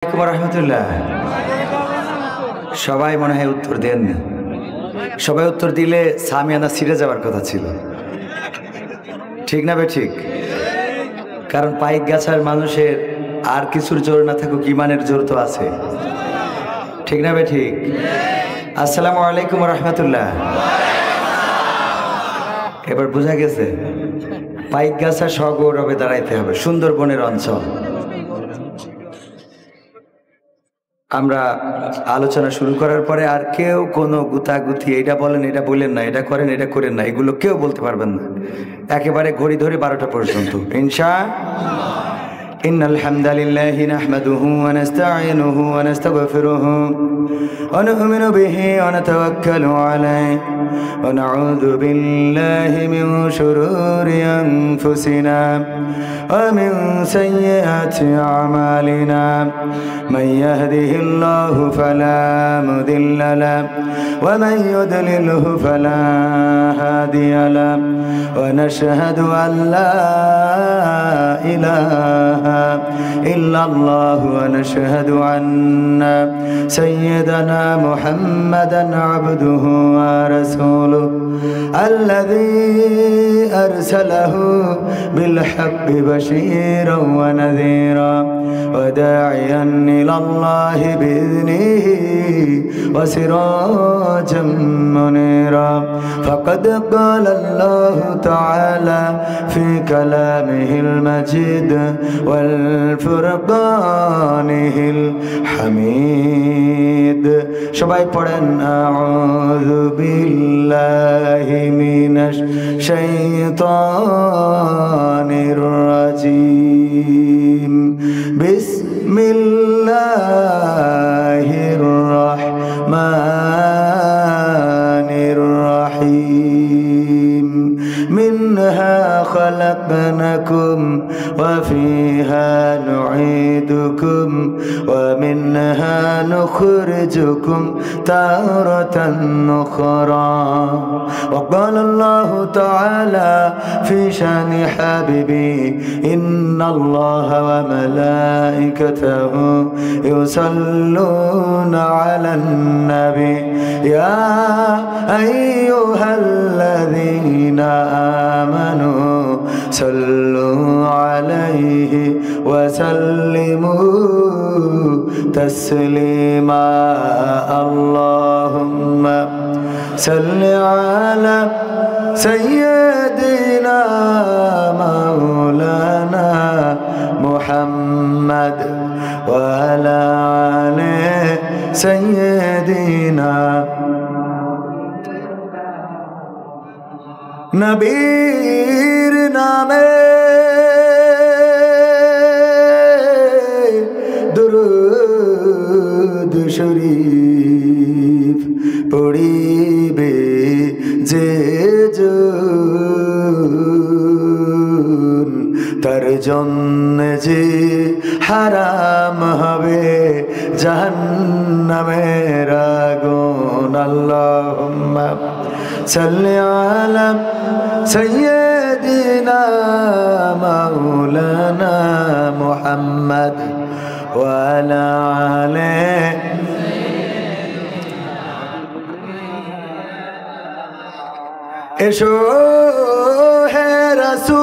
আসসালামু আলাইকুম রহমতুল্লাহ। সবাই মনে হয় উত্তর দেন না। সবাই উত্তর দিলে সামিয়ানা ছিঁড়ে যাওয়ার কথা ছিল, ঠিক না বে ঠিক? কারণ পাইক গাছার মানুষের আর কিছুর জোর না থাকুক, ইমানের জোর তো আছে, ঠিক না বে ঠিক? আসসালামু আলাইকুম রহমতুল্লাহ। এবার বোঝা গেছে পাইক গাছা সগৌরবে দাঁড়াইতে হবে, সুন্দরবনের অঞ্চল। আমরা আলোচনা শুরু করার পরে আর কেউ কোনো গুতাগুতি এটা বলেন এটা বলেন না, এটা করেন এটা করেন না, এগুলো কেউ বলতে পারবেন না। একেবারে ঘড়ি ধরে 12টা পর্যন্ত ইনশাআল্লাহ। ইন্নাল হামদালিল্লাহি নাহমাদুহু ওয়া নাস্তাঈনুহু ওয়া নাস্তাগফিরুহু ওয়া নু'মিনু বিহি ওয়া নাতাওয়াক্কালু আলাইহি ওয়া নাউযু বিল্লাহি মিন শুরুরি আনফুসিনা ওয়া মিন সাইয়্যাতি আ'মালিনা মান ইয়াহদিহিল্লাহু ফালা মুদিল্লা লাহু ওয়া মান ইউদ্লিলহু ফালা হাদিয়া লাহু ওয়া নাশহাদু আন লা ইলাহা إلا الله ونشهد أن سيدنا محمدا عبده ورسوله الذي أرسله بالحق بشيرا ونذيرا وداعيا إلى الله بإذنه وسراجا منيرا فقد قال الله تعالى في كلامه المجيد والفرقانه الحميد সবাই পড়েন আউযু বিল্লাহি মিনাশ শাইতানির রাজীম বিসমিল্লাহির রাহমানির রাহিম মিনহা خلقناكم وفيها نعيدكم ومنها نخرجكم تارة أخرى وقال الله تعالى في شان حبيبي إن الله وملائكته يصلون على النبي يا أيها الذين آمنوا صلوا عليه وسلموا تسليما اللهم صل على سيدنا مولانا محمد وعلى آل سيدنا নবীর নামে দুরূদ শরীফ পড়িবে যে জন তার জন্য যে হারাম হবে জাহান্নামের আগুন আল্লাহুম্মা সাল্লি আলা সাইয়্যিদিনা মাওলানা মুহাম্মদ ওয়া আলা আলি এসো হে রাসূল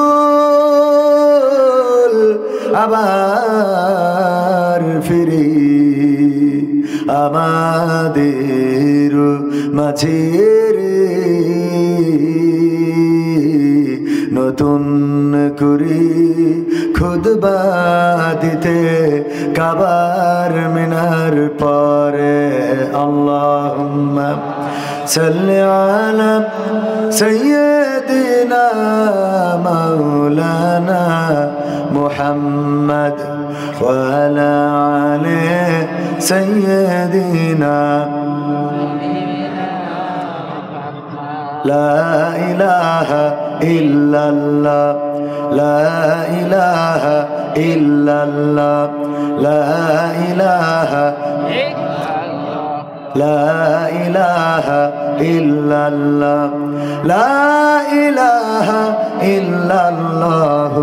আবার ফিরি আমাদের মাঝে নতুন করি খুতবা দিতে কাবার মিনার পরে আল্লাহুম্মা সাল্লি আলা সাইয়্যিদিনা মাওলানা মুহাম্মদ ওয়া আলা আলি সাইয়্যিদিনা لا إله إلا الله لا إله إلا الله لا إله لا إله إلا الله لا إله إلا الله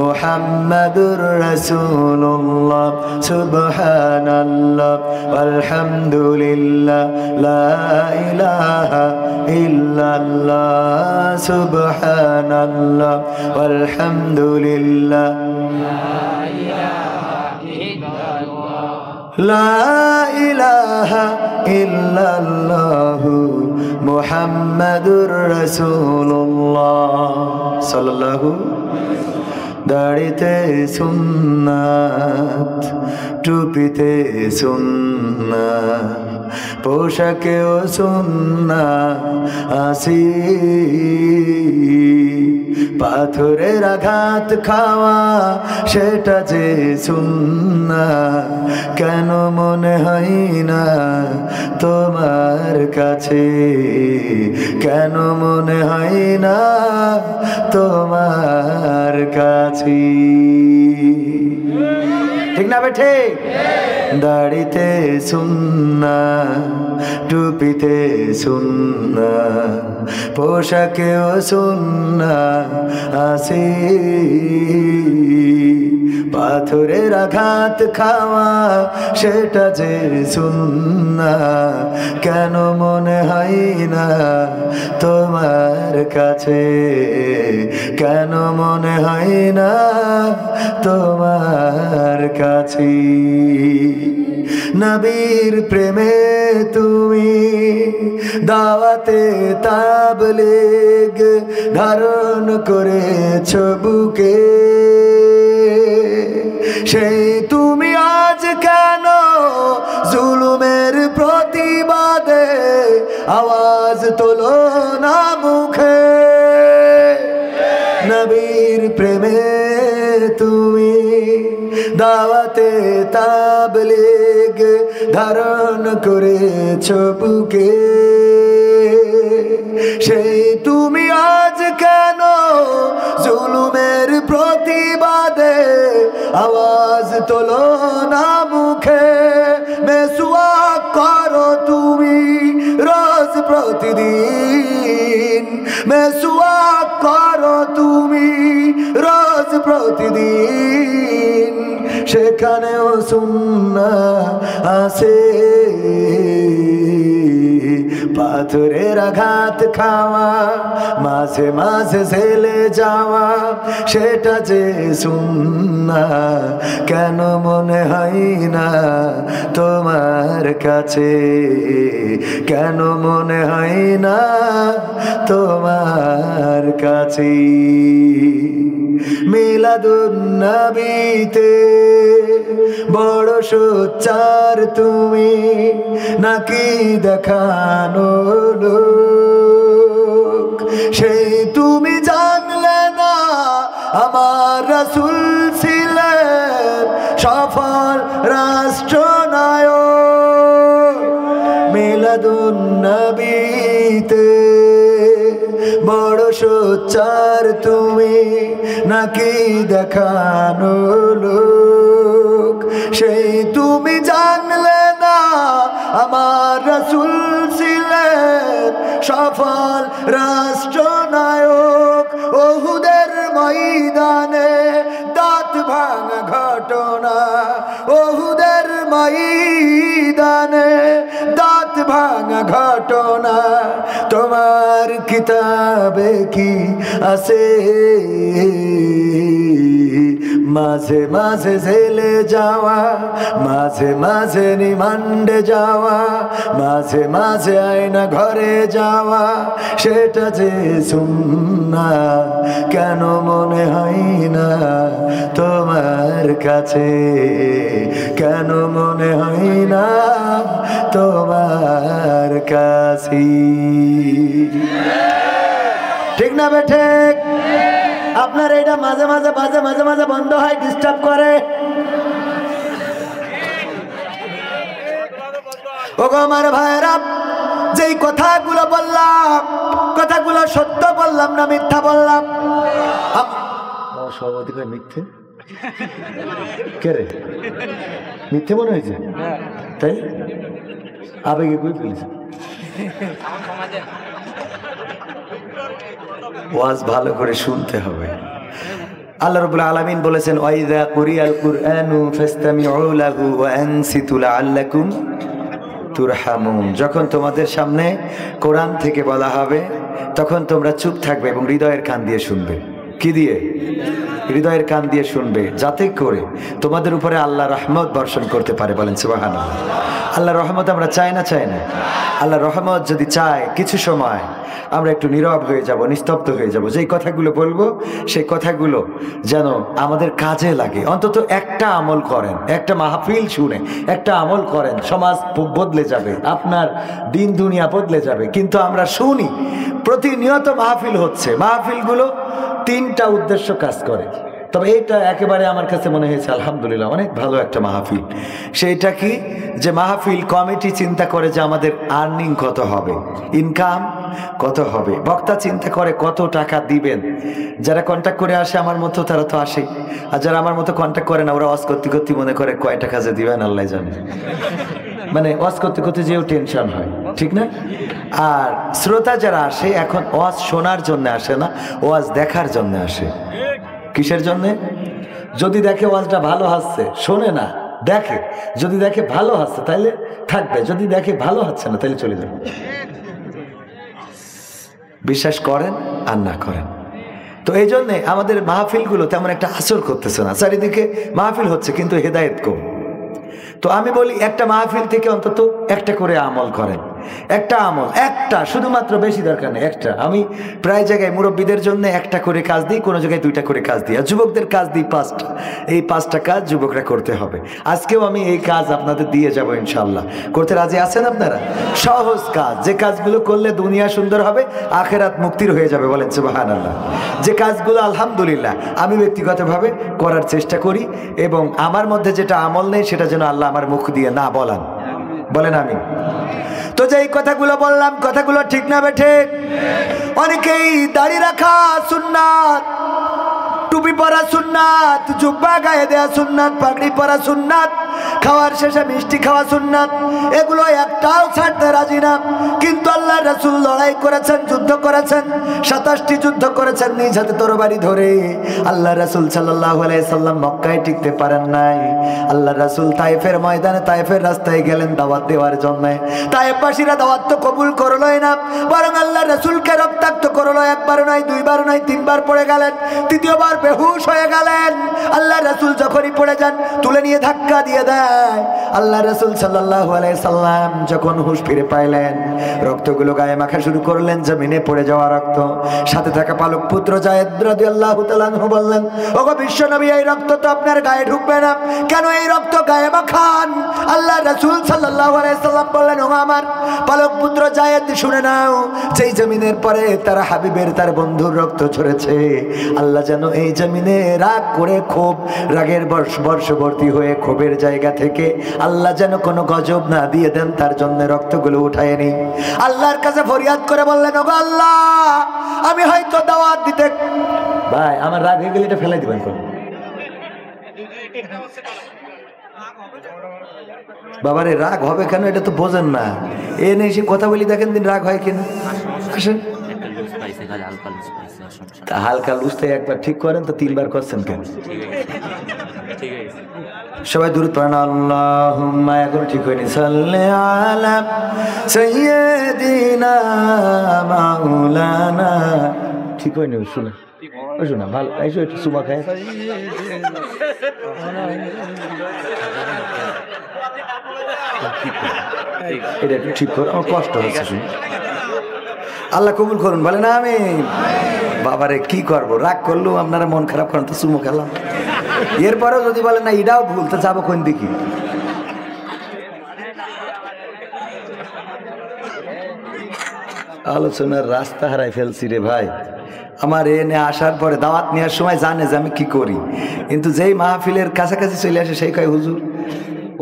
মুহাম্মাদুর রাসূলুল্লাহ সুবহানাল্লাহ আলহামদুলিল্লাহ লা ইলাহা ইল্লাল্লাহ সুবহানাল্লাহ আলহামদুলিল্লাহ লা ইলাহা ইল্লাল্লাহ মুহাম্মাদুর রাসূলুল্লাহ সাল্লাল্লাহু দাড়িতে সুন্নাত টুপিতে সুন্নাত পোশাকেও সুন্নাত আসি পাথরের আঘাত খাওয়া সেটা যে সুন্নাত কেন মনে হয় না তোমার কাছে কেন মনে হয় না তোমার কাছে ঠিক না বেঠে দাড়িতে সুন্নাত টুপিতে সুন্নাত পোশাকেও সুন্নাত আসি পাথরের আঘাত খাওয়া সেটা যে সুন্নাত কেন মনে হয় না তোমার কাছে কেন মনে হয় না তোমার কাছে নবীর প্রেমে তুমি দাওয়াতে তাবলীগ ধারণ করেছ বুকে সেই তুমি আজ কেন জুলুমের প্রতিবাদে আওয়াজ তোলো না মুখে নবীর প্রেমে তুমি দাওয়াতে তাবলীগ ধারণ করেছ বুকে সেই তুমি আজ কেন জুলুমের প্রতিবাদে আওয়াজ তোলো না মুখে মেসওয়াক করো তুমি রোজ প্রতিদিন মেসওয়াক করো তুমি রোজ প্রতিদিন সেখানেও সুন্নাত আছে পাথরের আঘাত খাওয়া মাঝে মাঝে ঝেলে যাওয়া সেটা যে সুন্নাত কেন মনে হয় না তোমার কাছে কেন মনে হয় না তোমার কাছে মিলাদুন নবীতে বড় সোচ্চার তুমি নাকি দেখানো লোক সেই তুমি জানলে না আমার রাসূল ছিলেন সফল রাষ্ট্রনায়ক মিলাদুন নবীতে বড় সোচ্চার তুমি নাকি দেখানো লোক সেই তুমি জানলে না আমার রাসূল ছিলেন সফল রাষ্ট্রনায়ক ওহুদের ময়দানে দাঁত ভাঙা ঘটনা ওহুদের ময়দানে দাঁত ভাঙা ঘটনা তোমার কিতাবে কি আছে মাঝে মাঝে জেলে যাওয়া মাঝে মাঝে রিমান্ডে যাওয়া মাঝে মাঝে আয়না ঘরে যাওয়া সেটা যে সুন্নাত কেন মনে হয় না তোমার কাছে কেন মনে হয় না তোমার কাছে ঠিক না বেঠে আপনার এটা মাঝে মাঝে মাঝে মাঝে বন্ধ হয় ডিস্টার্ব করে ওগো আমার ভাইরা যেই কথাগুলো বললাম কথাগুলো সত্য বললাম না মিথ্যা বললাম সভাপতি করে মিথ্যে কে রে মিথ্যে মনে হয়েছে তাই আবেগে কই ফেলেছে ওয়াজ ভালো করে শুনতে হবে আল্লাহ রাব্বুল আলামিন বলেছেন ওয়াইযা কুরিয়াল কুরআনু ফাসতামিউ লাহু ওয়া আনসিতু লাআল্লাকুম তুরহামুন। যখন তোমাদের সামনে কোরআন থেকে বলা হবে তখন তোমরা চুপ থাকবে এবং হৃদয়ের কান দিয়ে শুনবে। কি দিয়ে? হৃদয়ের কান দিয়ে শুনবে, যাতে করে তোমাদের উপরে আল্লাহ রহমত বর্ষণ করতে পারে। বলেন সুবহানাল্লাহ। আল্লাহ রহমত আমরা চাই না? চাই না? আল্লাহ রহমত যদি চাই, কিছু সময় আমরা একটু নীরব হয়ে যাব, নিস্তব্ধ হয়ে যাব। যেই কথাগুলো বলবো সেই কথাগুলো যেন আমাদের কাজে লাগে। অন্তত একটা আমল করেন, একটা মাহফিল শুনে একটা আমল করেন, সমাজ বদলে যাবে, আপনার দিন দুনিয়া বদলে যাবে। কিন্তু আমরা শুনি প্রতিনিয়ত মাহফিল হচ্ছে, মাহফিলগুলো তিনটা উদ্দেশ্য কাজ করে। তবে এইটা একেবারে আমার কাছে মনে হয়েছে আলহামদুলিল্লাহ অনেক ভালো একটা মাহফিল। সেইটা কি, যে মাহফিল কমিটি চিন্তা করে যে আমাদের আর্নিং কত হবে, ইনকাম কত হবে। বক্তা চিন্তা করে কত টাকা দিবেন। যারা কন্ট্যাক্ট করে আসে আমার মতো তারা তো আসে, আর যারা আমার মতো কন্ট্যাক্ট করে না ওরা ওয়াজ করতে করতে মনে করে কয় টাকা যে দিবেন আল্লাহ জানে। মানে ওয়াজ করতে করতে যেও টেনশন হয়, ঠিক না? আর শ্রোতা যারা আসে এখন ওয়াজ শোনার জন্য আসে না, ওয়াজ দেখার জন্য আসে। কিসের জন্যে? যদি দেখে ওয়াজটা ভালো হাসছে শোনে না, দেখে। যদি দেখে ভালো হাসছে তাহলে থাকবে, যদি দেখে ভালো হচ্ছে না তাহলে চলে যাবে। বিশ্বাস করেন আর না করেন। তো এই জন্যে আমাদের মাহফিলগুলো তেমন একটা আসর করতেছে না। চারিদিকে মাহফিল হচ্ছে কিন্তু হেদায়েত কম। তো আমি বলি একটা মাহফিল থেকে অন্তত একটা করে আমল করেন। একটা আমল, একটা, শুধুমাত্র বেশি দরকার নেই, একটা। আমি প্রায় জায়গায় মুরব্বীদের জন্য একটা করে কাজ দিই, কোনো জায়গায় দুইটা করে কাজ দিই, আর যুবকদের কাজ দিই পাঁচটা। এই পাঁচটা কাজ যুবকরা করতে হবে। আজকেও আমি এই কাজ আপনাদের দিয়ে যাব ইনশাআল্লাহ। করতে রাজি আছেন আপনারা? সহজ কাজ, যে কাজগুলো করলে দুনিয়া সুন্দর হবে, আখেরাত মুক্তির হয়ে যাবে। বলেন সুবহানাল্লাহ। যে কাজগুলো আলহামদুলিল্লাহ আমি ব্যক্তিগতভাবে করার চেষ্টা করি, এবং আমার মধ্যে যেটা আমল নেই সেটা যেন আল্লাহ আমার মুখ দিয়ে না বলান। বলেন আমি। তো যে এই কথাগুলো বললাম, কথাগুলো ঠিক না বেঠিক? অনেকেই দাড়ি রাখা সুন্নাত, টুপি পরা সুন্নাত, জুব্বা গায়ে দেয়া সুন্নাত, পাগড়ি পরা সুন্নাত, খাওয়ার শেষে মিষ্টি খাওয়া সুন্নাত, এগুলো একটাও ছাড়তে রাজি না। কিন্তু আল্লাহ রাসূল লড়াই করেছেন, যুদ্ধ করেছেন, 27টি যুদ্ধ করেছেন নিজ হাতে তরবারি ধরে। আল্লাহ রাসূল সাল্লাল্লাহু আলাইহি সাল্লাম মক্কায় টিকতে পারেন নাই। আল্লাহ রাসূল তায়েফের ময়দানে, তায়েফের রাস্তায় গেলেন দাওয়াত দেওয়ার জন্য। তায়েফবাসীরা দাওয়াত তো কবুল করলোই না, বরং আল্লাহ রাসূলকে রক্তাক্ত করলো। একবার নয়, দুইবার নয়, তিনবার পড়ে গেলেন, তৃতীয়বার বেহুশ হয়ে গেলেন। আল্লাহ রাসূল যখনই পড়ে যান তুলে নিয়ে ধাক্কা দিয়ে দেয়। আল্লাহ রাসূল সাল্লাল্লাহু আলাইহি সাল্লাম যখন হুঁশ ফিরে পাইলেন, রক্তগুলো গায়ে মাখা শুরু করলেন, জমিনে পড়ে যাওয়া রক্ত। সাথে থাকা পালক পুত্র যায়েদ রাদিয়াল্লাহু তাআলা আনহু বললেন, ওগো বিশ্বনবী, এই রক্ত তো আপনার গায়ে ঢুকবে না, কেন এই রক্ত গায়ে মাখান? আল্লাহ রাসূল সাল্লাল্লাহু আলাইহি সাল্লাম বললেন, ও আমার পালক পুত্র যায়েদ, শুনে নাও, যেই জমিনের পরে তার হাবিবের, তার বন্ধুর রক্ত ঝরেছে, আল্লাহ যেন এই জমিনে রাগ করে, ক্ষোভ, রাগের বর্ষবর্তী হয়ে ক্ষোভের জায়গা থেকে আল্লাহ যেন কোনো গজব না দিয়ে দেন, তার জন্য রক্তগুলো উঠায় নি। আল্লাহর কাছে ফরিয়াদ করে বললেন, ওগো আল্লাহ, আমি হয়তো দাওয়াত দিতে, ভাই আমার রাগ হয়ে গেলে এটা ফেলাই দিবেন। বাবারে রাগ হবে কেন, এটা তো বোঝেন না। এনে এসে কথা বলি, দেখেন দিন রাগ হয় কিনা। আসেন, হালকা লুজতে একবার ঠিক করেন তো 3 বার করছেন কেন? সবাই দূরত পড়েন, আল্লাহুম্মা, এখন ঠিক হয়নি, সাল্লি আলা সাইয়্যিদিনা মাওলানা, ঠিক হয়নি, শুনে শোনা ভালো, এসো একটু সুমা খায়। এটা একটু ঠিক করে, আমার কষ্ট হচ্ছে শুনে। আল্লাহ কবুল করুন, বলে না আমি। বাবারে কি করবো, রাগ করলেও আপনারা মন খারাপ করেন তো চুমো খেলাম। এরপরেও যদি বলেন না এটাও ভুল, তো যাবো কোন দিকে? আলোচনার রাস্তা হারাই ফেলছি রে ভাই। আমার এনে আসার পরে দাওয়াত নেওয়ার সময় জানে যে আমি কি করি, কিন্তু যেই মাহফিলের কাছাকাছি চলে আসে সেই কয় হুজুর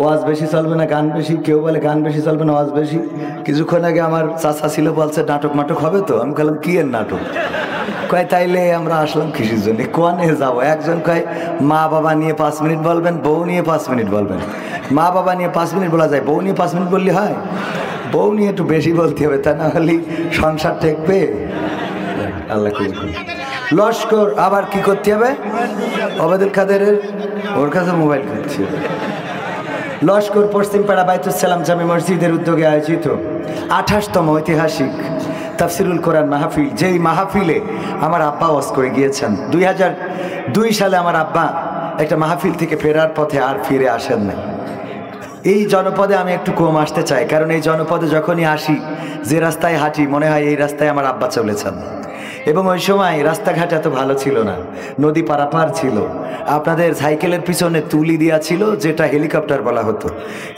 ওয়াজ বেশি চলবে না গান বেশি, কেউ বলে গান বেশি চলবে না ওয়াজ বেশি। কিছুক্ষণ আগে আমার চাচা ছিল, বলছে নাটক মাটক হবে তো। আমি বললাম কি এর নাটক? কয় তাইলে আমরা আসলাম কিসের জন্য, কোয়ানে যাবো? একজন কয় মা বাবা নিয়ে 5 মিনিট বলবেন, বউ নিয়ে 5 মিনিট বলবেন। মা বাবা নিয়ে 5 মিনিট বলা যায়, বউ নিয়ে 5 মিনিট বললে হয়? বউ নিয়ে একটু বেশি বলতে হবে, তা না হলে সংসার ঠেকবে। আল্লাহ কবুল করুন। লস্কর আবার কি করতে হবে? ওবায়দুল কাদেরের ওর কাছে মোবাইল করছি। লস্কর পশ্চিমপাড়া বাইতুস-সালাম জামে মসজিদের উদ্যোগে আয়োজিত 28তম ঐতিহাসিক তাফসিরুল কোরআন মাহফিল, যেই মাহফিলে আমার আব্বা ওয়াজ করে গিয়েছেন। 2002 সালে আমার আব্বা একটা মাহফিল থেকে ফেরার পথে আর ফিরে আসেন না। এই জনপদে আমি একটু কম আসতে চাই, কারণ এই জনপদে যখনই আসি, যে রাস্তায় হাঁটি, মনে হয় এই রাস্তায় আমার আব্বা চলেছেন। এবং ওই সময় রাস্তাঘাট এত ভালো ছিল না, নদী পারাপার ছিল, আপনাদের সাইকেলের পিছনে তুলি দেওয়া ছিল, যেটা হেলিকপ্টার বলা হতো,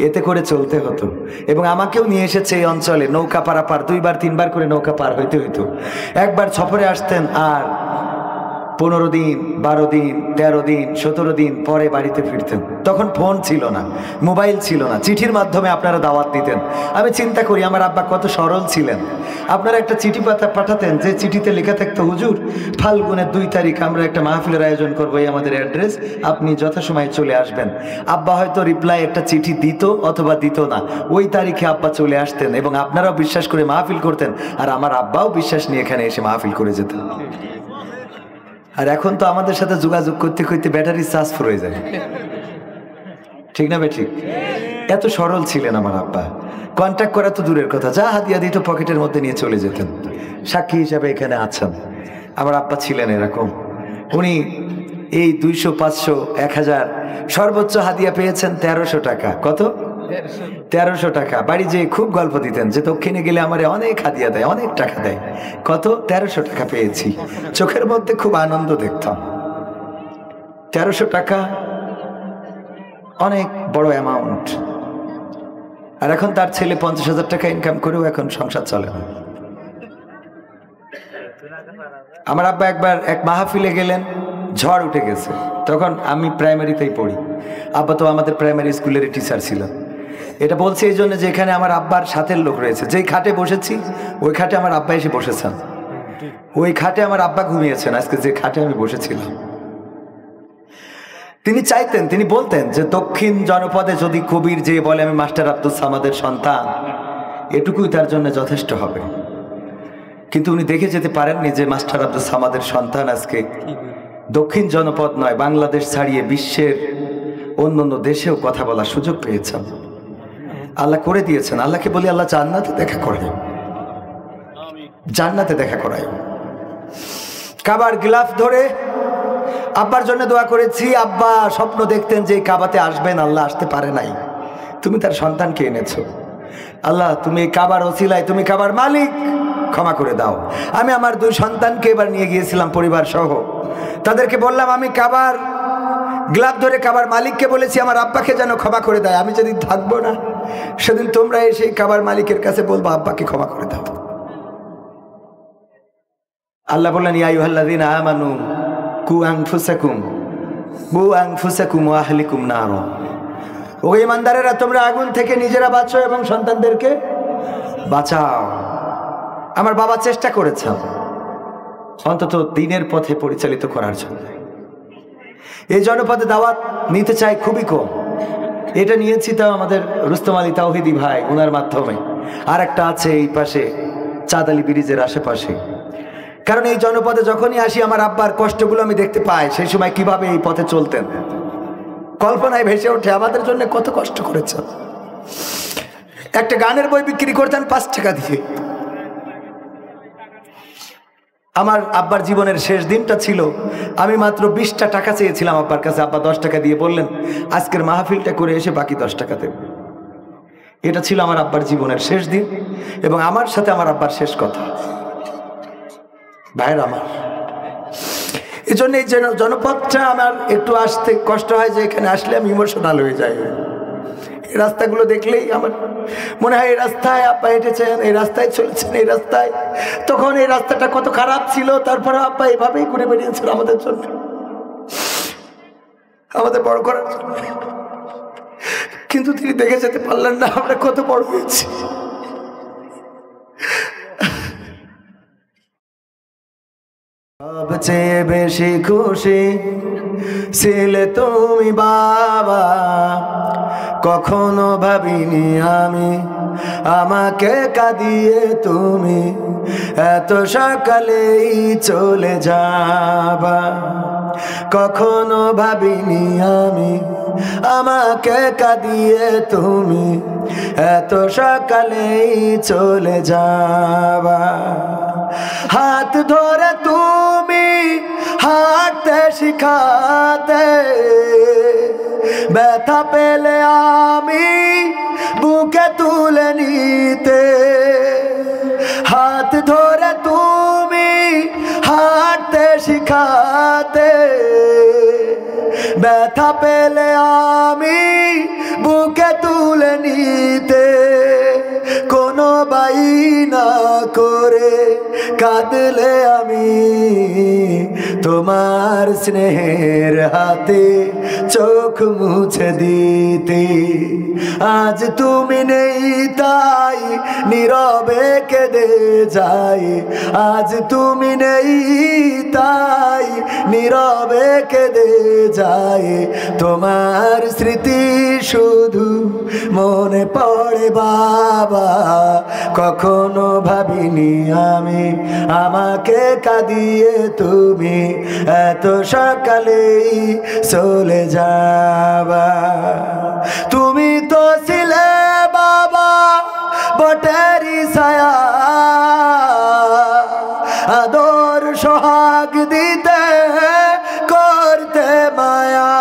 এতে করে চলতে হতো। এবং আমাকেও নিয়ে এসেছে এই অঞ্চলে নৌকা পারাপার, 2বার 3বার করে নৌকা পার হইতে হইতো। একবার সফরে আসতেন আর 15 দিন, 12 দিন, 13 দিন, 17 দিন পরে বাড়িতে ফিরতেন। তখন ফোন ছিল না, মোবাইল ছিল না, চিঠির মাধ্যমে আপনারা দাওয়াত দিতেন। আমি চিন্তা করি আমার আব্বা কত সরল ছিলেন। আপনারা একটা চিঠি পাঠাতেন, যে চিঠিতে লেখা থাকতো, হুজুর ফাল্গুনের 2 তারিখ আমরা একটা মাহফিলের আয়োজন করবো, এই আমাদের অ্যাড্রেস, আপনি যথাসময়ে চলে আসবেন। আব্বা হয়তো রিপ্লাই একটা চিঠি দিত অথবা দিত না, ওই তারিখে আব্বা চলে আসতেন এবং আপনারাও বিশ্বাস করে মাহফিল করতেন, আর আমার আব্বাও বিশ্বাস নিয়ে এখানে এসে মাহফিল করে যেতেন। আর এখন তো আমাদের সাথে যোগাযোগ করতে করতে ব্যাটারি চার্জ ফুরিয়ে যায়, ঠিক না ঠিক? এত সরল ছিলেন আমার আব্বা। কন্ট্যাক্ট করা তো দূরের কথা, যা হাতিয়া দিত পকেটের মধ্যে নিয়ে চলে যেতেন। সাক্ষী হিসাবে এখানে আছেন, আমার আব্বা ছিলেন এরকম। উনি এই 200, 500, 1000 সর্বোচ্চ হাদিয়া পেয়েছেন 1300 টাকা। কত? 1300 টাকা। বাড়ি যেয়ে খুব গল্প দিতেন যে দক্ষিণে গেলে আমারে অনেক হাদিয়া দেয়, অনেক টাকা দেয়। কত? 1300 টাকা পেয়েছি। চোখের মধ্যে খুব আনন্দ দেখতাম। 1300 টাকা অনেক বড় অ্যামাউন্ট। আর এখন তার ছেলে 50,000 টাকা ইনকাম করেও এখন সংসার চলে না। আমার আব্বা একবার এক মাহফিলে গেলেন, ঝড় উঠে গেছে, তখন আমি প্রাইমারিতেই পড়ি। আব্বা তো আমাদের প্রাইমারি স্কুলের টিচার ছিল। এটা বলছি এই জন্য যে এখানে আমার আব্বার সাথের লোক রয়েছে। যেই খাটে বসেছি ওই খাটে আমার আব্বা এসে বসেছেন, ওই খাটে আমার আব্বা ঘুমিয়েছেন আজকে যে খাটে আমি বসেছিলাম। তিনি চাইতেন, তিনি বলতেন যে দক্ষিণ জনপদে যদি কবির যে বলে আমি মাস্টার আব্দুল সামাদের সন্তান, এটুকুই তার জন্য যথেষ্ট হবে। কিন্তু উনি দেখে যেতে পারেননি যে মাস্টার আব্দুল সামাদের সন্তান আজকে দক্ষিণ জনপদ নয়, বাংলাদেশ ছাড়িয়ে বিশ্বের অন্য দেশেও কথা বলার সুযোগ পেয়েছেন। আল্লাহ করে দিয়েছেন। আল্লাহকে বলি, আল্লাহ জান্নাতে দেখা করায়, জান্নাতে দেখা করায়। কাবার গিলাফ ধরে আব্বার জন্য দোয়া করেছি। আব্বা স্বপ্ন দেখতেন যে কাবাতে আসবেন, আল্লাহ আসতে পারে নাই। তুমি তার সন্তানকে এনেছো, আল্লাহ তুমি এই কাবার ওসিলায়, তুমি কাবার মালিক, ক্ষমা করে দাও। আমি আমার 2 সন্তানকে এবার নিয়ে গিয়েছিলাম পরিবার সহ, তাদেরকে বললাম আমি কাবার গ্লাভ ধরে কাবার মালিককে বলেছি আমার আব্বাকে যেন ক্ষমা করে দেয়। আমি যেদিন থাকবো না সেদিন তোমরা এসে কাবার মালিকের কাছে বলবো আব্বাকে ক্ষমা করে দাও। আল্লাহ বললেন, ইয়া আইয়ুহাল্লাযীনা আমানু কু আনফুসাকুম ওয়া আহলিকুম নার। ও ঈমানদারেরা, তোমরা আগুন থেকে নিজেরা বাঁচো এবং সন্তানদেরকে বাঁচাও। আমার বাবা চেষ্টা করেছেন অন্তত দিনের পথে পরিচালিত করার জন্য। এই জনপদে দাওয়াত নিতে চাই খুবই কম। এটা নিয়েছি তাও আমাদের রুস্তম আলী তাওহিদি ভাই, ওনার মাধ্যমে। আর একটা আছে এই পাশে চাঁদ আলী ব্রিজের আশেপাশে। কারণ এই জনপদে যখনই আসি আমার আব্বার কষ্টগুলো আমি দেখতে পাই। সেই সময় কিভাবে এই পথে চলতেন কল্পনায় ভেসে ওঠে, আমাদের জন্য কত কষ্ট করেছেন। একটা গানের বই বিক্রি করতেন 5 টাকা দিয়ে। আমার আব্বার জীবনের শেষ দিনটা ছিল, আমি মাত্র 20টা টাকা চেয়েছিলাম আব্বার কাছে। আব্বা 10 টাকা দিয়ে বললেন আজকের মাহফিলটা করে এসে বাকি 10 টাকা দেব। এটা ছিল আমার আব্বার জীবনের শেষ দিন এবং আমার সাথে আমার আব্বার শেষ কথা। ভাইয়ের আমার, এই জন্য এই জনপদটা আমার একটু আসতে কষ্ট হয়, যে এখানে আসলে আমি ইমোশনাল হয়ে যাই। এই রাস্তাগুলো দেখলেই আমার মনে হয় এই রাস্তায় আব্বা হেঁটেছেন, এই রাস্তায় চলেছেন, এই রাস্তায়। তখন এই রাস্তাটা কত খারাপ ছিল, তারপরে আব্বা এভাবেই ঘুরে বেরিয়েছিল আমাদের জন্য, আমাদের বড় করার জন্য। কিন্তু তিনি দেখে যেতে পারলেন না আমরা কত বড় হয়েছি। সবচেয়ে বেশি খুশি ছিলে তুমি বাবা, কখনো ভাবিনি আমি আমাকে কাঁদিয়ে তুমি এত সকালেই চলে যাবা। কখনো ভাবিনি আমি আমাকে কাঁদিয়ে তুমি এত সকালেই চলে যাবা। হাত ধরে তুমি হাঁটতে শিখাতে, ব্যথা পেলে আমি বুকে তুলে নিতে। হাত ধরে তুমি হাঁটতে শিখাতে, ব্যথা পেলে আমি বুকে তুলে নিতে। কোনো বাইনা করে কাঁদলে আমি তোমার স্নেহের হাতে চোখ মুছে দিতে। আজ তুমি নেই তাই নীরবে কেঁদে যাই, আজ তুমি নেই তাই নীরবে কেঁদে যাই। তোমার স্মৃতি শুধু মনে পড়ে বাবা, কখনো ভাবিনি আমি আমাকে কাঁদিয়ে তুমি এত সকালেই চলে যাবা। তুমি তো ছিলে বাবা বটেরই ছায়া, আদর সোহাগ দিতে করতে মায়া।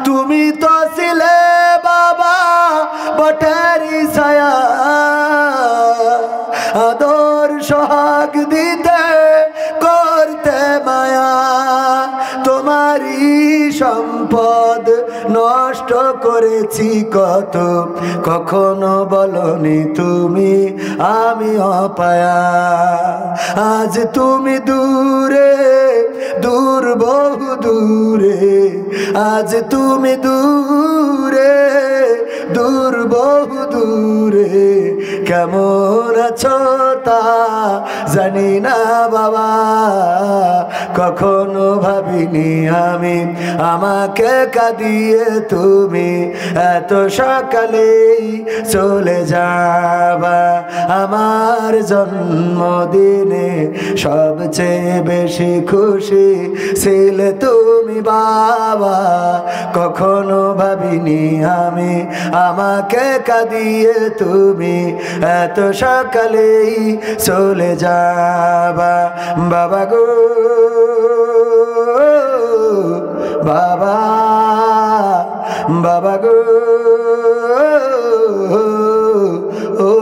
তুমি তো ছিলে বাবা বটেরই ছায়া, আদর সোহাগ দিতে করতে মায়া। তোমারই সম্পদ নষ্ট করেছি কত, কখনো বলনি তুমি আমি অপায়া। আজ তুমি দূরে দূর বহু দূরে, আজ তুমি দূরে দূর বহু দূরে। কেমন আছো তা জানি না বাবা, কখনো ভাবিনি আমি আমাকে কাঁদিয়ে তুমি এত সকালেই চলে যাবা। আমার জন্মদিনে সবচেয়ে বেশি খুশি ছিলে তুমি বাবা, কখনো ভাবিনি আমি আমাকে কাঁদিয়ে তুমি এত সকালেই চলে যাবা। বাবা গো বাবা, বাবা গো ও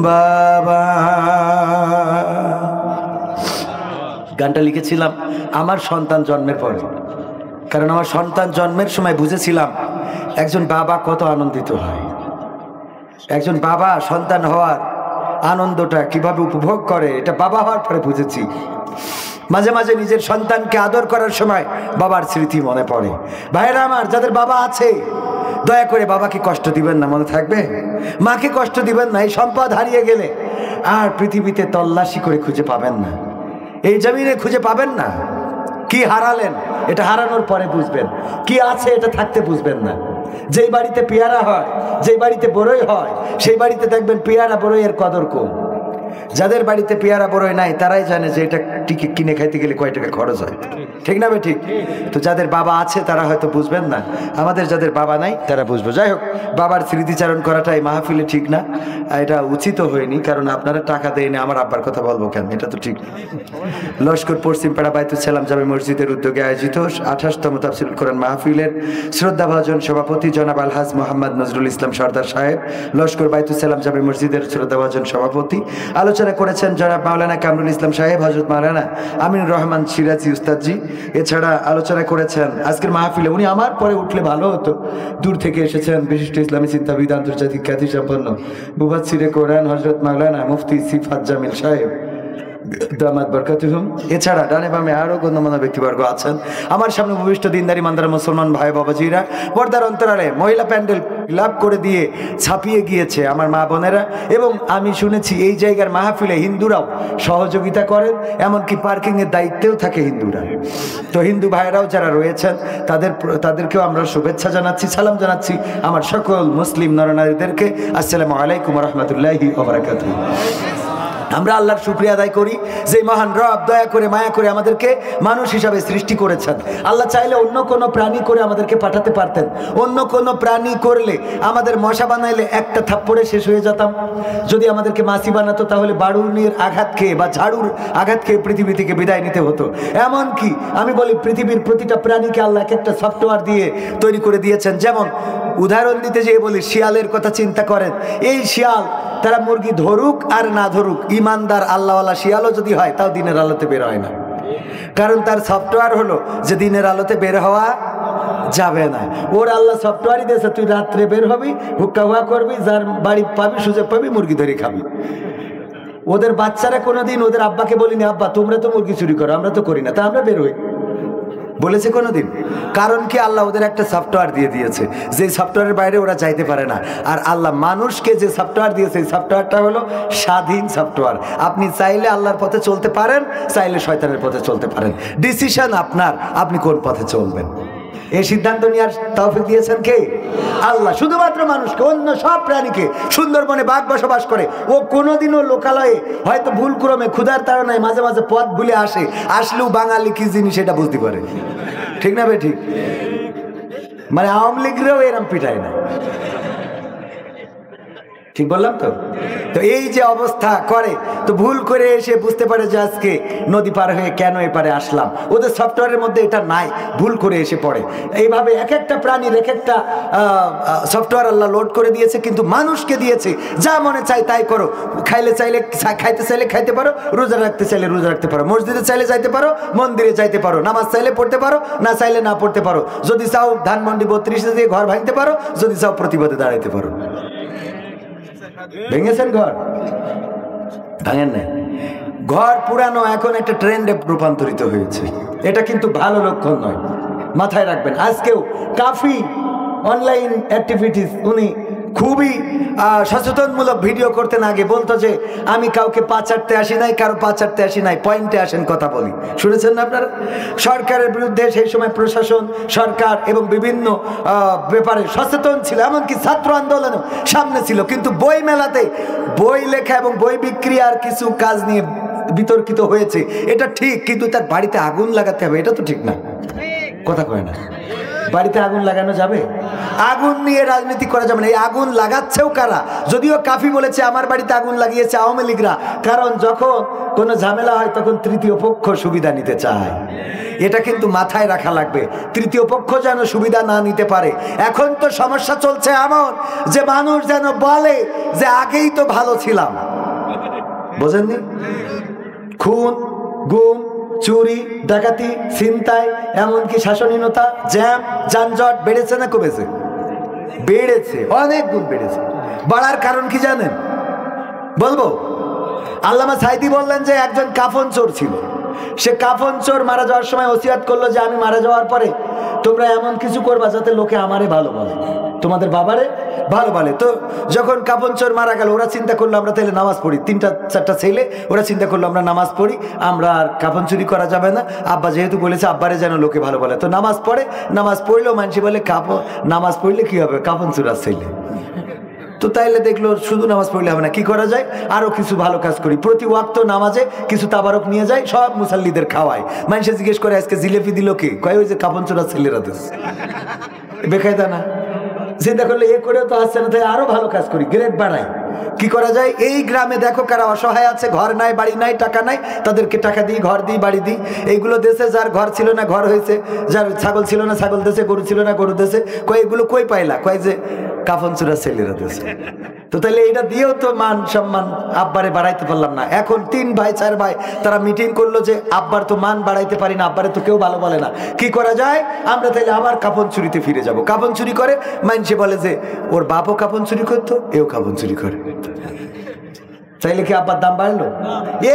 বাবা। গানটা লিখেছিলাম আমার সন্তান জন্মের পরে, কারণ আমার সন্তান জন্মের সময় বুঝেছিলাম একজন বাবা কত আনন্দিত হয়, একজন বাবা সন্তান হওয়ার আনন্দটা কিভাবে উপভোগ করে এটা বাবা হওয়ার পরে বুঝেছি। মাঝে মাঝে নিজের সন্তানকে আদর করার সময় বাবার স্মৃতি মনে পড়ে। ভাইরা আমার, যাদের বাবা আছে দয়া করে বাবাকে কষ্ট দিবেন না, মনে থাকবে। মাকে কষ্ট দিবেন না, এই সম্পদ হারিয়ে গেলে আর পৃথিবীতে তল্লাশি করে খুঁজে পাবেন না, এই জমিনে খুঁজে পাবেন না। কি হারালেন এটা হারানোর পরে বুঝবেন, কি আছে এটা থাকতে বুঝবেন না। যেই বাড়িতে পেয়ারা হয়, যেই বাড়িতে বড়ই হয়, সেই বাড়িতে দেখবেন পেয়ারা বড়ইয়ের কদর কম। যাদের বাড়িতে পেয়ারা বড়ই নাই তারাই জানে যে এটা টিকে কিনে খাইতে গেলে কয় টাকা খরচ হয়, ঠিক না ভাই? ঠিক। তো যাদের বাবা আছে তারা হয়তো বুঝবেন না, আমাদের যাদের বাবা নাই তারা বুঝবো। যাই হোক, বাবার স্মৃতিচারণ করাটাই মাহফিলে ঠিক না, এটা উচিত হয়নি, কারণ আপনারা টাকা দেয়নি, আমার আব্বার কথা বলবো কেন, এটা তো ঠিক। লস্কর পশ্চিমপাড়া বাইতুল সালাম জামে মসজিদের উদ্যোগে আয়োজিত 28তম তাফসীরুল কোরআন মাহফিলের শ্রদ্ধাভাজন সভাপতি জনাব আলহাজ মোহাম্মদ নজরুল ইসলাম সর্দার সাহেব, লস্কর বাইতুল সালাম জামে মসজিদের শ্রদ্ধাভাজন সভাপতি। আলোচনা করেছেন জনাব মাওলানা কামরুল ইসলাম সাহেব, হযরত মাওলানা আমিনুর রহমান সিরাজি উস্তাদজি। এছাড়া আলোচনা করেছেন আজকের মাহফিলে, উনি আমার পরে উঠলে ভালো হতো, দূর থেকে এসেছেন বিশিষ্ট ইসলামী চিন্তাবিদ, আন্তর্জাতিক খ্যাতি সম্পন্ন মুফাসসিরে কোরআন হযরত মাওলানা মুফতি সিফাত জামিল সাহেব দামাত বরকাতুহুম। এছাড়া ডানে বামে আরও গণ্যমান্য ব্যক্তিবর্গ আছেন। আমার সামনে উপবিষ্ট দিনদারি মান্দারা মুসলমান ভাই বাবাজিরা, পর্দার অন্তরালে মহিলা প্যান্ডেল লাভ করে দিয়ে ছাপিয়ে গিয়েছে আমার মা বোনেরা, এবং আমি শুনেছি এই জায়গার মাহফিলে হিন্দুরাও সহযোগিতা করেন, এমনকি পার্কিংয়ের দায়িত্বেও থাকে হিন্দুরা। তো হিন্দু ভাইরাও যারা রয়েছেন তাদেরকেও আমরা শুভেচ্ছা জানাচ্ছি, সালাম জানাচ্ছি আমার সকল মুসলিম নরনারীদেরকে। আসসালামু আলাইকুম ওয়া রাহমাতুল্লাহি ওয়া বারাকাতুহু। আমরা আল্লাহর শুকরিয়া আদায় করি যে মহান রব দয়া করে মায়া করে আমাদেরকে মানুষ হিসাবে সৃষ্টি করেছেন। আল্লাহ চাইলে অন্য কোনো প্রাণী করে আমাদেরকে পাঠাতে পারতেন। অন্য কোনো প্রাণী করলে আমাদের মশা বানাইলে একটা থাপ্পড়ে শেষ হয়ে যেতাম। যদি আমাদেরকে মাছি বানাতো তাহলে বাড়ুনির আঘাত খেয়ে বা ঝাড়ুর আঘাত খেয়ে পৃথিবী থেকে বিদায় নিতে হতো। এমনকি আমি বলি পৃথিবীর প্রতিটা প্রাণীকে আল্লাহ এক একটা সফটওয়্যার দিয়ে তৈরি করে দিয়েছেন। যেমন উদাহরণ দিতে যেয়ে বলি, শিয়ালের কথা চিন্তা করেন। এই শিয়াল তারা মুরগি ধরুক আর না ধরুক, ইমানদার আল্লাহওয়ালা শিয়ালও যদি হয় তাও দিনের আলোতে বের হয় না, কারণ তার সফটওয়্যার হলো যে দিনের আলোতে বের হওয়া যাবে না। ওর আল্লাহ সফটওয়্যারই দিয়েছে, তুই রাত্রে বের হবি, হুক্কা হুয়া করবি, যার বাড়ি পাবি সুযোগ পাবি মুরগি ধরে খাবি। ওদের বাচ্চারা কোনোদিন ওদের আব্বাকে বলিনি, আব্বা তোমরা তো মুরগি চুরি করো, আমরা তো করি না, তা আমরা বের হই বলেছে কোনোদিন? কারণ কি আল্লাহ ওদের একটা সফটওয়্যার দিয়ে দিয়েছে, যে সফটওয়্যারের বাইরে ওরা যাইতে পারে না। আর আল্লাহ মানুষকে যে সফটওয়্যার দিয়েছে এই সফটওয়্যারটা হলো স্বাধীন সফটওয়্যার। আপনি চাইলে আল্লাহর পথে চলতে পারেন, চাইলে শয়তানের পথে চলতে পারেন। ডিসিশন আপনার, আপনি কোন পথে চলবেন। এই সিদ্ধান্ত নেওয়ার তৌফিক দিয়েছেন কে? আল্লাহ। শুধুমাত্র মানুষকে, অন্য সব প্রাণীকে, সুন্দরবনে বাঘ বসবাস করে, ও কোনোদিনও লোকালয়ে হয়তো ভুলক্রমে ক্ষুধার তাড়নায় মাঝে মাঝে পথ ভুলে আসলেও বাঙালি কি জিনিস এটা বুঝতে পারে, ঠিক না ভাই? ঠিক, মানে আওয়ামী লীগরাও এরম পিটায় না, ঠিক বললাম তো? তো এই যে অবস্থা করে, তো ভুল করে এসে বুঝতে পারে যে আজকে নদী পার হয়ে কেন এপারে আসলাম। ওদের সফটওয়্যারের মধ্যে এটা নাই, ভুল করে এসে পড়ে। এইভাবে এক একটা প্রাণীর এক একটা সফটওয়্যার আল্লাহ লোড করে দিয়েছে, কিন্তু মানুষকে দিয়েছে যা মনে চাই তাই করো। খাইতে চাইলে খাইতে পারো, রোজা রাখতে চাইলে রোজা রাখতে পারো, মসজিদে চাইলে যাইতে পারো, মন্দিরে যাইতে পারো, নামাজ চাইলে পড়তে পারো, না চাইলে না পড়তে পারো। যদি চাও ধানমন্ডি 32 দিয়ে ঘর ভাঙতে পারো, যদি চাও প্রতিবাদে দাঁড়াইতে পারো। ভেঙেছেন ঘর? ভাঙেন না। ঘর পুরানো এখন একটা ট্রেন্ডে রূপান্তরিত হয়েছে, এটা কিন্তু ভালো লক্ষণ নয়, মাথায় রাখবেন। আজকেও কাফি অনলাইন অ্যাক্টিভিটিস উনি খুবই সচেতনমূলক ভিডিও করতেন। আগে বলতো যে আমি কাউকে পা চাটতে আসি নাই, কারো পা চাটতে আসি নাই, পয়েন্টে আসেন কথা বলি। শুনেছেন না আপনারা? সরকারের বিরুদ্ধে সেই সময় প্রশাসন, সরকার এবং বিভিন্ন ব্যাপারে সচেতন ছিল, এমনকি ছাত্র আন্দোলনও সামনে ছিল। কিন্তু বই মেলাতে বই লেখা এবং বই বিক্রি আর কিছু কাজ নিয়ে বিতর্কিত হয়েছে, এটা ঠিক, কিন্তু তার বাড়িতে আগুন লাগাতে হবে এটা তো ঠিক না, কথা কয় না। বাড়িতে আগুন লাগানো যাবে? আগুন নিয়ে রাজনীতি করা যাবে না। এই আগুন লাগাচ্ছেও কারা? যদিও কাফি বলেছে আমার বাড়িতে আগুন লাগিয়েছে আওয়ামী লীগরা, কারণ যখন কোনো ঝামেলা হয় তখন তৃতীয় পক্ষ সুবিধা নিতে চায়। এটা কিন্তু মাথায় রাখা লাগবে, তৃতীয় পক্ষ যেন সুবিধা না নিতে পারে। এখন তো সমস্যা চলছে এমন যে মানুষ যেন বলে যে আগেই তো ভালো ছিলাম, বোঝেননি? খুন, গুম, চুরি, ডাকাতি, ছিনতাই, এমনকি শাসনহীনতা, জ্যাম, যানজট বেড়েছে না কমেছে? বেড়েছে, অনেক গুণ বেড়েছে। বাড়ার কারণ কি জানেন? বলবো? আল্লামা সাইদি বললেন যে একজন কাফন চোর ছিল। সে কাফন চোর মারা যাওয়ার সময় ওসিয়াত করলো যে আমি মারা যাওয়ার পরে তোমরা এমন কিছু করবা যাতে লোকে আমারে ভালো বলে, তোমাদের বাবারে ভালো বলে। তো যখন কাফন চোর মারা গেল, ওরা চিন্তা করলো আমরা তাহলে নামাজ পড়ি। 3-4টা ছেলে ওরা চিন্তা করলো আমরা নামাজ পড়ি, আমরা আর কাফন চুরি করা যাবে না। আব্বা যেহেতু বলেছে আব্বারে যেন লোকে ভালো বলে, তো নামাজ পড়ে। নামাজ পড়লেও মানুষ বলে নামাজ পড়লে কি হবে, কাফন চোর ছেলে। তো তাইলে দেখলো শুধু নামাজ পড়লে হবে না, কি করা যায়, আরো কিছু ভালো কাজ করি। প্রতি ওয়াক্ত নামাজে কিছু তাবারক নিয়ে যায়, সব মুসাল্লিদের খাওয়ায়। মানুষে জিজ্ঞেস করে আজকে জিলেপি দিল কে? কয় ওই যে কাফন চোরা ছেলেরা দিস। বেকায়দা না? চিন্তা করলে এ করেও তো আসছে না, তাই আরো ভালো কাজ করি, গ্রেড বাড়াই। কি করা যায়? এই গ্রামে দেখো কারা অসহায় আছে, ঘর নাই, বাড়ি নাই, টাকা নাই, তাদেরকে টাকা দিই, ঘর দিই, বাড়ি দিই। এইগুলো দেশে যার ঘর ছিল না ঘর হয়েছে, যার ছাগল ছিল না ছাগল দেশে, গরু ছিল না গরু দেশে। কয় এগুলো কই পাইলা? কয় যে কাফন চোরা ছেলেরা দেশে। তো তাহলে এটা দিয়েও তো মান সম্মান আব্বারে বাড়াইতে পারলাম না। এখন 3 ভাই 4 ভাই তারা মিটিং করলো যে আব্বার তো মান বাড়াইতে পারি না, আব্বারে তো কেউ ভালো বলে না, কি করা যায়? আমরা তাহলে আবার কাফন চুরিতে ফিরে যাব। কাফন চুরি করে মানুষে বলে যে ওর বাপও কাফন চুরি করতো, এও কাফন চুরি করে। চাইলে কি আব্বার দাম বাড়লো?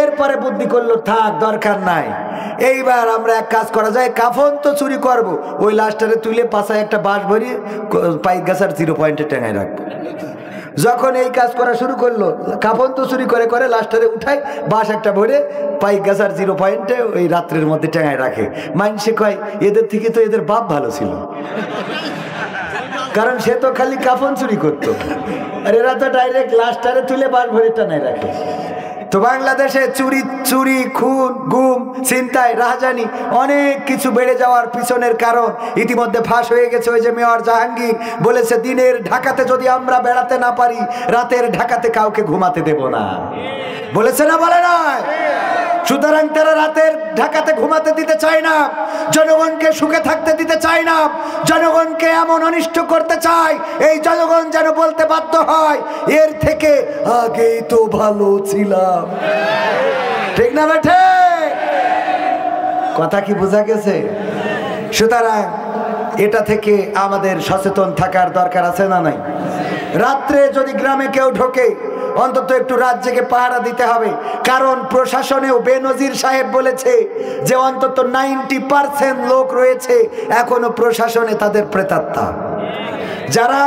এরপরে বুদ্ধি করলো থাক দরকার নাই, এইবার আমরা এক কাজ করা যায়, কাফন তো চুরি করব, ওই লাস্টারে তুলে পাশায় একটা বাঁশ ভরিয়ে পাইক গাছার 0 পয়েন্টে টেঙায় রাখবো। যখন এই কাজ করা শুরু করলো, কাফন তো চুরি করে করে লাস্টারে উঠায় বাঁশ একটা ভরে পাইক গাছার 0 পয়েন্টে ওই রাত্রের মধ্যে টেঙায় রাখে। মানুষে কয় এদের থেকে তো এদের বাপ ভালো ছিল, কারণ সে তো খালি কাফন চুরি করতো, আর এরা তো ডাইরেক্ট লাস্টারে তুলে বাঁশ ভরে টানায় রাখে। তো বাংলাদেশে চুরি খুন গুম ছিনতাই রাহাজানি অনেক কিছু বেড়ে যাওয়ার পিছনের কারণ ইতিমধ্যে ফাঁস হয়ে গেছে। ওই যে মেয়র জাহাঙ্গীর বলেছে দিনের ঢাকাতে যদি আমরা বেড়াতে না পারি রাতের ঢাকাতে কাউকে ঘুমাতে দেব না, বলেছে না বলে না? সুতরাং তারা রাতের ঢাকাতে ঘুমাতে দিতে চায় না, জনগণকে সুখে থাকতে দিতে চায় না, জনগণকে এমন অনিষ্ট করতে চায় এই জনগণ যেন বলতে বাধ্য হয় এর থেকে আগেই তো ভালো ছিলাম। ঠিক না বেঠে? কথা কি বোঝা গেছে? সুতরাং এটা থেকে আমাদের সচেতন থাকার দরকার আছে না নাই? রাত্রে যদি গ্রামে কেউ ঢোকে অন্তত একটু রাত জেগে পাহারা দিতে হবে, কারণ প্রশাসনেও বেনজির সাহেব বলেছে যে অন্তত 90% লোক রয়েছে এখনো প্রশাসনে তাদের প্রেতাত্মা, যারা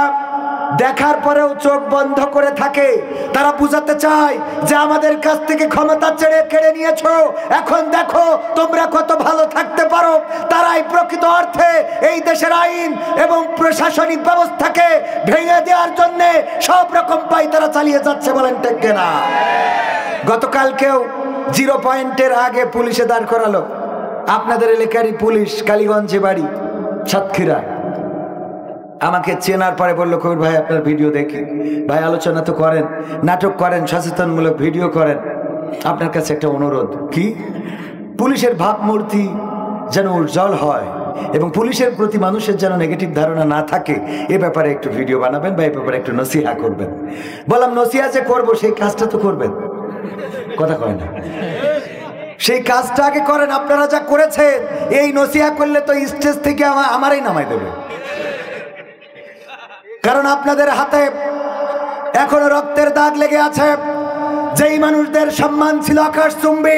দেখার পরেও চোখ বন্ধ করে থাকে। তারা বুঝাতে চায় যে আমাদের কাছ থেকে ক্ষমতা কেড়ে নিয়েছো, এখন দেখো তোমরা কত ভালো থাকতে পারো। তারাই প্রকৃত অর্থে এই দেশের আইন এবং প্রশাসনিক ব্যবস্থাকে ভেঙে দেওয়ার জন্য সব রকম পায়তারা চালিয়ে যাচ্ছে, বলেন ঠিক কিনা? গতকালকেও 0 পয়েন্টের আগে পুলিশে দাঁড় করালো আপনাদের এলাকারই পুলিশ, কালীগঞ্জে বাড়ি, সাতক্ষীরা। আমাকে চেনার পরে বললো কবির ভাই আপনার ভিডিও দেখি, ভাই আলোচনা তো করেন, নাটক করেন, সচেতনমূলক ভিডিও করেন, আপনার কাছে একটা অনুরোধ। কি? পুলিশের ভাবমূর্তি যেন উজ্জ্বল হয় এবং পুলিশের প্রতি মানুষের যেন নেগেটিভ ধারণা না থাকে, এ ব্যাপারে একটু ভিডিও বানাবেন বা এ ব্যাপারে একটু নসিহা করবেন। বললাম নসিহা যে করবো সেই কাজটা তো করবেন, কথা কয় না? সেই কাজটা আগে করেন। আপনারা যা করেছেন এই নসিহা করলে তো স্টেজ থেকে আমারই নামাই দেবে, কারণ আপনাদের হাতে এখনো রক্তের দাগ লেগে আছে। যেই মানুষদের সম্মান ছিল আকাশচুম্বী,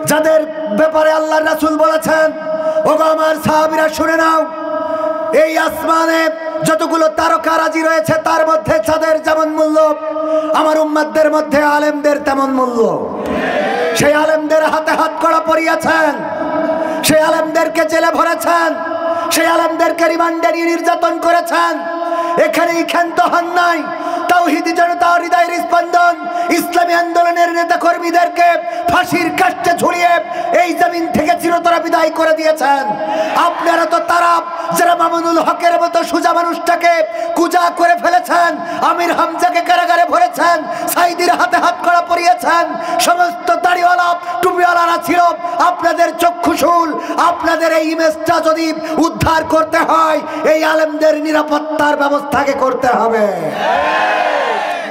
যাদের ব্যাপারে আল্লাহর রাসূল বলেছেন ওগো আমার সাহাবীরা শুনে নাও, এই আসমানে যতগুলো তারকারাজি রয়েছে তার মধ্যে চাঁদের যেমন মূল্য আমার উম্মতদের মধ্যে আলেমদের তেমন মূল্য। সেই আলেমদের হাতে হাত কড়া পরিয়েছেন, সেই আলেমদেরকে জেলে ভরেছেন, সেই আলেমদেরকে রিমান্ডে নিয়ে নির্যাতন করেছেন। এখানেই ক্ষান্ত হন নাই। তাওহীদি জনতা হৃদয়ের স্পন্দন ইসলামী আন্দোলনের নেতা কর্মীদেরকে ফাঁসির কাস্টে ঝুলিয়ে এই জমিন থেকে চিরতরে বিদায় করে দিয়েছেন। আপনারা তো তারা যারা মামুনুল হকের মতো সোজা মানুষটাকে কুজা করে ফেলেছেন, আমির হামজাকে কারাগারে ভরেছেন, সাইদির হাতে হাত কড়া পরিয়েছেন, সমস্ত দাড়িওয়ালা টুপিওয়ালারা ছিল আপনাদের চক্ষুশূল। আপনাদের এই ইমেজটা যদি উদ্ধার করতে হয় এই আলেমদের নিরাপত্তার ব্যবস্থাকে করতে হবে,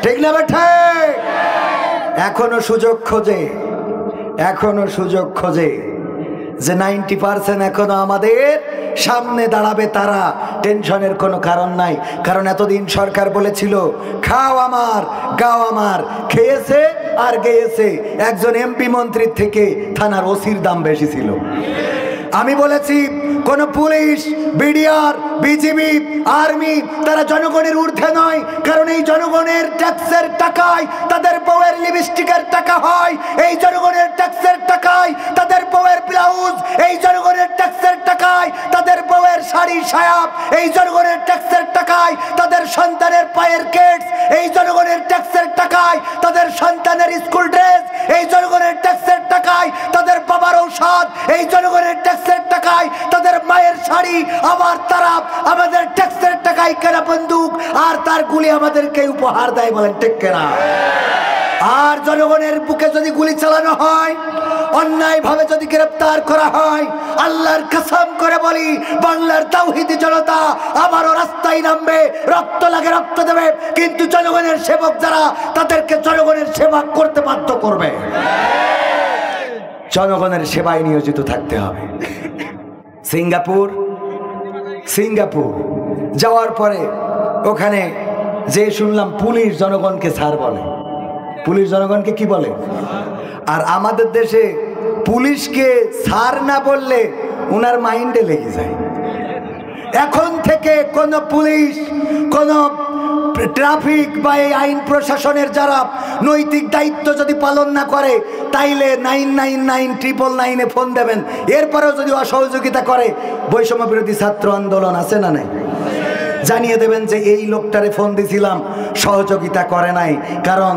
ঠিক না বেঠে? এখনো সুযোগ খোঁজে যে 90% এখনো আমাদের সামনে দাঁড়াবে। তারা টেনশনের কোনো কারণ নাই, কারণ এতদিন সরকার বলেছিল খাও আমার গাও আমার, খেয়েছে আর গেয়েছে। একজন এমপি মন্ত্রীর থেকে থানার ওসির দাম বেশি ছিল। আমি বলেছি কোন পুলিশ, বিডিআর, বিজিবি, আর্মি তারা জনগণের ঊর্ধ্বে নয়, কারণ এই জনগণের ট্যাক্সের টাকায় তাদের বউয়ের লিপস্টিকের টাকা হয়, এই জনগণের ট্যাক্সের টাকায় তাদের বউয়ের ব্লাউজ, এই জনগণের ট্যাক্সের টাকায় তাদের বউয়ের শাড়ি সায়া, এই জনগণের ট্যাক্সের টাকায় তাদের সন্তানের পায়ের কেটস, এই জনগণের ট্যাক্সের টাকায় তাদের সন্তানের স্কুল ড্রেস, এই জনগণের ট্যাক্সের টাকায় তাদের বাবার ঔষধ, এই জনগণের ট্যাক্সের টাকায় তাদের মায়ের শাড়ি। আবার তারা আমাদের ট্যাক্সের টাকায় কেনা বন্দুক আর তার গুলি আমাদেরকে উপহার দেয়, বলেন ঠিক কিনা? আর জনগণের বুকে যদি গুলি চালানো হয়, অন্যায় ভাবে যদি গ্রেফতার করা হয়, আল্লাহর কসম করে বলি বাংলার তাওহীদি জনতা আবারও রাস্তায় নামবে, রক্ত লাগে রক্ত দেবে, কিন্তু জনগণের সেবক যারা তাদেরকে জনগণের সেবা করতে বাধ্য করবে। জনগণের সেবায় নিয়োজিত থাকতে হবে। সিঙ্গাপুর যাওয়ার পরে ওখানে যে শুনলাম পুলিশ জনগণকে স্যার বলে। পুলিশ জনগণকে কি বলে? আর আমাদের দেশে পুলিশকে স্যার না বললে ওনার মাইন্ডে লেগে যায়। এখন থেকে কোন পুলিশ, কোন ট্রাফিক বা এই আইন প্রশাসনের যারা নৈতিক দায়িত্ব যদি পালন না করে তাইলে 999-999 ফোন দেবেন। এরপরেও যদি অসহযোগিতা করে, বৈষম্য বিরোধী ছাত্র আন্দোলন আছে না নাই? জানিয়ে দেবেন যে এই লোকটারে ফোন দিছিলাম, সহযোগিতা করে নাই। কারণ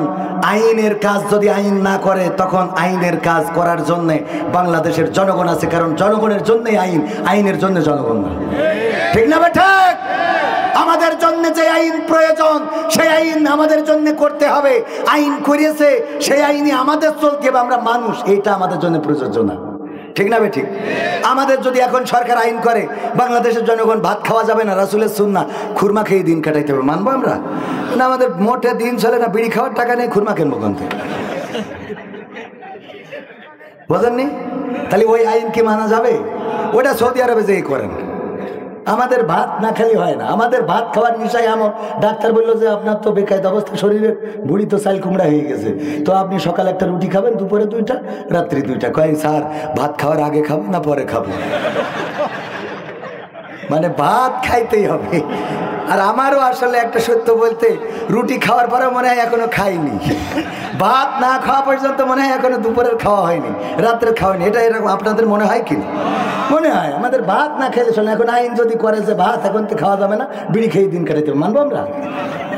আইনের কাজ যদি আইন না করে, তখন আইনের কাজ করার জন্য বাংলাদেশের জনগণ আছে। কারণ জনগণের জন্যই আইন, আইনের জন্য জনগণ না। ঠিক না বেটা? আমাদের জন্য যে আইন প্রয়োজন, সেই আইন আমাদের জন্য করতে হবে। আইন করেছে, সেই আইনে আমাদের চলতে হবে। আমরা মানুষ, এইটা আমাদের জন্য প্রযোজ্য না। ঠিক না ঠিক? আমাদের যদি এখন সরকার আইন করে বাংলাদেশের জনগণ ভাত খাওয়া যাবে না, রাসূলের সুন্নাহ, খুরমা খেয়ে দিন কাটাইতে হবে, মানবো আমরা? না, আমাদের মোটে দিন চলে না, বিড়ি খাওয়ার টাকা নেই, খুরমা কিনবো কোন থেকে? বোঝেননি? তাহলে ওই আইন কি মানা যাবে? ওটা সৌদি আরবে যেই করেন। আমাদের ভাত না খেলে হয় না। আমাদের ভাত খাওয়ার নিশায় এমন, ডাক্তার বললো যে আপনার তো বেকায়দা অবস্থা, শরীরের বুড়ি তো চাল কুমড়া হয়ে গেছে, তো আপনি সকালে একটা রুটি খাবেন, দুপুরে 2টা, রাত্রি 2টা। কয় স্যার ভাত খাওয়ার আগে খাবো না পরে খাবো? মানে ভাত খাইতেই হবে। আর আমারও আসলে একটা সত্য বলতে, রুটি খাওয়ার পরেও মনে হয় এখনো খাইনি। ভাত না খাওয়া পর্যন্ত মনে হয় এখনো দুপুরের খাওয়া হয়নি, রাত্রের খাওয়া হয়নি। এটা এরকম আপনাদের মনে হয় কি? মনে হয় আমাদের ভাত না খেলে চলে। এখন আইন যদি করে যে ভাত এখন তো খাওয়া যাবে না, বিড়ি খেয়ে দিন কাটাইতে হবে, মানবো আমরা?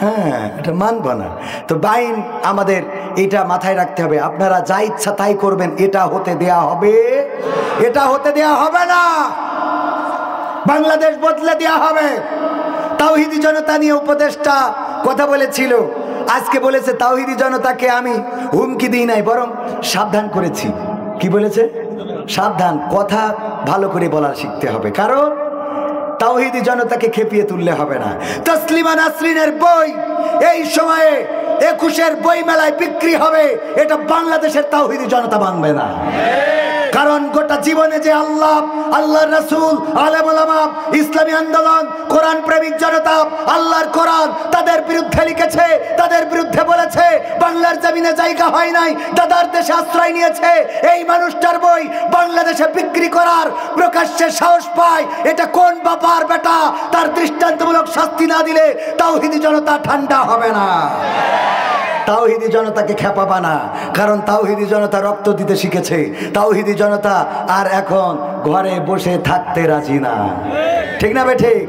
হ্যাঁ, এটা মানবো না। তো আইন আমাদের এটা মাথায় রাখতে হবে। আপনারা যা ইচ্ছা তাই করবেন, এটা হতে দেয়া হবে, এটা হতে দেয়া হবে না। বাংলাদেশ বদলে দেয়া হবে। তাওহীদি জনতা নিয়ে উপদেষ্টা কথা বলেছিল, আজকে বলেছে তাওহীদি জনতাকে আমি হুমকি দিই নাই, বরং সাবধান করেছি। কি বলেছে? সাবধান। কথা ভালো করে বলা শিখতে হবে, কারণ তাওহীদি জনতাকে খেপিয়ে তুললে হবে না। তসলিমা নাসরিনের বই এই সময়ে 21-এর বই মেলায় বিক্রি হবে, এটা বাংলাদেশের তাওহীদি জনতা মানবে না। কারণ গোটা জীবনে যে আল্লাহর রাসূল, আলেম ওলামা, ইসলামী আন্দোলন, কোরআন প্রেমিক জনতা আল্লাহর কোরআন তাদের বিরুদ্ধে লিখেছে, তাদের বিরুদ্ধে বলেছে, বাংলার জমিনে জায়গা হয় নাই, দাদার দেশে আশ্রয় নিয়েছে, এই মানুষটার বই বাংলাদেশে বিক্রি করার প্রকাশ্যে সাহস পায়, এটা কোন বাবার বেটা? তার দৃষ্টান্তমূলক শাস্তি না দিলে তাওহীদি জনতা ঠান্ডা হবে না। তাওহীদি জনতাকে খেপাবা না, কারণ তাওহীদি জনতা রক্ত দিতে শিখেছে। তাওহীদি জনতা আর এখন ঘরে বসে থাকতে রাজি না। ঠিক না ঠিক?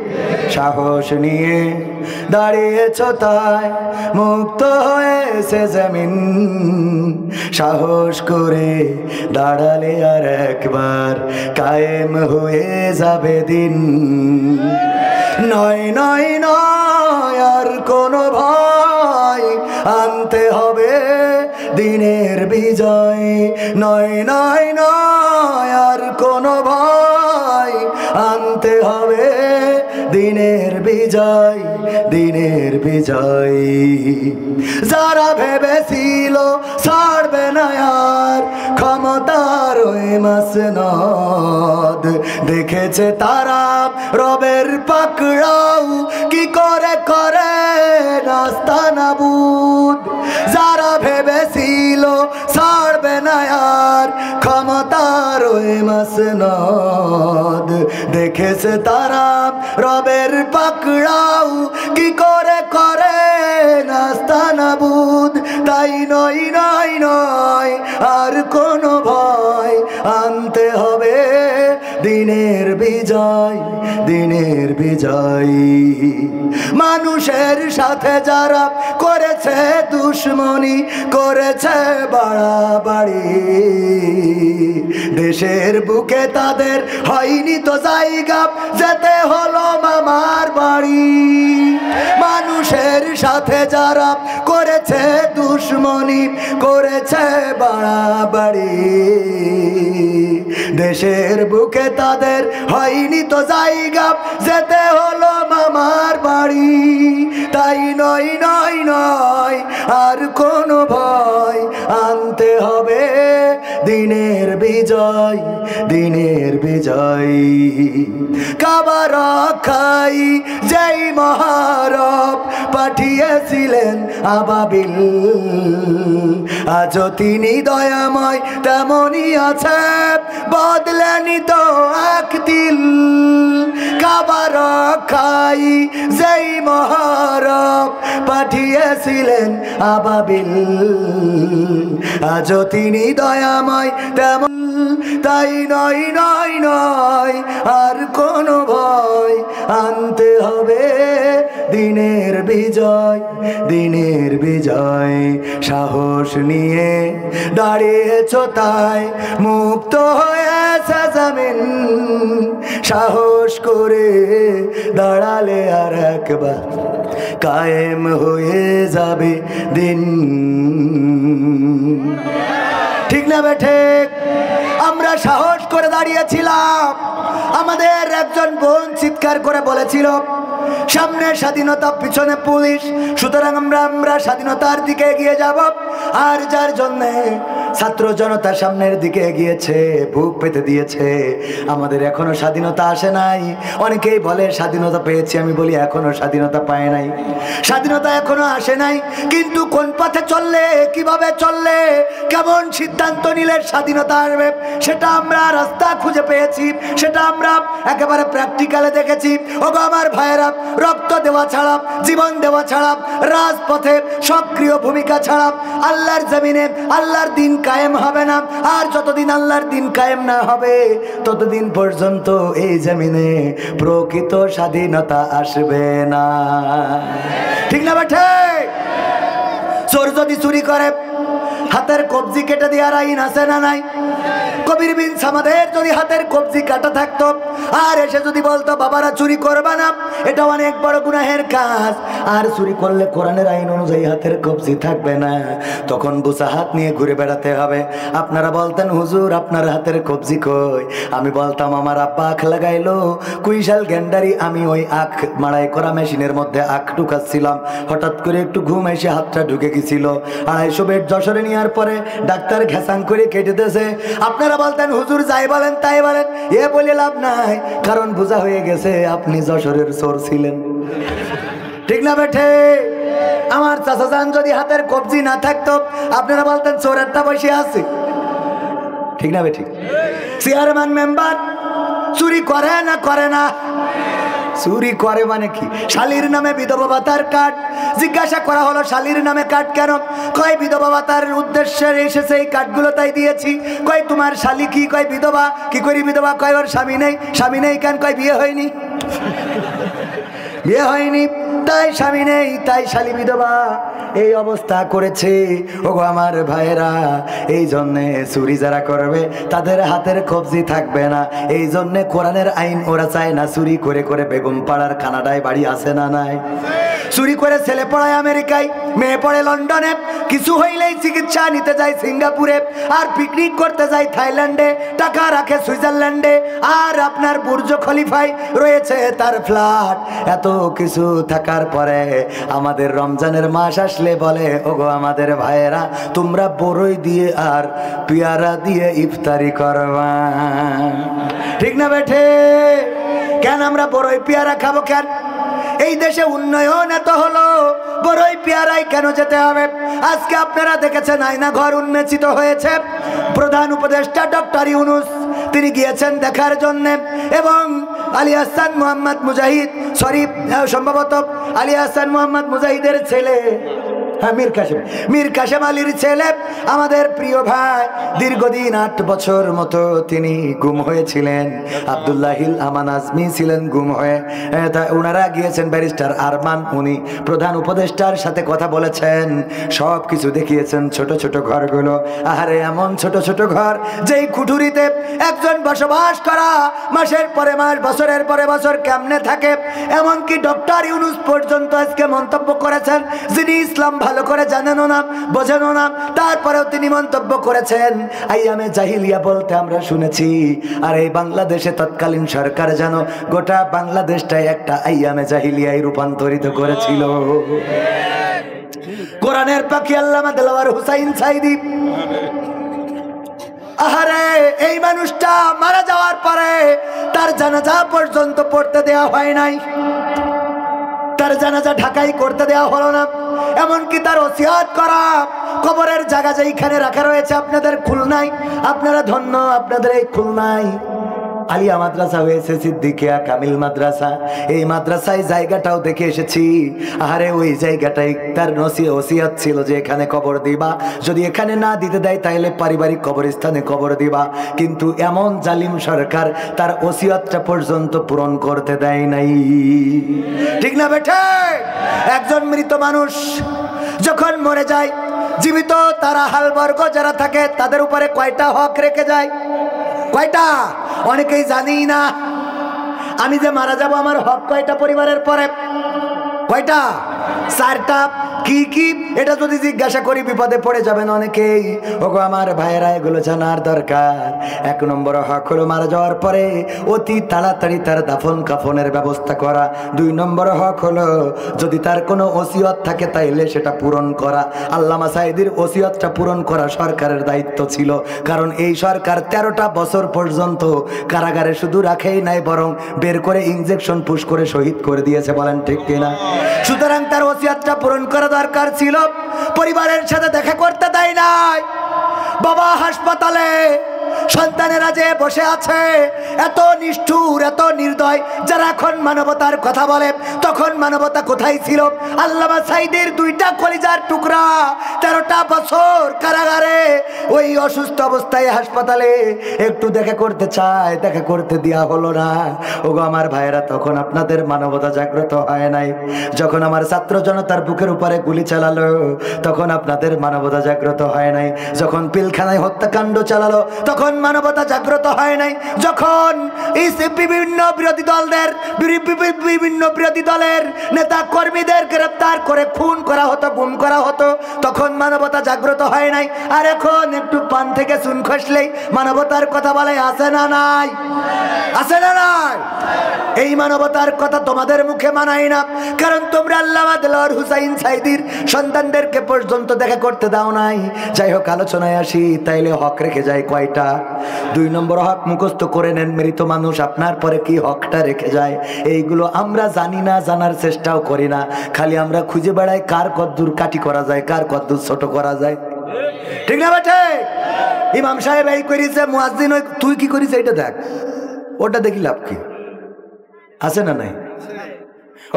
সাহস নিয়ে দাঁড়িয়েছ তাই মুক্ত হয়েছে জমিন, সাহস করে দাঁড়ালে আর একবার কায়েম হয়ে যাবে দিন। নয় নয় নয় আর কোনো ভয়, আনতে হবে দিনের বিজয়। নয় নয় নয় আর কোনো ভয়, আনতে হবে দিনের বিজয়, দিনের বিজয়। যারা ভেবেছিল ছাড়বে না আর ক্ষমতার ওই মাসনদ, দেখেছে তারা রবের পাকড়াও কি করে করে রাস্তা নাবুদ। যারা ভেবেছিল ছাড়বে না আর ক্ষমতার ওই মাসনদ, দেখেছে তারা রবের পাকড়াও কি করে করে রাস্তা নাবুদ। তাই নয় নয় নয় আর কোনো ভয়, আনতে হবে দিনের বিজয়, দিনের বিজয়। মানুষের সাথে যারা করেছে দুশ্মনী, করেছে বাড়াবাড়ি, দেশের বুকে তাদের হয়নি তো জায়গা, যেতে হলো মামার বাড়ি। মানুষের সাথে যারা করেছে দুশ্মনী, করেছে বাড়াবাড়ি, দেশের বুকে তাদের হয়নি তো জায়গা, যেতে হলো মামার বাড়ি। তাই নয় নয় নয় আর কোনো ভয়, আনতে হবে দিনের বিজয়, দিনের বিজয়। কাবা রক্ষাই যেই মহারব পাঠিয়েছিলেন আবাবিল, আজও তিনি দয়াময় তেমনই আছে, বদলেনি তো এক দিল। কাবা রক্ষাই যেই মহারব পাঠিয়েছিলেন আবাবিল, আজও তিনি দয়াময় তেমন, তাই নয় নয় নয় আর কোনো ভয়, আনতে হবে দিনের বিজয়, দিনের বিজয়। সাহস নিয়ে দাঁড়িয়েছ তাই মুক্ত হয়েছে জমিন, সাহস করে দাঁড়ালে আর একবার কায়েম হয়ে যাবে দিন। ঠিক না বেঠে? আমরা সাহস করে দাঁড়িয়েছিলাম। আমাদের একজন বোন চিৎকার করে বলেছিল সামনে স্বাধীনতা, পিছনে পুলিশ, সুতরাং আমরা স্বাধীনতার দিকে এগিয়ে যাব। আর যার জন্য ছাত্র জনতা সামনের দিকে এগিয়েছে, বুক পেতে দিয়েছে, আমাদের এখনো স্বাধীনতা আসে নাই। অনেকেই বলে স্বাধীনতা পেয়েছি, আমি বলি এখনো স্বাধীনতা পায় নাই, স্বাধীনতা এখনো আসে নাই। কিন্তু কোন পথে চললে, কিভাবে চললে, কেমন সিদ্ধান্ত নিলে স্বাধীনতা আসবে, সেটা আমরা রাস্তা খুঁজে পেয়েছি, সেটা আমরা একেবারে প্র্যাকটিক্যালে দেখেছি। ওগো আমার ভাইয়েরা, রক্ত দেওয়া ছাড়া, জীবন দেওয়া ছাড়া, রাজপথে সক্রিয় ভূমিকা ছাড়া আল্লাহর জমিনে আল্লাহর দিন কায়েম হবে না। আর যতদিন আল্লাহর দিন কায়েম না হবে ততদিন পর্যন্ত এই জমিনে প্রকৃত স্বাধীনতা আসবে না। ঠিক না বেঠে? চোর যদি চুরি করে হাতের কবজি কেটে দেওয়ার আইন আছে না নাই? কবির বিন সামাদের যদি হাতের কবজি কাটা থাকতো আর এসে যদি বলতো বাবারা চুরি করবা না, এটা অনেক বড় গুনাহের কাজ, আর চুরি করলে কোরআনের আইন অনুযায়ী হাতের কবজি থাকবে না, তখন বুসা হাত নিয়ে ঘুরে বেড়াতে হবে। আপনারা বলতেন হুজুর আপনার হাতের কবজি কই? আমি বলতাম আমার আব্বা আখ লাগাইলো, কুইশাল গেন্ডারি, আমি ওই আখ মাড়াই করা মেশিনের মধ্যে আখ ঢুকাচ্ছিলাম, হঠাৎ করে একটু ঘুম এসে হাতটা ঢুকে গেছিল। 250 বেড যশোরে নেওয়ার পরে ডাক্তার ঘেসাং করে কেটে দিয়েছে। আপনারা বলতেন হুজুর যাই বলেন তাই বলেন, এ বলে লাভ নাই, কারণ বোঝা হয়ে গেছে আপনি যশোরের চোর ছিলেন। ঠিক না বেঠে? আমার চাচা যান যদি হাতের কবজি না থাকতো আপনারা বলতেন চোর একটা বসে আছে। ঠিক না বেঠি? চেয়ারম্যান মেম্বার চুরি করে না করে না? চুরি করে মানে কি? শালীর নামে বিধবা ভাতার কার্ড। জিজ্ঞাসা করা হলো শালীর নামে কার্ড কেন? কয় বিধবা ভাতার উদ্দেশ্যে এসেছে এই কার্ডগুলো তাই দিয়েছি। কয় তোমার শালী কি? কয় বিধবা। কি করি বিধবা? কয় ওর স্বামী নেই। স্বামী নেই কেন? কয় বিয়ে হয়নি। বিয়ে হয়নি তাই স্বামী নেই, তাই শালী বিধবা। এই অবস্থা করেছে। ওগো আমার ভাইয়েরা, এই জন্যে চুরি যারা করবে তাদের হাতের কবজি থাকবে না। এই জন্যে কোরআনের আইন ওরা চায় না চুরি করে করে বেগম পাড়ার কানাডায় বাড়ি আছে না নাই? চুরি করে ছেলে পড়ায় আমেরিকায়, মেয়ে পড়ে লন্ডনে, কিছু হইলেই চিকিৎসা নিতে যায় সিঙ্গাপুরে, আর পিকনিক করতে যায় থাইল্যান্ডে, টাকা রাখে সুইজারল্যান্ডে, আর আপনার বুর্জ খলিফায় রয়েছে তার ফ্ল্যাট। এত কিছু থাকার পরে আমাদের রমজানের মাস আসলে বলে ওগো আমাদের ভাইয়েরা তোমরা বড়ই দিয়ে আর পেয়ারা দিয়ে ইফতারি করবা। ঠিক না বেঠে? কেন আমরা বড়ই পেয়ারা খাবো কেন? এই দেশে উন্নয়ন এত হলো, বড়ই পেয়ারাই কেন যেতে হবে? আজকে আপনারা দেখেছেন আয়না ঘর উন্মোচিত হয়েছে, প্রধান উপদেষ্টা ডক্টর ইউনূস তিনি গিয়েছেন দেখার জন্য, এবং আলী আহসান মোহাম্মদ মুজাহিদ, সম্ভবত আলী আহসান মোহাম্মদ মুজাহিদের ছেলে, হ্যাঁ মীর কাশেম আলীর ছেলে, আমাদের প্রিয় ভাই, দীর্ঘদিন 8 বছর মতো তিনি গুম হয়েছিলেন। আব্দুল্লাহিল আমান আজমি ছিলেন গুম হয়ে। ওনারা গিয়েছেন, ব্যারিস্টার আরমান উনি প্রধান উপদেষ্টার সাথে কথা বলেছেন, সব কিছু দেখিয়েছেন, ছোট ছোট ঘরগুলো। আহারে এমন ছোট ছোট ঘর যেই কুঠুরিতে একজন বসবাস করা মাসের পরে মাস, বছরের পরে বছর কেমনে থাকে, এমনকি ডক্টর ইউনূস পর্যন্ত আজকে মন্তব্য করেছেন, যিনি ইসলাম ভালো করে জানেনও না বোঝেনও না, তারপরেও তিনি মন্তব্য করেছেন আইয়ামে জাহিলিয়া বলতে আমরা শুনেছি। আর এই বাংলাদেশে তৎকালীন সরকার যেন গোটা বাংলাদেশটাই একটা আইয়ামে জাহিলিয়ায় রূপান্তরিত করেছিল। কোরআনের পাখি আল্লামা দেলাওয়ার হুসাইন সাইদি, আহারে এই মানুষটা মারা যাওয়ার পরে তার জানাজা পর্যন্ত পড়তে দেওয়া হয় নাই, তার জানাজা ঢাকাই করতে দেওয়া হলো না, এমনকি তার ওসিয়াত করা কবরের জায়গা যেইখানে রাখা রয়েছে আপনাদের খুলনায়, আপনারা ধন্য, আপনাদের এই খুলনায় আলিয়া মাদ্রাসা হয়েছে সিদ্দিকিয়া কামিল মাদ্রাসা। এই মাদ্রাসায় জায়গাটাও দেখে এসেছি। আরে ওই জায়গাটাই তার ওসিয়ত ছিল যে এখানে কবর দিবা, যদি এখানে না দিতে দেয় তাহলে পারিবারিক কবরস্থানে কবর দিবা। কিন্তু এমন জালিম সরকার তার ওসিয়তটা পর্যন্ত পূরণ করতে দেয় নাই। ঠিক না বেঠে? একজন মৃত মানুষ যখন মরে যায়, জীবিত তারা হালবর্গ যারা থাকে তাদের উপরে কয়টা হক রেখে যায়? কয়টা? অনেকেই জানি না। আমি যে মারা যাব আমার হক কয়টা পরিবারের পরে? কয়টা? 4টা। কি কি? এটা যদি জিজ্ঞাসা করি বিপদে পড়ে যাবেন অনেকেই। ওগো আমার ভাইয়েরা, এগুলো জানার দরকার। 1 নম্বর হক হলো মারা যাওয়ার পরে অতি তাড়াতাড়ি তার দাফন কাফনের ব্যবস্থা করা। 2 নম্বর হক হলো যদি তার কোনো ওসিয়ত থাকে তাইলে সেটা পূরণ করা। আল্লামা সাঈদীর ওসিয়তটা পূরণ করা সরকারের দায়িত্ব ছিল, কারণ এই সরকার 13টা বছর পর্যন্ত কারাগারে শুধু রাখেই নাই, বরং বের করে ইনজেকশন পুশ করে শহীদ করে দিয়েছে। বলেন ঠিক কিনা? সুতরাং তার ওসিয়তটা পূরণ করা দরকার ছিল। পরিবারের সাথে দেখা করতে দেয় নাই। বাবা হাসপাতালে, সন্তানেরা যে বসে আছে, এত নিষ্ঠুর, এত নির্দয়, যারা এখন মানবতার কথা বলে, তখন মানবতা কোথায় ছিল? আল্লামা সাঈদীর 2টা কলিজার টুকরা 13টা বছর কারাগারে, ওই অসুস্থ অবস্থায় হাসপাতালে একটু দেখা করতে চায়, দেখা করতে দেয়া হলো না। ওগো আমার ভাইয়েরা, তখন আপনাদের মানবতা জাগ্রত হয় নাই। যখন আমার ছাত্র জনতার বুকের উপরে গুলি চালালো, তখন আপনাদের মানবতা জাগ্রত হয় নাই। যখন পিলখানায় হত্যাকাণ্ড চালালো, তখন মানবতা জাগ্রত হয় নাই। যখন এই বিভিন্ন বিরোধী দলের নেতা কর্মীদের গ্রেফতার করে খুন করা হতো, গুম করা হতো, তখন মানবতা জাগ্রত হয় নাই। আর এখন একটু পান থেকে চুন খসলেই মানবতার কথা বলে, আছে না নাই? আছে না নাই? এই মানবতার কথা তোমাদের মুখে মানাই না, কারণ তোমরা আল্লামা দেলোয়ার হুসাইন সাঈদীর সন্তানদেরকে পর্যন্ত দেখা করতে দাও নাই। যাই হোক, আলোচনায় আসি। তাইলে হক রেখে যায় কয়টা? 2 নম্বর হক মুখস্থ করে নেন। মৃত মানুষ আপনার পরে কি হকটা রেখে যায়, এইগুলো আমরা জানি না, জানার চেষ্টাও করি না। খালি আমরা খুঁজে বেড়াই কার কদ্দূর কাটি করা যায়, কার কদ্দূর ছোট করা যায়। ঠিক না বেঠে? ইমাম সাহেব এই করিছে, মুয়াজ্জিন তুই কি করিস এটা দেখ, ওটা দেখি লাভ কি? আছে না নাই?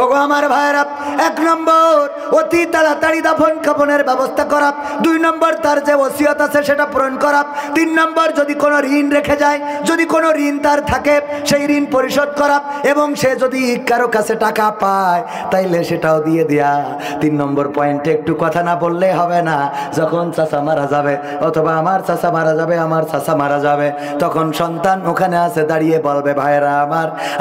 ওগো আমার ভাইরা, 1 নম্বর অতি তাড়াতাড়ি দাফন কাফনের ব্যবস্থা করা। 2 নম্বর তার যে ওসিয়ত আছে সেটা পূরণ করা। 3 নম্বর যদি কোনো ঋণ রেখে যায়, যদি কোনো ঋণ তার থাকে, সেই ঋণ পরিশোধ করা। এবং সে যদি কারো কাছে টাকা পায় তাইলে সেটাও দিয়ে দেয়া। 3 নম্বর পয়েন্টে একটু কথা না বললে হবে না। যখন চাচা মারা যাবে, অথবা আমার চাচা মারা যাবে, আমার চাচা মারা যাবে, তখন সন্তান ওখানে আছে দাঁড়িয়ে বলবে, ভাইরা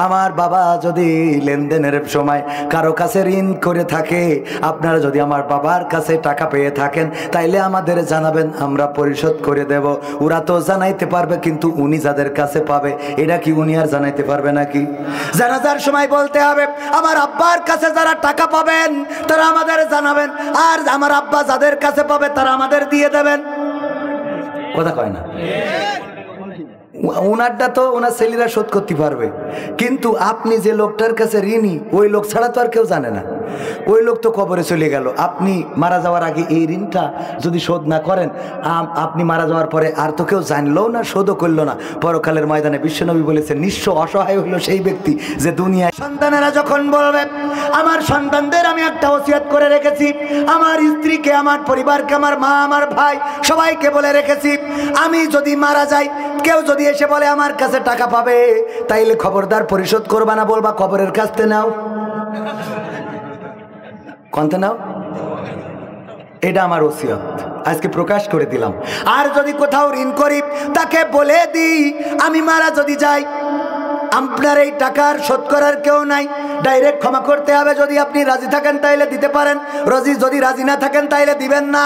আমার বাবা যদি লেনদেনের সময় কারো কাছে ঋণ করে থাকে, আপনারা যদি আমার বাবার কাছে টাকা পেয়ে থাকেন তাইলে আমাদের জানাবেন, আমরা পরিশোধ করে দেব। ওরা তো জানাইতে পারবে, কিন্তু উনি যাদের কাছে পাবে, এটা কি উনি আর জানাইতে পারবে নাকি? জানাজার সময় বলতে হবে, আমার আব্বার কাছে যারা টাকা পাবেন তারা আমাদের জানাবেন, আর আমার আব্বা যাদের কাছে পাবে তারা আমাদের দিয়ে দেবেন। কথা কয় না? ওনারটা তো ওনার ছেলেরা শোধ করতে পারবে, কিন্তু আপনি যে লোকটার কাছে ঋণী, ওই লোক ছাড়া তো আর কেউ জানে না। ওই লোক তো কবরে চলে গেল। আপনি মারা যাওয়ার আগে এই ঋণটা যদি শোধ না করেন, আপনি মারা যাওয়ার পরে আর তো কেউ জানলো না, শোধও করলো না। পরকালের ময়দানে বিশ্বনবী বলেছেন, নিঃস্ব অসহায় হলো সেই ব্যক্তি যে দুনিয়ায়। সন্তানেরা যখন বলবে, আমার সন্তানদের আমি একটা ওসিয়ত করে রেখেছি, আমার স্ত্রীকে, আমার পরিবারকে, আমার মা, আমার ভাই, সবাইকে বলে রেখেছি, আমি যদি মারা যাই, কেউ যদি এসে বলে আমার কাছে টাকা পাবে, তাইলে খবরদার পরিশোধ করবা না, বলবা কবরের কাছতে নাও, কন্তে নাও। এটা আমার ওসিয়ত, আজকে প্রকাশ করে দিলাম। আর যদি কোথাও ঋণ করি, তাকে বলে দিই, আমি মারা যদি যাই, আপনার এই টাকার শোধ করার কেউ নাই, ডাইরেক্ট ক্ষমা করতে হবে। যদি আপনি রাজি থাকেন তাইলে দিতে পারেন, যদি রাজি না থাকেন তাইলে দিবেন না,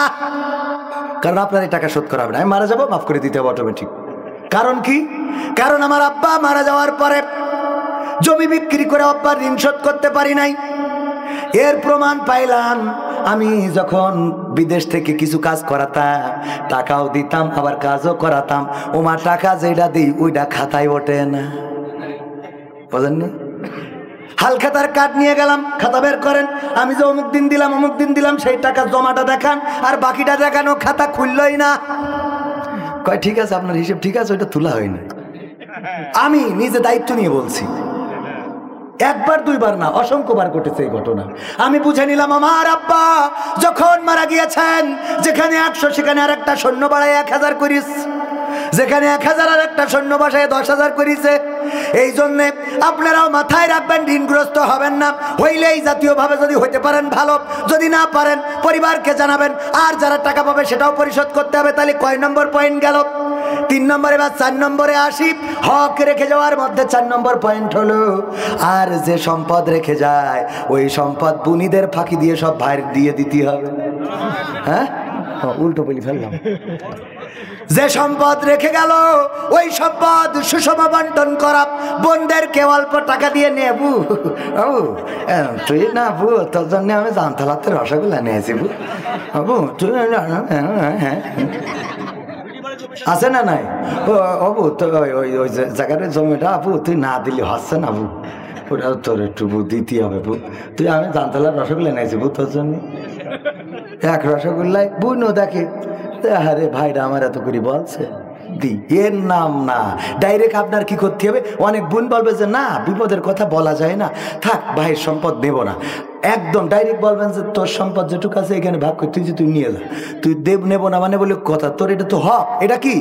কারণ আপনার এই টাকা শোধ করা হবে না। আমি মারা যাবো, মাফ করে দিতে হবে অটোমেটিক। কারণ কি? কারণ আমার আব্বা মারা যাওয়ার পরে জমি বিক্রি করে আব্বার ঋণ শোধ করতে পারি নাই। এর প্রমাণ পাইলাম আমি যখন বিদেশ থেকে কিছু কাজ করাতাম, টাকাও দিতাম আবার কাজও করাতাম, ওমা টাকা যেটা দিই ওইটা খাতায় ওঠে না। বুঝেননি? হাল খাতার কার্ড নিয়ে গেলাম, খাতা বের করেন, আমি যে অমুক দিন দিলাম, অমুক দিন দিলাম, সেই টাকা জমাটা দেখান, আর বাকিটা দেখানো, খাতা খুললই না। কয় ঠিক আছে, আপনার হিসেব ঠিক আছে, ওইটা তোলা হয় না। আমি নিজে দায়িত্ব নিয়ে বলছি, একবার দুইবার না, অসংখ্যবার ঘটেছে এই ঘটনা। আমি বুঝে নিলাম আমার আব্বা যখন মারা গিয়েছেন, যেখানে 100 সেখানে আর একটা সৈন্য বাড়ায় 1000 করিস, যেখানে 1000 আর একটা সৈন্য বাসায় 10,000 করিছে। এই জন্যে আপনারাও মাথায় রাখবেন, ঋণগ্রস্ত হবেন না। হইলেই জাতীয়ভাবে যদি হইতে পারেন ভালো, যদি না পারেন পরিবারকে জানাবেন। আর যারা টাকা পাবে সেটাও পরিশোধ করতে হবে। তাহলে কয় নম্বর পয়েন্ট গেল? 3 নম্বরে বা 4 নম্বরে আসি। হক রেখে যাওয়ার মধ্যে 4 নম্বর পয়েন্ট হলো, আর যে সম্পদ রেখে যায় ওই সম্পদ বুনিদের ফাঁকি দিয়ে সব ভাইয়ের দিয়ে দিতে হবে। হ্যাঁ, উল্টো বলি ফেললাম। যে সম্পদ রেখে গেল ওই সম্পদ সুষম বন্টন করা, বোনদেরকে অল্প টাকা দিয়ে নেবু। তুই না বু, তোর জন্য আমি জামতলাতে রসগোল্লা নিয়েছি বু। তুই আছে না নাই অবু, তো ওই জায়গার জমিটা আপু তুই না দিলে হচ্ছে না বু, ওটা তোর একটু বু দিতে হবে বু। তুই আমি জামতলার রসগোল্লা নিয়েছি বু তোর জন্য। এক রসগোল্লায় বুনও দেখে, আরে ভাইরা আমার এত করে বলছে দি, এর নাম না। ডাইরেক্ট আপনার কি করতে হবে, অনেক বোন বলবে যে না বিপদের কথা বলা যায় না, থাক ভাইয়ের সম্পদ নেব না। একদম ডাইরেক্ট বলবেন যে তোর সম্পদ যেটুকু আছে এখানে ভাগ করে তুই নিয়ে যা, তুই দেব নেব না মানে বলে কথা, তোর এটা তো হক। এটা কি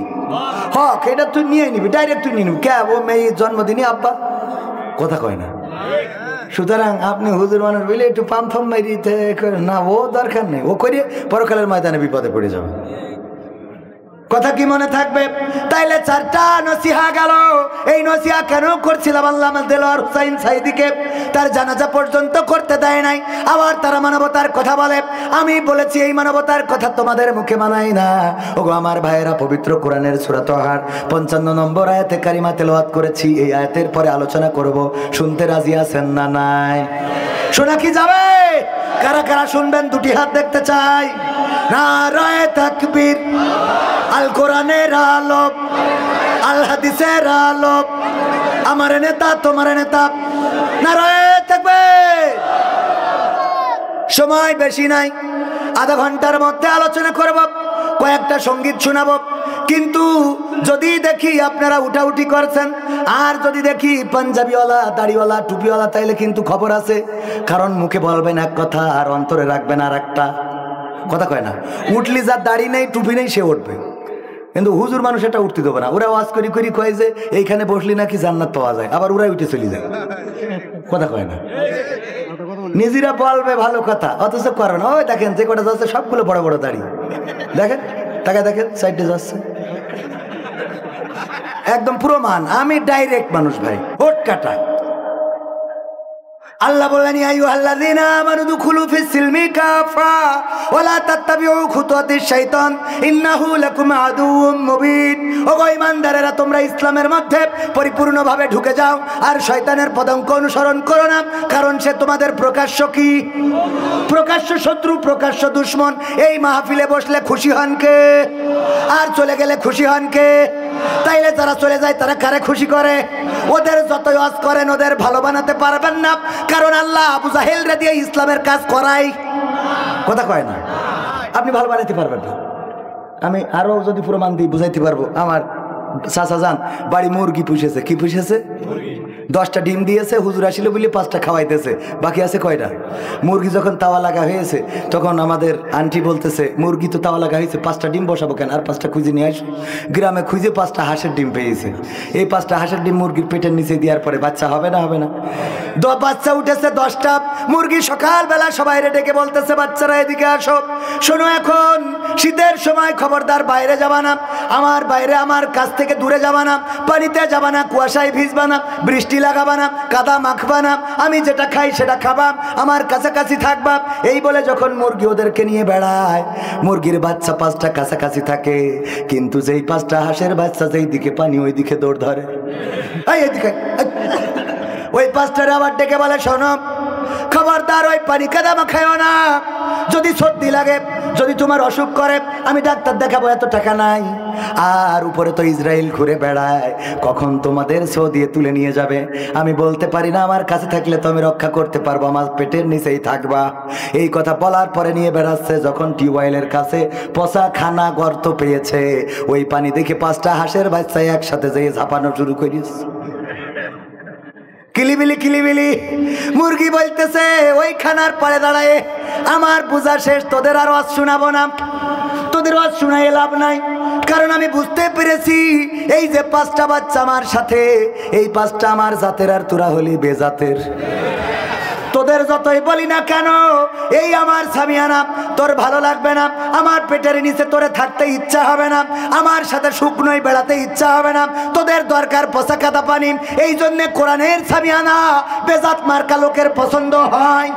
হক? এটা তুই নিয়ে নিবি, ডাইরেক্ট তুই নিয়ে নিবি। কে ও মেয়ে জন্মদিনই আব্বা কথা কয় না। সুতরাং আপনি হুজুর মানুষ বলে একটু পাম্প মারিতে না, ও দরকার নেই, ও করিয়ে পরকালের ময়দানে বিপদে পড়ে যাবে। কথা কি মনে থাকবে? তাইলে 4টা নসিহা গেল। এই নসিহা কেন করছিলাম? আল্লামা দেলোয়ার হুসাইন সাইদিকে তার জানাজা পর্যন্ত করতে দেয় নাই। আবার তারা মানবতার কথা বলে। আমি বলেছি এই মানবতার কথা তোমাদের মুখে মানাই না। ওগো আমার ভাইয়েরা, পবিত্র কোরআনের সূরা তাহার 55 নম্বর আয়াতে কারিমা তেলাওয়াত করেছি। এই আয়াতের পরে আলোচনা করব। শুনতে রাজি আছেন না নাই? শোনা কি যাবে? কারা কারা শুনবেন? দুটি হাত দেখতে চাই। নারায়ে তাকবীর। আল কোরআনের আলো, আল হাদিসের আলো, আমার নেতা তোমার নেতা। নারায়ে তাকবীর। সময় বেশি নাই, আধা ঘন্টার মধ্যে আলোচনা করব, কয়েকটা সঙ্গীত শোনাবো। কিন্তু যদি দেখি আপনারা উঠাউঠি করছেন, আর যদি দেখি পাঞ্জাবিওয়ালা, দাড়িওয়ালা, টুপিওয়ালা, তাইলে কিন্তু খবর আছে। কারণ মুখে বলবেন এক কথা আর অন্তরে রাখবেন আর একটা কথা। কয় না উঠলি যার দাড়ি নেই টুপি নেই সে উঠবে, কিন্তু হুজুর মানুষ এটা উঠতে দেবে না। ওরা ওয়াজ করি করি কয় যে এইখানে বসলি নাকি জান্নাত পাওয়া যায়, আবার ওরাই উঠে চলে যায়। কথা কয় না, নিজেরা বলবে ভালো কথা অথচ করে না। ওই দেখেন যে কটা যাচ্ছে সবগুলো বড় বড় দাড়ি, দেখেন টাকা দেখেন সাইডে যাচ্ছে একদম পুরো মান। আমি ডাইরেক্ট মানুষ ভাই, ওট কাটা। আল্লাহ বলেন ইয়া আইয়ুহাল্লাযীনা আমানু দুখুলু ফিস সিলমি কাফা ওয়া লা তাত্তাবিউ খুতুওয়াতিশ শাইতান ইন্নাহু লাকুম আদুউম মুবিন। ওগো ঈমানদারেরা, তোমরা ইসলামের মধ্যে পরিপূর্ণভাবে ঢুকে যাও আর শয়তানের পদাঙ্ক অনুসরণ করো না, কারণ সে তোমাদের প্রকাশ্য কি? প্রকাশ্য শত্রু, প্রকাশ্য দুশমন। এই মাহফিলে বসলে খুশি হন কে? আর চলে গেলে খুশি হন কে? তাইলে যারা চলে যায় তারা কারে খুশি করে? ওদের যতই ওয়াজ করেন ওদের ভালো বানাতে পারবেন না, কারণ আল্লাহ আবু জাহেল রে দিয়ে ইসলামের কাজ করাই। কথা কয় না, আপনি ভালো বানাতে পারবেন না। আমি আরো যদি প্রমাণ দিই বুঝাইতে পারবো। আমার চাচা যান বাড়ি মুরগি পুষেছে। কি পুষেছে? 10টা ডিম দিয়েছে, হুজুর আসিল বলে 5টা খাওয়াইতেছে, বাকি আছে কয়টা? মুরগি যখন তাওয়া লাগা হয়েছে তখন আমাদের আন্টি বলতেছে মুরগি তো তাওয়া লাগা হয়েছে, 5টা ডিম বসাবো কেন, আর 5টা খুঁজে নিয়ে আসো। গ্রামে খুঁজে 5টা হাঁসের ডিম পেয়েছে। এই 5টা হাঁসের ডিম মুরগির পেটের নিচে দেওয়ার পরে বাচ্চা হবে না? হবে না? বাচ্চা উঠেছে 10টা। মুরগি সকালবেলা সবাই ডেকে বলতেছে বাচ্চারা এদিকে আসো, শোনো এখন শীতের সময় খবরদার বাইরে যাবা না, আমার বাইরে আমার কাছ থেকে দূরে যাবা না, পানিতে যাবা না, কুয়াশায় ভিজবা না, বৃষ্টি লাগাবা না, কাদা মাখবা না, আমি যেটা খাই সেটা খাবা, আমার কাছাকাছি থাকবা। এই বলে যখন মুরগি ওদেরকে নিয়ে বেড়ায়, মুরগির বাচ্চা 5টা কাছাকাছি থাকে, কিন্তু যেই 5টা হাঁসের বাচ্চা যেই দিকে পানি ওই দিকে দৌড় ধরে। এইদিকে ওই 5টারে আবার ডেকে বলে শোনো খবরদার ওই পানি কাদা খাইও না। যদি সর্দি লাগে, যদি তোমার অসুখ করে, আমি ডাক্তার দেখাবো, এত টাকা নাই। আর উপরে তো ইসরায়েল ঘুরে বেড়ায়, কখন তোমাদের সৌদিয়ে তুলে নিয়ে যাবে আমি বলতে পারি না। আমার কাছে থাকলে তো আমি রক্ষা করতে পারবো, আমার পেটের নিচেই থাকবা। এই কথা বলার পরে নিয়ে বেড়াচ্ছে। যখন টিউবওয়েলের কাছে পচা খানা গর্ত পেয়েছে, ওই পানি দেখে 5টা হাঁসের বাচ্চা একসাথে যেয়ে ঝাঁপানো শুরু করিস। কিলিবিলি কিলিবিলি মুরগি বলতেছে ওই খানার পাড়ে দাঁড়ায়, আমার পূজা শেষ, তোদের আর ওয়াজ শোনাবো না, তোদের ওয়াজ শোনায় লাভ নাই। কারণ আমি বুঝতে পেরেছি এই যে 5টা বাচ্চা আমার সাথে, এই 5টা আমার জাতের, আর তোরা হলি বেজাতের। তোদের যতই বলি না কেন, এই আমার সামিয়ানা তোর ভালো লাগবে না, আমার পেটের নিচে তোরে থাকতে ইচ্ছা হবে না, আমার সাথে শুকনোই বেড়াতে ইচ্ছা হবে না, তোদের দরকার পচা কাদা পানি। এই জন্যে কোরআনের সামিয়ানা বেজাত মার্কা লোকের পছন্দ হয়।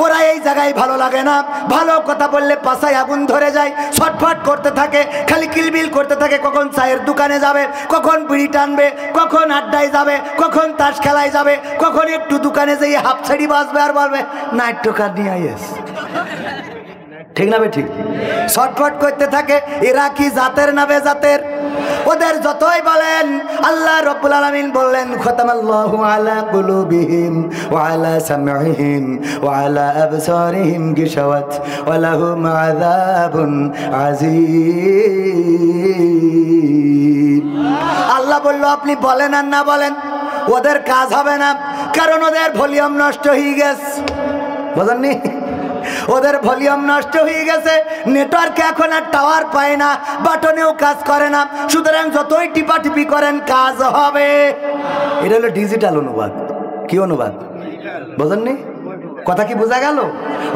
ওরা এই জায়গায় ভালো লাগে না, ভালো কথা বললে পাছায় আগুন ধরে যায়, ছটফট করতে থাকে, খালি কিলবিল করতে থাকে। কখন চায়ের দোকানে যাবে, কখন বিড়ি টানবে, কখন আড্ডায় যাবে, কখন তাস খেলায় যাবে, কখন একটু দোকানে যেয়ে হাফ ছাড়ি বাজবে আর বলবে নাইট্রোকার নিয়ে আইস। ঠিক না বে ঠিক? ছটফট করতে থাকে। এরা কি জাতের না বেজাতের? ওদের যতই বলেন, আল্লাহ রাব্বুল আলামিন বললেন খতামাল্লাহু আলা কুলুবিহিম ওয়া আলা সামঈহিম ওয়া আলা আবসারিহিম গিশাওয়াত ওয়া লাহুম আযাবুন আযীম। আল্লাহ বলল আপনি বলেন আর না বলেন, ওদের কাজ হবে না, কারণ ওদের ভলিউম নষ্ট হয়ে গেছে। বুঝেননি? ওদের ভলিউম নষ্ট হয়ে গেছে, নেটওয়ার্কে এখন আর টাওয়ার পায় না, বাটনেও কাজ করে না, সুতরাং যতই টিপাটিপি করেন কাজ হবে। এটা হলো ডিজিটাল অনুবাদ। কি অনুবাদ? বুঝেননি? কথা কি বোঝা গেল?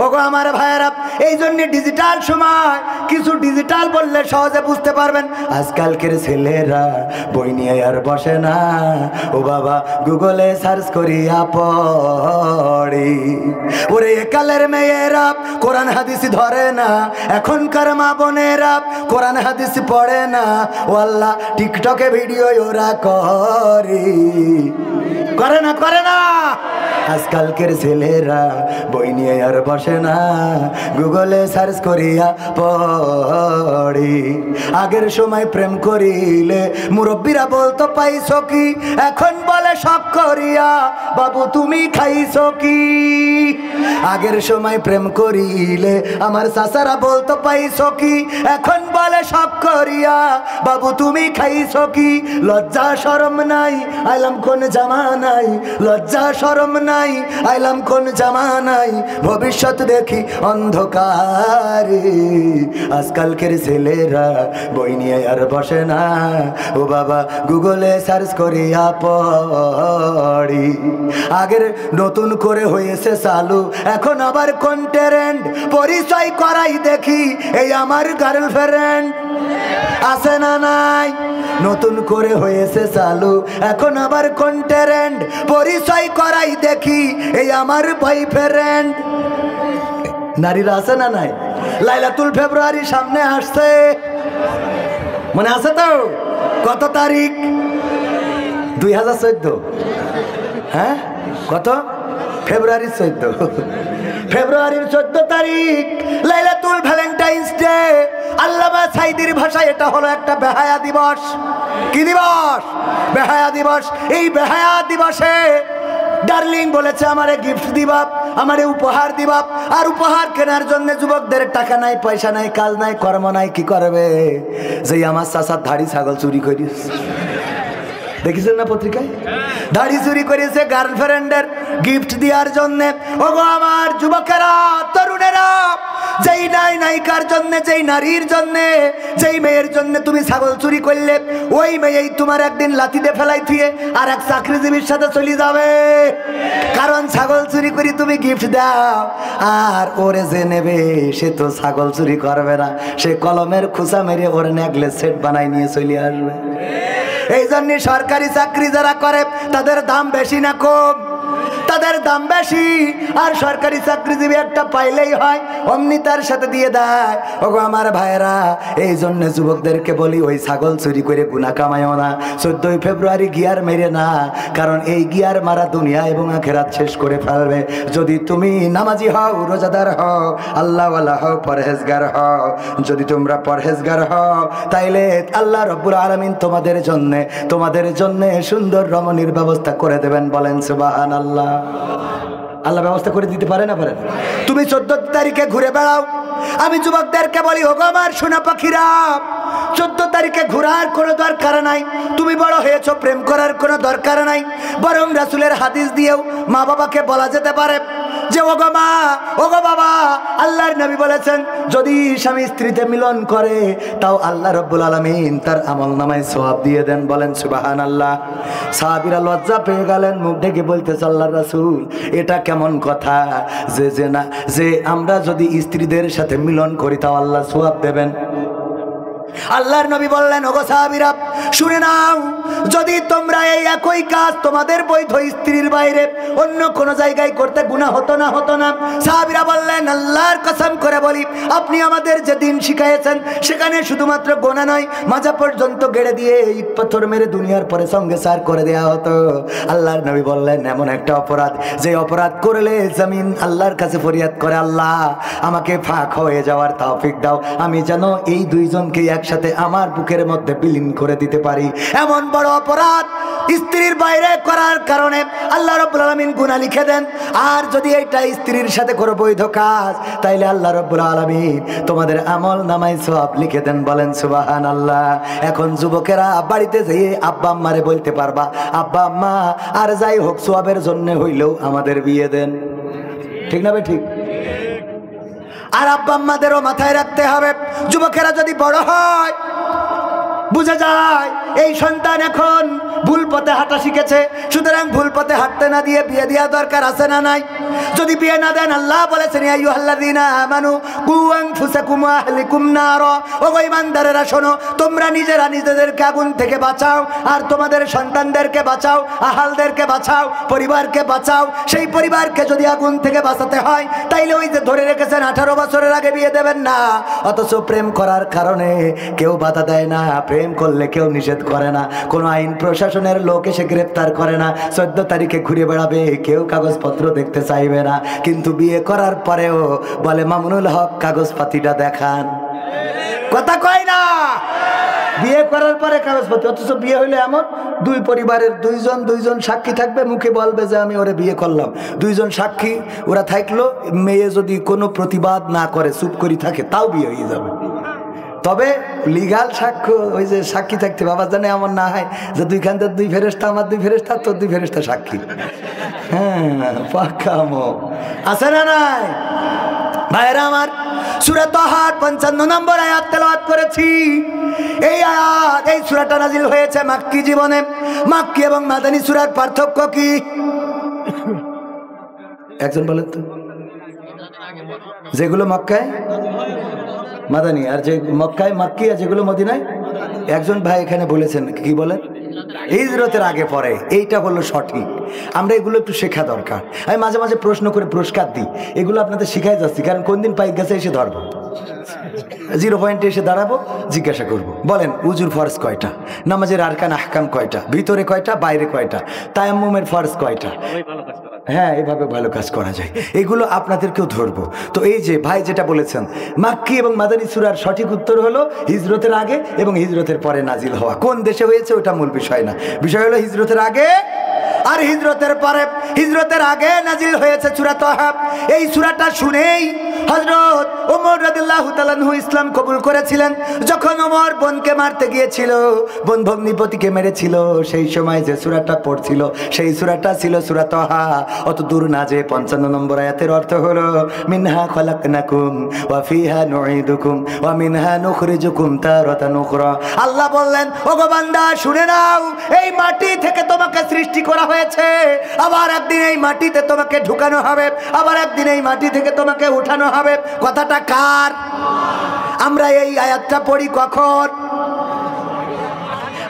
ওগো আমার ভাইয়েরা, এই জন্য ডিজিটাল সময়, কিছু ডিজিটাল বললে সহজে বুঝতে পারবেন। আজকালকের ছেলেরা বই নিয়ে আর বসে না, ও বাবা গুগলে সার্চ করিয়া পড়ে। ওরে একালের মেয়েরা কোরআন হাদিস ধরে না, এখনকার মা বোনেরা কোরআন হাদিস পড়ে না, ও আল্লাহ টিকটকে ভিডিও ওরা করে না, করে না। আজকালকের ছেলেরা বই নিয়ে আর বসে না, গুগলে সার্চ করিয়া পড়ে। আগের সময় প্রেম করিলে মুরব্বীরা বলতো পাইছো কি, এখন বলে শখ করিয়া বাবু তুমি খাইছো কি। আগের সময় প্রেম করিলে আমার চাচারা বলতো পাইছো কি, এখন বলে শখ করিয়া বাবু তুমি খাইছো কি। লজ্জা শরম নাই, আইলাম কোন জামানায়, লজ্জা শরম নাই, আইলাম কোন জামানায়, ভবিষ্যৎ দেখি অন্ধকারে। আজকালকের ছেলেরা বই নিয়ে আর বসে না, ও বাবা গুগলে সার্চ করিয়া পড়ি। আগের নতুন করে হয়েছে চালু, এখন আবার কোন ট্রেন্ড, পরিচয় করাই দেখি এই আমার গার্লফ্রেন্ড। আছে না নাই? নতুন করে হয়েছে চালু, এখন আবার কোন ট্রেন্ড, পরিচয় করাই দেখি এই আমার বয়ফ্রেন্ড। নারীরা আছে না নাই? লাইলাতুল ফেব্রুয়ারি সামনে আসছে, মনে আছে তো? কত তারিখ? 2014। হ্যাঁ কত? ফেব্রুয়ারির 14। ফেব্রুয়ারির 14 তারিখ লাইলাতুল ভ্যালেন্টাইন্স ডে। আল্লামা সাঈদীর ভাষায় এটা হলো একটা বেহায়া দিবস। কি দিবস? বেহায়া দিবস। এই বেহায়া দিবসে ডার্লিং বলেছে আমারে গিফট দিবা, আমারে উপহার দিবা, আর উপহার কেনার জন্য যুবকদের টাকা নাই, পয়সা নাই, কাজ নাই, কর্ম নাই, কি করবে? যে আমার চাচার ধাড়ি ছাগল চুরি করিস, দেখেছেন না পত্রিকায়? দাড়ি চুরি করেছে গার্লফ্রেন্ডের গিফট দেওয়ার জন্য। ওগো আমার যুবকেরা, তরুণেরা, যেই নায়িকার জন্য, যেই নারীর জন্য, যেই মেয়ের জন্য তুমি ছাগল চুরি করলে, ওই মেয়েই তোমার একদিন লাথি দিয়ে ফেলাই থুয়ে আর এক চাকরিজীবীর সাথে চলে যাবে। কারণ ছাগল চুরি করে তুমি গিফট দাও, আর ওরে যে নেবে সে তো ছাগল চুরি করবে না, সে কলমের খোঁচা মেরে ওর নেকলেস সেট বানাই নিয়ে চলে আসবে। এই জন্য সরকারি চাকরি যারা করে তাদের দাম বেশি না কম? তাদের দাম বেশি, আর সরকারি চাকরিজীবী একটা পাইলেই হয় অমনি তার সাথে দিয়ে দেয়। ওগো আমার ভাইরা, এই জন্য যুবকদেরকে বলি ওই ছাগল চুরি করে গুনাহ কামায়ও না, 14 ফেব্রুয়ারি গিয়ার মেরে না, কারণ এই গিয়ার মারা দুনিয়া এবং আখিরাত শেষ করে ফেলবে। যদি তুমি নামাজি হও, রোজাদার হও, আল্লাহওয়ালা হও, পরহেজগার হও, যদি তোমরা পরহেজগার হও, তাইলে আল্লাহ রব্বুল আলামিন তোমাদের জন্য সুন্দর রমণীর ব্যবস্থা করে দেবেন। বলেন সুবহানাল্লাহ। আল্লাহ ব্যবস্থা করে দিতে পারে না? পারে না? তুমি 14 তারিখে ঘুরে বেড়াও। আমি যুবকদেরকে বলি, ওগো আমার সোনা পাখিরা, 14 তারিখে ঘোরার কোনো দরকার নাই। তুমি বড় হয়েছো, প্রেম করার কোনো দরকার নাই। বরং রাসূলের হাদিস দিয়েও মা বাবাকে বলা যেতে পারে যে ওগো মা, ওগো বাবা, আল্লাহর নবী বলেছেন যদি স্বামী স্ত্রীতে মিলন করে তাও আল্লাহ রাব্বুল আলামিন তার আমলনামায় সওয়াব দিয়ে দেন। বলেন সুবহানাল্লাহ। সাহাবীরা লজ্জা পেয়ে গেলেন, মুখ ঢেকে বলতেছে আল্লাহর রাসূল, এটা কেমন কথা যে আমরা যদি স্ত্রীদের সাথে মিলন করি তাও আল্লাহ সওয়াব দেবেন? আল্লাহর নবী বললেন, ওগো সাহাবীরা শুনে নাও, যদি তোমরা এই একই কাজ তোমাদের বৈধ স্ত্রীর বাইরে অন্য কোন জায়গায় করতে গুনাহ হতো না। সাহাবীরা বললেন, আল্লাহর কসম করে বলি, আপনি আমাদের যে দিন শিখাইয়েছেন সেখানে শুধুমাত্র গোনা নয়, মাজা পর্যন্ত গেড়ে দিয়ে ইট পাথর মেরে দুনিয়ার পরে সঙ্গে সার করে দেওয়া হতো। আল্লাহর নবী বললেন, এমন একটা অপরাধ যে অপরাধ করলে জমিন আল্লাহর কাছে ফরিয়াদ করে, আল্লাহ আমাকে ফাঁক হয়ে যাওয়ার তৌফিক দাও, আমি যেন এই দুইজনকে একসাথে আমার বুকের মধ্যে বিলীন করে দিতে পারি। এমন বড় অপরাধ স্ত্রীর বাইরে করার কারণে আল্লাহ রাব্বুল আলামিন গুনাহ লিখে দেন। আর যদি এটা স্ত্রীর সাথে করো বৈধ কাজ, তাইলে আল্লাহ রাব্বুল আলামিন তোমাদের আমল নামায় সওয়াব লিখে দেন। বলেন সুবহানাল্লাহ। এখন যুবকেরা বাড়িতে যেয়ে আব্বা আম্মারে বলতে পারবা, আব্বা আম্মা আর যাই হোক সওয়াবের জন্য হইলেও আমাদের বিয়ে দেন। ঠিক না ভাই? ঠিক। আর আব্বা আম্মাদেরও মাথায় রাখতে হবে, যুবকেরা যদি বড় হয় বুঝা যায় এই সন্তান এখন ভুল পথে হাঁটা শিখেছে, সুতরাং ভুল পথে হাঁটতে না দিয়ে বিয়ে দেওয়া দরকার আছে না নাই? যদি বিয়ে না দেন, আল্লাহ বলেছেন ইয়া আইয়ুহাল্লাযীনা আমানু কু আনফুসাকুম ওয়া আহলিকুম নারা, ও ঈমানদারেরা শোনো, তোমরা নিজেরা নিজেদেরকে আগুন থেকে বাঁচাও আর তোমাদের সন্তানদেরকে বাঁচাও, আহালদেরকে বাঁচাও, পরিবারকে বাঁচাও। সেই পরিবারকে যদি আগুন থেকে বাঁচাতে হয় তাইলে ওই যে ধরে রেখেছেন 18 বছরের আগে বিয়ে দেবেন না, অথচ প্রেম করার কারণে কেউ বাধা দেয় না, প্রেম করলে কেউ নিষেধ করে না, কোনো আইন প্রশাসনের লোক এসে গ্রেফতার করে না, 14 তারিখে ঘুরে বেড়াবে, কেউ কাগজপত্র দেখতে চাইবে না। কিন্তু বিয়ে করার পরেও বলে মামুনুল হক কাগজপাতিটা দেখান, কথা কয় না? বিয়ে করার পরে কাগজপত্র, অথচ বিয়ে হইলে এমন দুই পরিবারের দুইজন সাক্ষী থাকবে, মুখে বলবে যে আমি ওরে বিয়ে করলাম, দুইজন সাক্ষী ওরা থাকলো, মেয়ে যদি কোনো প্রতিবাদ না করে চুপ করে থাকে তাও বিয়ে হয়ে যাবে। তবে লিগাল সাক্ষ্য, ওই যে সাক্ষী থাকতে বাবা জানে এমন না হয় যে দুইখানকার 2 ফেরেশতা, আমার 2 ফেরেশতা, তোর 2 ফেরেশতা সাক্ষী। হ্যাঁ, পাকামো আছে না নাই? ভাইরা আমার, সূরা তাহার 55 নম্বর আয়াত তেলাওয়াত করেছি। এই আয়াত, এই সূরাটা নাজিল হয়েছে মাক্কি জীবনে। মাক্কি এবং মাদানী সূরার পার্থক্য কি একজন বলেন তো? যেগুলো মক্কায় মাদানী, আর যে মক্কায় মাক্কি, আর যেগুলো মদিনায়। একজন ভাই এখানে বলেছেন, কি বলেন? হিজরতের আগে পরে, এইটা হলো সঠিক। আমরা এগুলো একটু শেখা দরকার। আমি মাঝে মাঝে প্রশ্ন করে পুরস্কার দিই, এগুলো আপনাদের শিখাই যাচ্ছি, কারণ কোন দিন পাইক গেছে এসে ধরবো, 0 পয়েন্টে এসে দাঁড়াবো, জিজ্ঞাসা করবো, বলেন উজুর ফরজ কয়টা, নামাজের আরকান আহকাম কয়টা, ভিতরে কয়টা, বাইরে কয়টা, তায়াম্মুমের ফরজ কয়টা। হ্যাঁ, এভাবে ভালো কাজ করা যায়, এগুলো আপনাদেরকেও ধরবো। তো এই যে ভাই যেটা বলেছেন মাক্কি এবং মাদানী সূরার সঠিক উত্তর হলো হিজরতের আগে এবং হিজরতের পরে নাজিল হওয়া। কোন দেশে হয়েছে ওটা মূল বিষয় না, বিষয় হলো হিজরতের আগে আর হিজরতের পরে। হিজরতের আগে নাজিল হয়েছে সূরা তাহা। এই সূরাটা শুনেই হযরত ওমর রাদিয়াল্লাহু তাআলা আনহু ইসলাম কবুল করেছিলেন। যখন ওমর বোনকে মারতে গিয়েছিল, বোন ভগ্নিপতিকে মেরেছিল, সেই সময় যে সূরাটা পড়ছিল সেই সূরাটা ছিল সূরা তাহা। অত দূর না যে 55 নম্বর আয়াতের অর্থ হলো মিনহা খলাকনাকুম ওয়া ফিহা নুঈদুকুম ওয়া মিনহা নুখরিজুকুম তারাতান উখরা। আল্লাহ বললেন, ওগো বান্দা শুনে নাও, এই মাটি থেকে তোমাকে সৃষ্টি করা হয়েছে, আবার একদিন এই মাটিতে তোমাকে ঢুকানো হবে, আবার একদিন এই মাটি থেকে তোমাকে উঠানো হবে। কথাটা কার? আমরা এই আয়াতটা পড়ি কখন?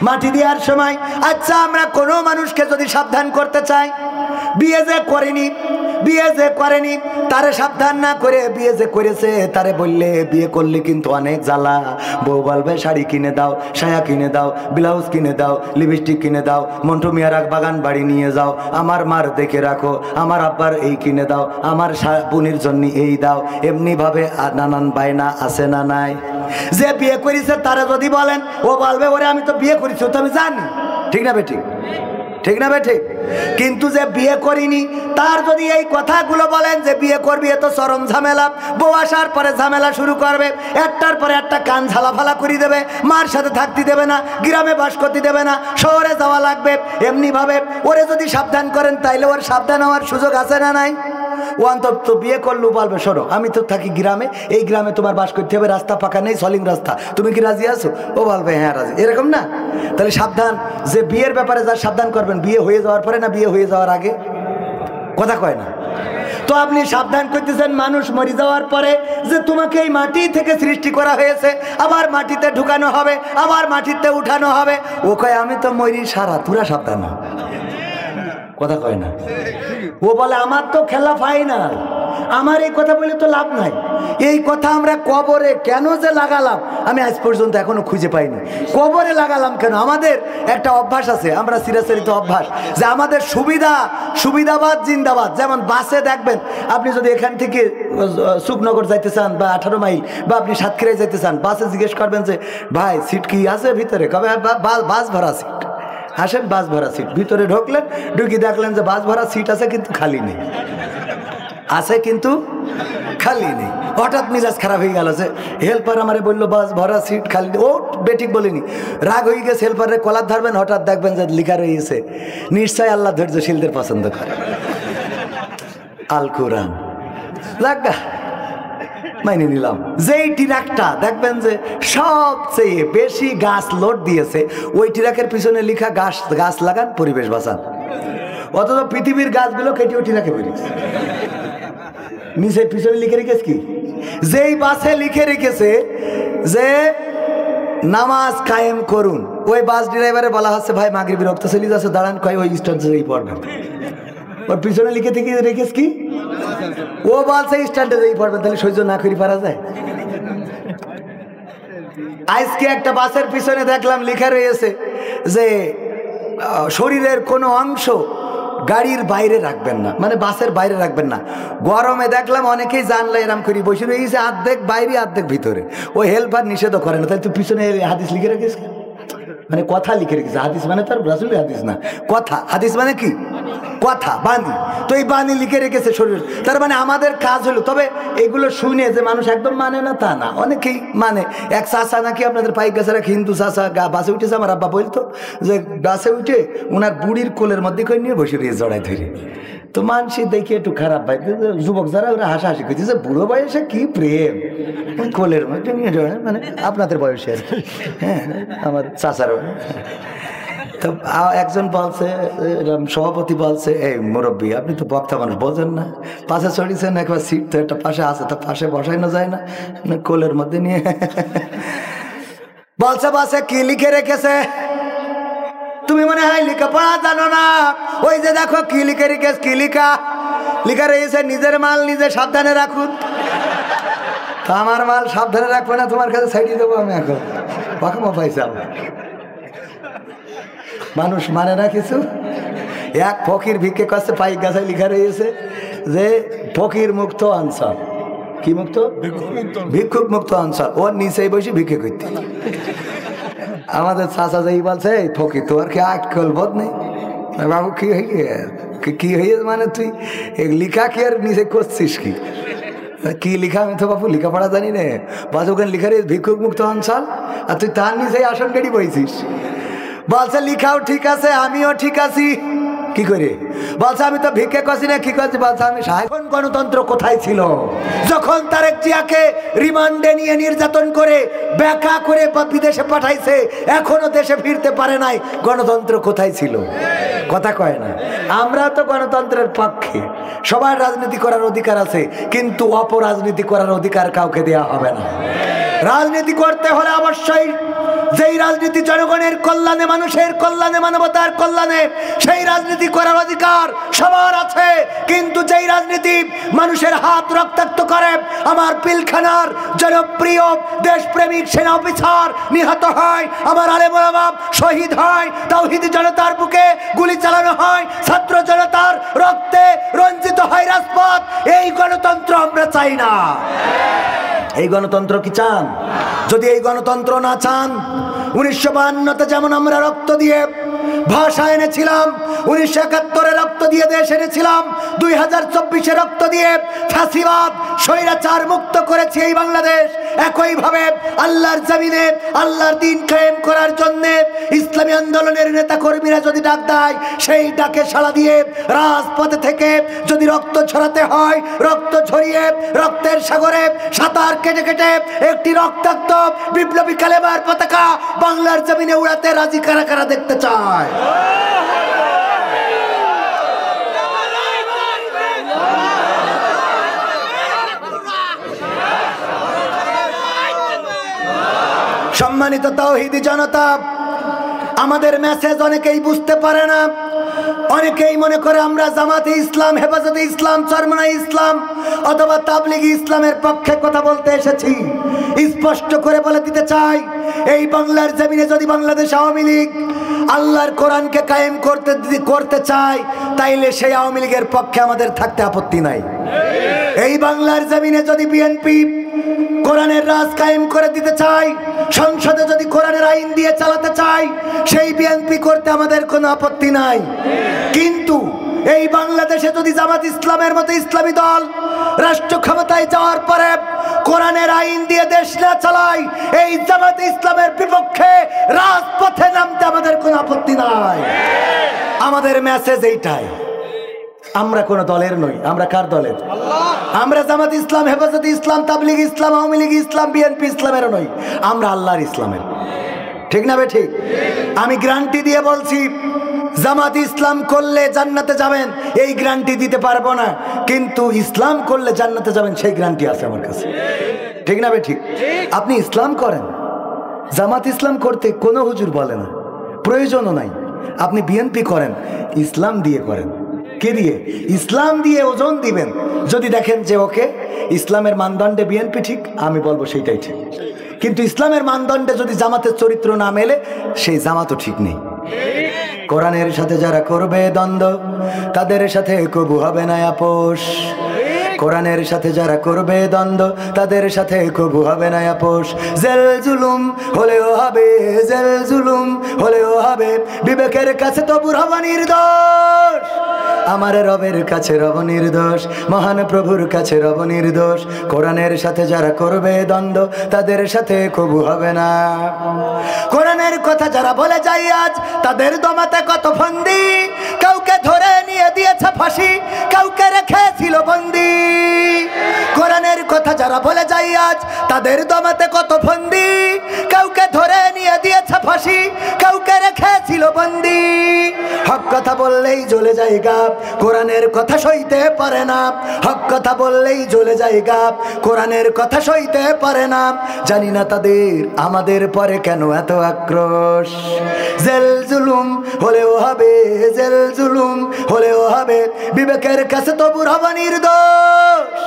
মাটি দেওয়ার সময়। আচ্ছা, আমরা কোনো মানুষকে যদি সাবধান করতে চাই, বিয়ে যে করেনি তারে সাবধান না করে বিয়ে যে করেছে তারে বললে বিয়ে করলে কিন্তু অনেক জ্বালা। বউ বলবে শাড়ি কিনে দাও, সায়া কিনে দাও, ব্লাউজ কিনে দাও, লিপস্টিক কিনে দাও, মন্টু মিয়ার বাগান বাড়ি নিয়ে যাও, আমার মার দেখে রাখো, আমার আব্বার এই কিনে দাও, আমার বোনের জন্য এই দাও। এমনি ভাবে নানান বায়না আছে না নাই? যে বিয়ে করেছে তারা যদি বলেন, ও বলবে ওরে আমি তো বিয়ে করেছি, তো আমি জানি। ঠিক না বেঠিক? ঠিক না বেঠিক? কিন্তু যে বিয়ে করিনি তার যদি এই কথাগুলো বলেন যে বিয়ে করবি, এ তো চরম ঝামেলা, বউ আসার পরে ঝামেলা শুরু করবে, একটার পরে একটা কান ঝালাফালা করে দেবে, মার সাথে থাকতে দেবে না, গ্রামে বাস করতে দেবে না, শহরে যাওয়া লাগবে, এমনি ভাবে ওরে যদি সাবধান করেন তাইলে ওর সাবধান হওয়ার সুযোগ আছে না নাই? ও অন্তত বিয়ে করলেও বলবে, শোনো আমি তো থাকি গ্রামে, এই গ্রামে তোমার বাস করতে হবে, রাস্তা পাকা নেই, সলিং রাস্তা, তুমি কি রাজি আছো? ও বলবে হ্যাঁ রাজি। এরকম না? তাহলে সাবধান, যে বিয়ের ব্যাপারে যা সাবধান করবেন, বিয়ে হয়ে যাওয়ার পরে না বিয়ে হয়ে যাওয়ার আগে? কথা কয় না? তো আপনি সাবধান করতেছেন মানুষ মরে যাওয়ার পরে যে তোমাকে এই মাটি থেকে সৃষ্টি করা হয়েছে, আবার মাটিতে ঢুকানো হবে, আবার মাটিতে উঠানো হবে। ও কয় আমি তো মরি সারা, তোরা সাবধান। কথা কয় না? ও বলে আমার তো খেলা ফাইনাল, আমার এই কথা বলে তো লাভ নাই। এই কথা আমরা কবরে কেন যে লাগালাম আমি আজ পর্যন্ত এখনো খুঁজে পাইনি। কবরে লাগালাম কেন? আমাদের একটা অভ্যাস আছে, আমরা চিরাচরিত অভ্যাস, যে আমাদের সুবিধাবাদ জিন্দাবাদ। যেমন বাসে দেখবেন, আপনি যদি এখান থেকে সুখনগর যাইতে চান বা 18 মাইল বা আপনি সাতক্ষীরায় যাইতে চান, বাসে জিজ্ঞেস করবেন যে ভাই সিট কি আছে ভিতরে? কবে বাস ভরা সিট। আসেন বাস ভরা সিট, ভিতরে ঢুকলেন, ঢুকি দেখলেন যে বাস ভরা সিট আছে কিন্তু খালি নেই, আছে কিন্তু খালি নেই। হঠাৎ মিজাজ খারাপ হয়ে গেল, যে হেল্পার আমারে বললো বাস ভরা সিট খালি। ও বেঠিক বলিনি, রাগ হয়ে গেছে, হেল্পারের কলার ধরবেন, হঠাৎ দেখবেন যে লিখা রয়েছে নিশ্চয় আল্লাহ ধৈর্যশীলদের পছন্দ করে, আল কোরআন। লাগা মাইনে নিলাম। যেই ট্রাকটা দেখবেন যে সবচেয়ে বেশি গাছ লোড দিয়েছে, ওই ট্রাকের পিছনে লিখা গাছ লাগান, পরিবেশ বাঁচান। অথচ পৃথিবীর গাছগুলো কেটে ওই ট্রাকে বেরিয়েছে, নিচে পিছনে লিখে রেখেছে কি? যেই বাসে লিখে রেখেছে যে নামাজ কায়েম করুন, ওই বাস ড্রাইভারে বলা হচ্ছে ভাই মাগরিবের রক্ত চলে যাচ্ছে, দাঁড়ান, কয় ওই স্ট্যান্ডে পড়বেন। ওর পিছনে লিখে থেকে রেখেছ কি? ও বলছে স্ট্যান্ডে যেই পড়বেন। তাহলে সহ্য না করি পারা যায়? আজকে একটা বাসের পিছনে দেখলাম লিখা রয়েছে যে শরীরের কোনো অংশ গাড়ির বাইরে রাখবেন না, মানে বাসের বাইরে রাখবেন না। গরমে দেখলাম অনেকেই জানলা এরাম করি বসে রয়েছে, অর্ধেক বাইরে অর্ধেক ভিতরে। ও হেল্পার নিষেধও করে না, তাই তুই পিছনে হাদিস লিখে রেখেছ, মানে কথা লিখে রেখেছে। হাদিস মানে তার রাসূলের হাদিস না, কথা। হাদিস মানে কি? কথা, বাণী। তো এই বাণী লিখে রেখেছে শরীর, তার মানে আমাদের কাজ হলো। তবে এগুলো শুনে যে মানুষ একদম মানে না তা না, অনেকেই মানে। এক চাষা নাকি আপনাদের পাইক গাছের এক হিন্দু চাষা বাসে উঠেছে, আমার আব্বা বলতো যে বাসে উঠে ওনার বুড়ির কোলের মধ্যে করে নিয়ে বসে রয়েছে জড়াই ধরে। তো মানসি দেখে একটু খারাপ ভাই, যুবক যারা ওরা হাসাহাসি করছে, বুড়ো বয়সে কি প্রেম, কোলের মধ্যে নিয়ে জড়ায়, মানে আপনাদের বয়সের। হ্যাঁ, আমার চাষার। তো একজন বলছে, সভাপতি বলছে, এই মুরব্বী আপনি তো বক্তা মানুষ, বোঝেন না, পাশে চড়িয়েছেন, একবার সিট তো একটা পাশে আছে, তো পাশে বসাইনো যায় না, কোলের মধ্যে নিয়ে। বলছে বাসে কি লিখে রেখেছে? তুমি মনে হয় লেখাপড়া জানো না। ওই যে দেখো কি লিখে রেখেছে, কি লিখা রয়েছে, নিজের মাল নিজে সাবধানে রাখুন। আমার মাল সাবধানে রাখবো না, তোমার কাছে ছাড়িয়ে দেবো আমি এখন। বাবা পাইছে মানুষ মানে না কিছু। এক ফকির ভিক্ষে করছে, পাইক গাছায় লিখা রয়েছে যে ফকির মুক্ত অঞ্চল। কি মুক্ত? ভিক্ষুক মুক্ত অঞ্চল। ওর নিচেই বসে ভিক্ষে করতে। আমাদের চাচা যাই বলছে, এই ফকির তোর কি আজকাল বোধ নেই? বাবু কি হয়ে মানে তুই লিখা কি আর নিচে করছিস কি? কি লিখা? আমি তো বাবু লেখাপড়া জানি না। বাস ওখানে লিখা রে ভিক্ষুক মুক্ত অঞ্চল, আর তুই তার নিচেই আসন গাড়ি বইছিস। বলছে লিখাও ঠিক আছে, আমিও ঠিক আছি। কি করে? বলছে আমি তো ভিক্ষে করছি না। কি করছি? বলছে আমি এখন গণতন্ত্র কোথায় ছিল যখন তারেক জিয়াকে রিমান্ডে নিয়ে নির্যাতন করে ব্যাকা করে বিদেশে পাঠাইছে, এখনো দেশে ফিরতে পারে নাই। গণতন্ত্র কোথায় ছিল? কথা কয় না। আমরা তো গণতন্ত্রের পক্ষে, সবার রাজনীতি করার অধিকার আছে, কিন্তু অপরাজনীতি করার অধিকার কাউকে দেওয়া হবে না। রাজনীতি করতে হলে অবশ্যই যেই রাজনীতি জনগণের কল্যাণে, মানুষের কল্যাণে, মানবতার কল্যাণে, সেই রাজনীতি করার অধিকার সবার আছে। কিন্তু যেই রাজনীতি মানুষের হাত রক্তাক্ত করে, আমার পিলখানার জনপ্রিয় দেশপ্রেমিক সেনা অফিসার নিহত হয়, আমার আলেম ওলামা শহীদ হয়, তাওহীদি জনতার বুকে গুলি চালানো হয়, ছাত্র জনতার রক্তে রঞ্জিত হয় রাজপথ, এই গণতন্ত্র আমরা চাই না। এই গণতন্ত্র কি চান? যদি এই গণতন্ত্র না চান, 1952-তে যেমন আমরা রক্ত দিয়ে ভাষা এনেছিলাম, 1971-এ রক্ত দিয়ে দেশ এনেছিলাম, 2024-এ রক্ত দিয়ে ফাঁসিবাদ স্বৈরাচার মুক্ত করেছি এই বাংলাদেশ, একইভাবে আল্লাহর জমিনে আল্লাহর দিন কায়েম করার জন্য ইসলামী আন্দোলনের নেতা কর্মীরা যদি ডাক দেয়, সেই ডাকে সাড়া দিয়ে রাজপথে থেকে যদি রক্ত ছড়াতে হয়, রক্ত ঝরিয়ে রক্তের সাগরে সাঁতার কেটে কেটে একটি রক্তাক্ত বিপ্লবী কালেমার পতাকা বাংলার জমিনে উড়াতে রাজি কারা কারা দেখতে চায়? সম্মানিত তাওহীদি জনতা, আমাদের মেসেজ অনেকেই বুঝতে পারে না। অনেকেই মনে করে আমরা জামাতে ইসলাম, হেফাজতে ইসলাম, চরমনাই ইসলাম অথবা তাবলিগি ইসলামের পক্ষে কথা বলতে এসেছি। স্পষ্ট করে বলে দিতে চাই, এই বাংলার জমিনে যদি বাংলাদেশ আওয়ামী লীগ আল্লাহর কোরআনকে কায়েম করতে চায়, তাইলে সেই আওয়ামী লীগের পক্ষে আমাদের থাকতে আপত্তি নাই। এই বাংলার জমিনে যদি বিএনপি কোরআনের রাজ কায়েম করে দিতে চাই, সংসদে যদি কোরআনের আইন দিয়ে চালাতে চাই, সেই বিএনপি করতে আমাদের কোনো আপত্তি নাই। কিন্তু এই বাংলাদেশে যদি জামাত ইসলামের মতো ইসলামী দল রাষ্ট্র ক্ষমতায় যাওয়ার পরে কোরআনের আইন দিয়ে দেশ না চালায়, এই জামাত ইসলামের বিপক্ষে রাজপথে নামতে আমাদের কোনো আপত্তি নাই। আমাদের মেসেজ এইটাই, আমরা কোন দলের নই। আমরা কার দলের? আমরা জামাত ইসলাম, হেফাজত ইসলাম, তাবলিগ ইসলাম, আওয়ামী লীগ ইসলাম, বিএনপি ইসলামেরও নই, আমরা আল্লাহর ইসলামের। ঠিক না বে ঠিক? আমি গ্যারান্টি দিয়ে বলছি, জামাত ইসলাম করলে জান্নাতে যাবেন এই গ্যারান্টি দিতে পারবো না, কিন্তু ইসলাম করলে জান্নাতে যাবেন সেই গ্যারান্টি আছে আমার কাছে। ঠিক না বে ঠিক? আপনি ইসলাম করেন, জামাত ইসলাম করতে কোনো হুজুর বলে না, প্রয়োজনও নাই। আপনি বিএনপি করেন, ইসলাম দিয়ে করেন। কে দিয়ে? ইসলাম দিয়ে ওজন দিবেন। যদি দেখেন যে ওকে ইসলামের মানদণ্ডে বিএনপি ঠিক, আমি বলবো সেইটাই ঠিক। কিন্তু ইসলামের মানদণ্ডে যদি জামাতের চরিত্র না মেলে, সেই জামাতও ঠিক নেই। কোরআনের সাথে যারা করবে দ্বন্দ্ব, তাদের সাথে কবু হবে না আপোষ। কোরআনের সাথে যারা করবে দ্বন্দ্ব, তাদের সাথে কবু হবে না আপোষ। জেল জুলুম হলেও হবে, জেল জুলুম হলেও হবে, বিবেকের কাছে তবু রব নির্দোষ। আমার রবের কাছে রব নির্দোষ, মহান প্রভুর কাছে রব নির্দোষ। কোরআনের সাথে যারা করবে দ্বন্দ্ব, তাদের সাথে কবু হবে না। কোরআনের কথা যারা বলে যায় আজ, তাদের দমাতে কত ফন্দি, কাউকে ধরে নিয়ে দিয়েছে ফাঁসি, কাউকে রেখেছিল বন্দি। কোরআনের কথা যারা বলে যায় আজ, তাদের দমাতে কত ফন্দি, কাউকে ধরে নিয়ে দিয়েছে ফাঁসি, কাউকে রেখেছিল বন্দি। হক কথা বললেই জ্বলে যায় গাব, কোরআনের কথা সইতে পারে না। হক কথা বললেই জ্বলে যায় গাব, কোরআনের কথা সইতে পারে না। জানি না তাদের আমাদের পরে কেন এত আক্রোশ। জেল জুলুম হলেও হবে, জেল জুলুম হলেও হবে, বিবেকের কাছে তবু রব নির্দোষ।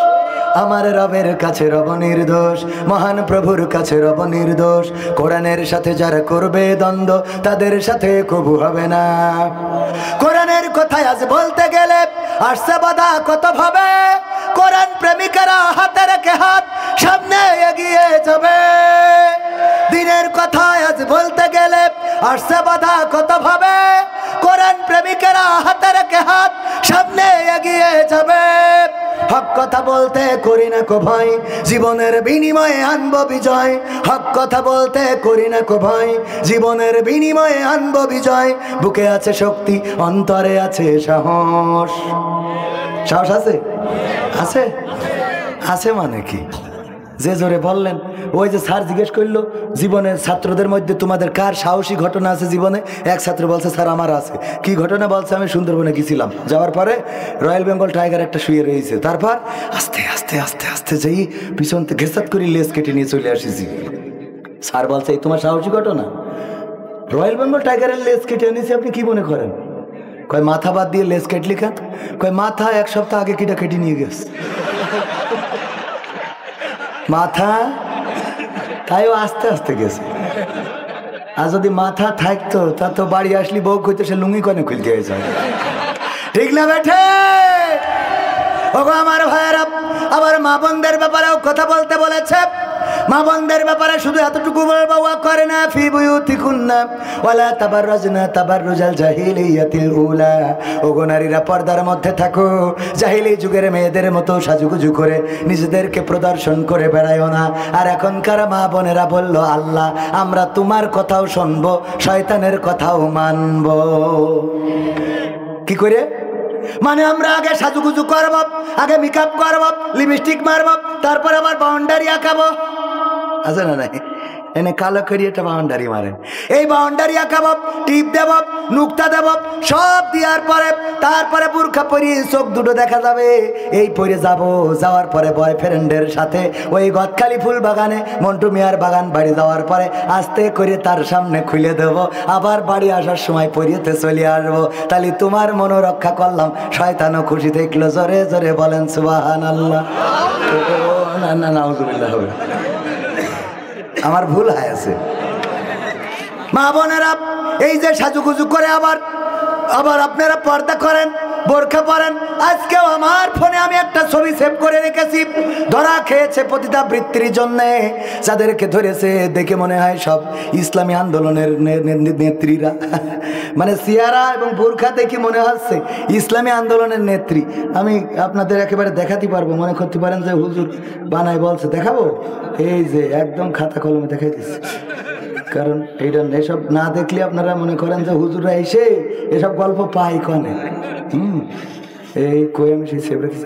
আমার রবের কাছে রব নির্দোষ, মহান প্রভুর কাছে রব নির্দোষ। কোরআনের সাথে যারা করবে দ্বন্দ্ব, তাদের সাথে কবু হবে না। কোরআনের কথায় আজ বলতে গেলে আসছে বাধা কত ভাবে, কোরআন প্রেমিকেরা হাতে রেখে হাত সামনে এগিয়ে যাবে। দিনের কথায় আজ বলতে গেলে আসছে বাধা কত ভাবে, কোরআন প্রেমিকেরা হাতে রেখে হাত সামনে এগিয়ে যাবে। হক কথা বলতে করি না কো ভয়, জীবনের বিনিময়ে আনবো বিজয়। হক কথা বলতে করি না কো ভয়, জীবনের বিনিময়ে আনবো বিজয়। বুকে আছে শক্তি, অন্তরে আছে সাহস। সাহস আছে? আছে? আছে মানে কি? যে জোরে বললেন। ওই যে স্যার জিজ্ঞেস করলো জীবনের ছাত্রদের মধ্যে তোমাদের কার সাহসী ঘটনা আছে জীবনে, এক ছাত্র বলছে স্যার আমার আছে। কি ঘটনা বলছে, আমি সুন্দরবনে গেছিলাম, যাওয়ার পরে রয়্যাল বেঙ্গল টাইগার একটা শুয়ে রয়েছে, তারপর আস্তে আস্তে আস্তে আস্তে যেই পিছন থেকে ঘেসাত করে লেজ কেটে নিয়ে চলে আসিছি। স্যার বলছে এই তোমার সাহসী ঘটনা, রয়্যাল বেঙ্গল টাইগারের লেজ কেটে এনেছি, আপনি কি মনে করেন? কয় মাথা বাদ দিয়ে লেজ কেটলি কেন? কয় মাথা এক সপ্তাহ আগে কেটে নিয়ে গেছে। মাথা তাইও আস্তে আস্তে গেছে। আর যদি মাথা থাকতো তা তো বাড়ি আসলি বউ কইতে সে লুঙ্গি কনে খুলতে হয়েছে। ঠিক না বেঠে? ওগো আমার ভাইয়েরা, আবার মা বোনদের ব্যাপারেও কথা বলতে বলেছে। মা বোনদের ব্যাপারে শুধু এতটুকু বলবো, ওয়া করে না ফি বুয়ুতিকুন্না ওয়ালা তাবাররাজনা তাবাররুজাল জাহিলিয়াতিল উলা। ওগো নারীরা পর্দার মধ্যে থাকো, জাহিলি যুগের মেয়েদের মতো সাজুগুজু করে নিজেদেরকে প্রদর্শন করে বেড়ায়ও না। আর এখনকার মা বোনেরা বলল আল্লাহ আমরা তোমার কথাও শুনবো, শয়তানের কথাও মানবো। কি করে? মানে আমরা আগে সাজুগুজু করব, আগে মেকআপ করব, লিপস্টিক মারব, তারপর আবার বাউন্ডারি আঁকাবো। আছে না নাই? এনে কালো করি একটা বাউন্ডারি মারেন, এই বাউন্ডারি আঁকাবো, টিপ দেব, নুক্তা দেব, সব দেওয়ার পরে তারপরে বুরখা পরি চোখ দুটো দেখা যাবে, এই পরে যাব। যাওয়ার পরে বয়ফ্রেন্ডের সাথে ওই গদখালি ফুল বাগানে মন্টু মিয়ার বাগান বাড়ি যাওয়ার পরে আস্তে করে তার সামনে খুলে দেব, আবার বাড়ি আসার সময় পরিয়েতে চলে আসবো। তাহলে তোমার মনোরক্ষা করলাম, শয়তানও খুশি দেখলো। জোরে জোরে বলেন সুবহানাল্লাহ। না না নাউজুবিল্লাহ হবে, আমার ভুল হয়ে আছে। মা বোনেরা এই যে সাজুগুজু করে আবার আপনারা পর্দা করেন, বোরখা পরেন। আজকেও আমার ফোনে আমি একটা ছবি সেভ করে রেখেছি, ধরা খেয়েছে পতিতাবৃত্তির জন্যে। যাদেরকে ধরেছে দেখে মনে হয় সব ইসলামী আন্দোলনের নেত্রীরা, মানে সিয়ারা এবং বোরখা দেখে মনে হচ্ছে ইসলামী আন্দোলনের নেত্রী। আমি আপনাদের একেবারে দেখাতে পারবো, মনে করতে পারেন যে হুজুর বানাই বলছে, দেখাবো? এই যে একদম খাতা কলমে দেখাই দিচ্ছি, কারণ এইটা এসব না দেখলে আপনারা মনে করেন যে হুজুররা এসে এসব গল্প পাই কনে। এই কই আমি সেই সেভ রেখেছি।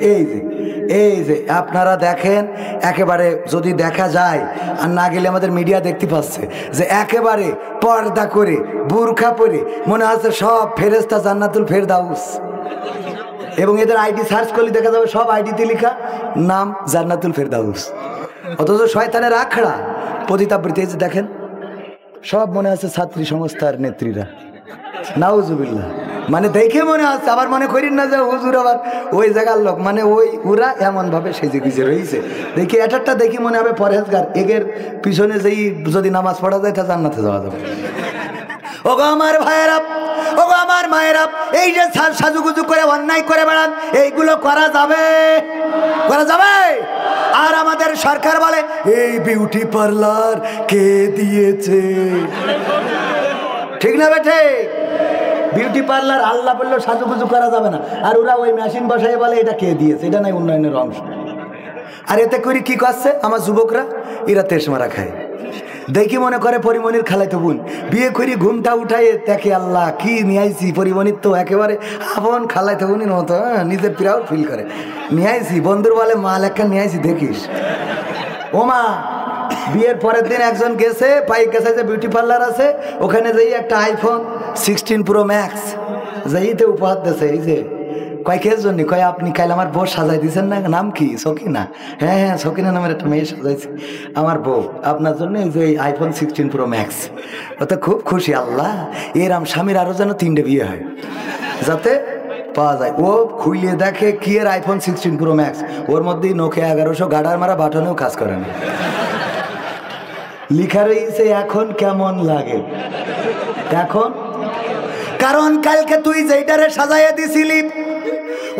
এই যে আপনারা দেখেন, একেবারে যদি দেখা যায় আর না গেলে আমাদের মিডিয়া দেখতে পাচ্ছে যে একেবারে পর্দা করে বুরখা পরে মনে হচ্ছে সব ফেরেশতা জান্নাতুল ফেরদাউস, এবং এদের আইডি সার্চ করলে দেখা যাবে সব আইডিতে লেখা নাম জান্নাতুল ফেরদাউস, অথচ শয়তানের আখড়া পতিতাবৃত্তি। এই যে দেখেন সব মনে আছে ছাত্রী সংস্থার নেত্রীরা, নাউজুবিল্লাহ। মানে দেখে মনে আছে, আবার মনে করেন না যে হুজুর আবার ওই জায়গার লোক, মানে ওরা এমন ভাবে সেজে গুজে রয়েছে দেখি একটা দেখি মনে হবে পরহেজগার। এগের পিছনে যেই যদি নামাজ পড়া যায় তা জান্নাতে যাওয়া যাবে। ওগো আমার ভাইয়েরা, ওগো আমার মায়েরা, এই যে সাজুগুজু করে অন্যায় করে বেড়ান, এইগুলো করা যাবে? করা যাবে? আর আমাদের সরকার বলে এই বিউটি পার্লার কে দিয়েছে? ঠিক না বেঠে? বিউটি পার্লার আল্লাহ বললো সাজুগুজু করা যাবে না, আর ওরা ওই মেশিন বসাই বলে এটা কে দিয়েছে, এটা নাই উন্নয়নের অংশ। আর এতে করে কি করছে আমার যুবকরা? এরা তেস মারা খায়। দেখি মনে করে পরিমণির খালাইতো বোন, বিয়ে করি ঘুমটা উঠাই দেখে আল্লাহ কি নিয়েছি, পরিমণির তো একেবারে আপন খালাইতো বোনের মতো, নিজের প্রাউড ফিল করে নিয়েছি। বন্ধুর বলে মাল একটা নিয়েছি দেখিস। ও মা, বিয়ের পরের দিন একজন গেছে পাইক গেছে যে বিউটি পার্লার আছে, ওখানে যেই একটা আইফোন 16 প্রো ম্যাক্স যেইতে উপহার দিয়েছে। এই যে কয় কের জন্য? কয় আপনি কাল আমার বউ সাজাই দিয়েছেন না, নাম কি সকিনা? হ্যাঁ হ্যাঁ সকিনা নামের একটা মেয়ে সাজাইছি আমার বউ আপনার জন্য, এই যে আইফোন 16 প্রো ম্যাক্স। ও তো খুব খুশি, আল্লাহ এরম স্বামীর আরও যেন 3টে বিয়ে হয় যাতে পাওয়া যায়। ও খুইলে দেখে কি এর আইফোন 16 প্রো ম্যাক্স, ওর মধ্যেই নোকিয়া 1100 গাডার মারা বাটনেও কাজ করে না, লিখা রয়েছে এখন কেমন লাগে এখন। কারণ কালকে তুই যেইটারে সাজাইয়া দিছিলি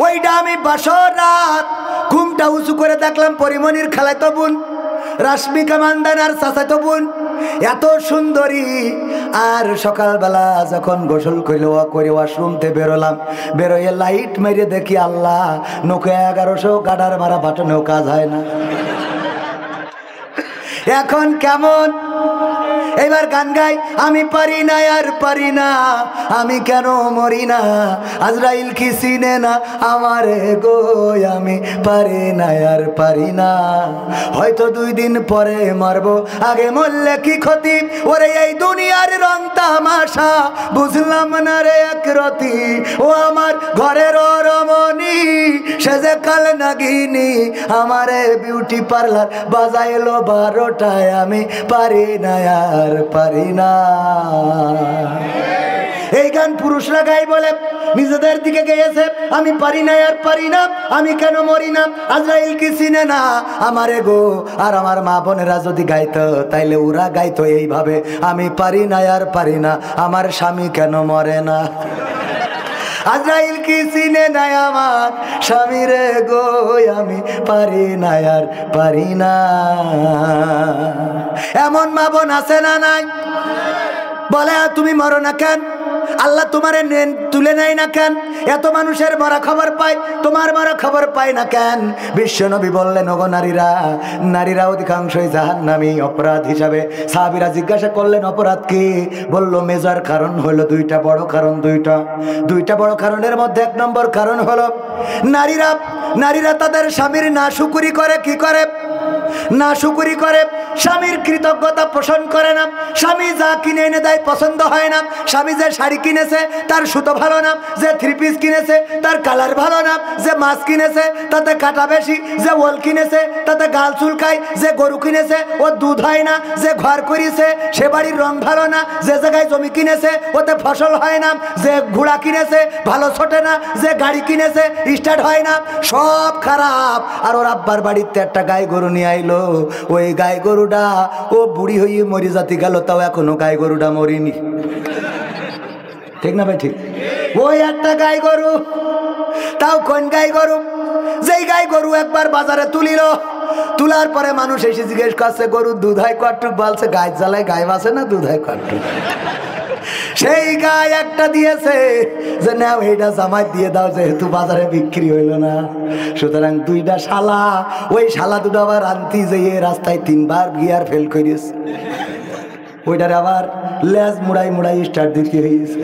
ওইটা আমি বাসর রাত ঘুমটা উঁচু করে দেখলাম পরিমণির খালাইতো বোন রাশ্মিকা মান্দানার চাচাতো বোন এত সুন্দরী। আর সকালবেলা যখন গোসল করে ওয়াশরুমতে বেরোলাম, বেরোয় লাইট মেরে দেখি আল্লাহ নোকিয়া 1100 গাডার মারা বাটনেও কাজ হয় না। এখন কেমন এবার গান গাই, আমি পারি না আর পারি না, আমি কেন মরি না, আজরাইল কি চিনে না আমারে গো, আমি পারি না আর পারি না, হয়তো 2 দিন পরে মরবো, আগে মরলে কি ক্ষতি, ওরে এই দুনিয়ার রং তামাশা বুঝলাম না রে একরতি, ও আমার ঘরের রমণী সে যে কাল নাগিনী, আমারে বিউটি পার্লার বাজাইলো 12টায়, আমি পারি না আর পারি না। এই গান পুরুষরা গাই বলে, নিজেদের দিকে গেয়েছে, আমি পারি না আর পারি না, আমি কেন মরি না, আজরাইল কি চিনে না আমারে গো। আর আমার মা বোনেরা যদি গাইতো তাইলে ওরা গাইতো এইভাবে, আমি পারি না আর পারি না, আমার স্বামী কেন মরে না, আজরাইল কি চিনে না আমার স্বামী রে গো, আমি পারি না আর পারি না। এমন মা বোন আছে না নাই, বলে তুমি মরো না কেন, আল্লাহ তোমারে তুলে নেয় না কেন, এত মানুষের মরা খবর পায়, তোমার মরা খবর পায় না কেন। বিশ্বনবী বললেন, ওগো নারীরা, নারীরা অধিকাংশই জাহান্নামী অপরাধ হিসাবে। সাহাবীরা জিজ্ঞাসা করলেন অপরাধ কি, বলল মেজর কারণ হলো 2টা বড় কারণ, 2টা বড় কারণের মধ্যে 1 নম্বর কারণ হলো নারীরা তাদের স্বামীর নাশুকুরি করে। কি করে? নাশুকুরি করে, স্বামীর কৃতজ্ঞতা পোষণ করে না, স্বামী যা কিনে এনে দেয় পছন্দ হয় না, স্বামী যে শাড়ি কিনেছে তার সুতো ভালো না, যে 3 পিস কিনেছে তার কালার ভালো না, যে মাছ কিনেছে তাতে কাটা বেশি, যে ওল কিনেছে তাতে গাল চুলকায়, যে গরু কিনেছে ও দুধ হয় না, যে ঘর করিয়েছে সে বাড়ির রং ভালো না, যে জায়গায় জমি কিনেছে ওতে ফসল হয় না, যে ঘোড়া কিনেছে ভালো ছোটে না, যে গাড়ি কিনেছে স্টার্ট হয় না, সব খারাপ। আর ওর আব্বার বাড়িতে একটা গাই গরু নিয়ে আইলো, ওই গাই গরুটা ও বুড়ি হয়ে মরি জাতি গেল, তাও এখনো গাই গরুটা মরিনি, ঠিক না ভাই? ঠিক। ওই একটা গাই গরু, তাও কোন গাই গরু, যেই গাই গরু একবার বাজারে তোলার পরে মানুষ এসে জিজ্ঞেস করছে গরুর দুধ হয় কটুক, বলছে গাই জ্বালায় গায়ে বাসে না, দুধ হয় কটুক। সেই গাই একটা দিয়েছে যে নাও এইটা জামাই দিয়ে দাও, যেহেতু বাজারে বিক্রি হইল না, সুতরাং 2টা শালা, ওই শালা 2টা আবার আনতি যেয়ে রাস্তায় 3বার গিয়ার ফেল করিস, ওইটার আবার লেজ মুড়াই স্টার্ট দিতে হয়েছে।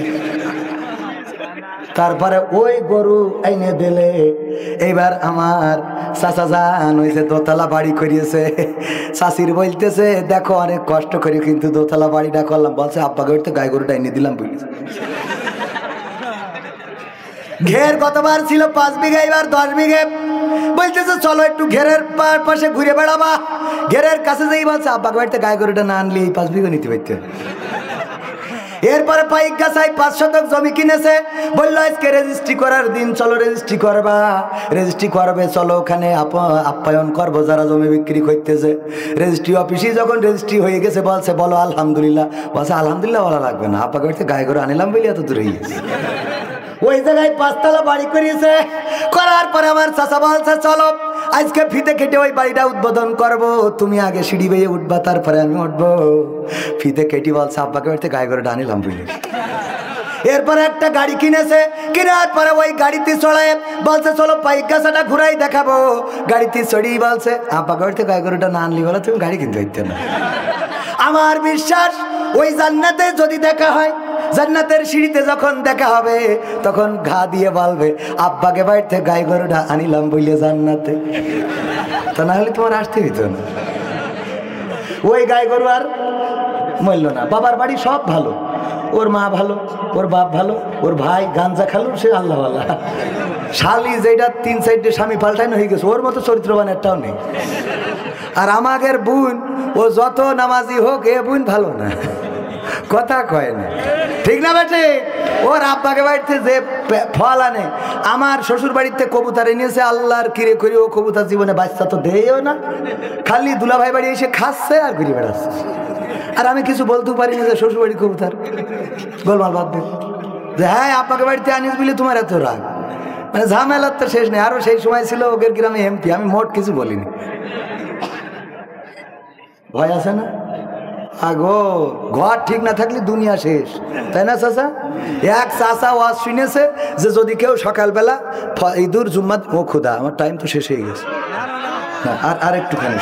তারপরে ওই গরু এনে দিলে, এইবার আমার চাচা জান হয়েছে, দোতলা বাড়ি করিয়েছে, চাষির বলতেছে দেখো অনেক কষ্ট করি কিন্তু দোতলা বাড়িটা করলাম, বলছে আব্বাকে তো গাই গরুটা এনে দিলাম বুঝলি। ঘের কতবার ছিল 5 বিঘা, এবার 10 বিঘে, বলতেছে চলো একটু ঘেরের পাশে ঘুরে বেড়াবা, ঘেরের কাছে যেই বলছে আব্বাকে বাড়িতে গাই গরুটা না আনলে এই 5 বিঘা নিতে পারতে। এরপরে পাইক গাছায় 5 শতক জমি কিনেছে, বললো আজকে রেজিস্ট্রি করার দিন, চলো রেজিস্ট্রি করবা, রেজিস্ট্রি করবে, চলো ওখানে আপ্যায়ন করবো যারা জমি বিক্রি করতেছে। রেজিস্ট্রি অফিসে যখন রেজিস্ট্রি হয়ে গেছে বলছে বলো আলহামদুলিল্লাহ, বলছে আলহামদুলিল্লাহ বলা লাগবে না, আব্বাকে বাড়িতে গায়ে গরু আনিলাম বলে এত দূরে গেছে। ওই জায়গায় 5 তলা বাড়ি করিয়েছে, করার পরে আমার চাচা বলছে চলো আজকে ফিতে কেটে ওই বাড়িটা উদ্বোধন করব, তুমি আগে সিঁড়ি বেয়ে উঠবা তারপরে আমি উঠবো। ফিতে কেটে বলছে আব্বাকে বাড়িতে গায়ে গরুটা আনিলাম বুঝলি। এরপরে একটা গাড়ি কিনেছে, কেনার পরে ওই গাড়িতে চড়ে বলছে চলো পাইক গাছাটা ঘুরাই দেখাবো, গাড়িতে চড়ি বলছে আব্বাকে বাড়িতে গায়ে গরুটা না আনলি বলে তুমি গাড়ি কিনতে হইতে না। আমার বিশ্বাস ওই জান্নাতে যদি দেখা হয়, জান্নাতের সিঁড়িতে যখন দেখা হবে তখন ঘা দিয়ে বলবে আব্বাকে বাড়িতে গাই গরুটা আনিলাম বইলে জান্নাতে, তা না হলে তোমার আসতে হইতো না। ওই গাই গরু আর মরল না, বাবার বাড়ি সব ভালো, ওর মা ভালো, ওর বাপ ভালো, ওর ভাই গাঞ্জা খালো, সে আল্লাহ আল্লাহ, শালি যেটা 3 সাইডে স্বামী পাল্টানো হয়ে গেছে, ওর মতো চরিত্রবান একটাও নেই। আর আমাদের বোন ও যত নামাজি হোক, এ বোন ভালো না, কথা কয় না, ঠিক না বেটে? ওর আব্বাকে বাড়িতে যে ফল আনে, আমার শ্বশুর বাড়িতে কবুতর এনেছে, আল্লাহর কিরে করে ও কবুতর জীবনে বাচ্চা তো দেয়ও না, খালি দুলাভাই বাড়ি এসে খাচ্ছে আর ঘুরে বেড়াচ্ছে। আর আমি কিছু বলতেও পারি না যে শ্বশুর বাড়ি কবুতর, গোলমাল বাদ দে যে হ্যাঁ আব্বাকে বাড়িতে আনিস বলে তোমার এত রাগ, মানে ঝামেলার তো শেষ নেই। আরও সেই সময় ছিল ওদের গ্রামে এমপি, আমি মোট কিছু বলিনি, ভয় আছে না? আগো ঘর ঠিক না থাকলে দুনিয়া শেষ, তাই না চাচা? এক চাচা ওয়াজ শুনেছে যে যদি কেউ সকালবেলা ঈদুর জুম্মাত, ও খুদা আমার টাইম তো শেষ হয়ে গেছে, আর একটুখানি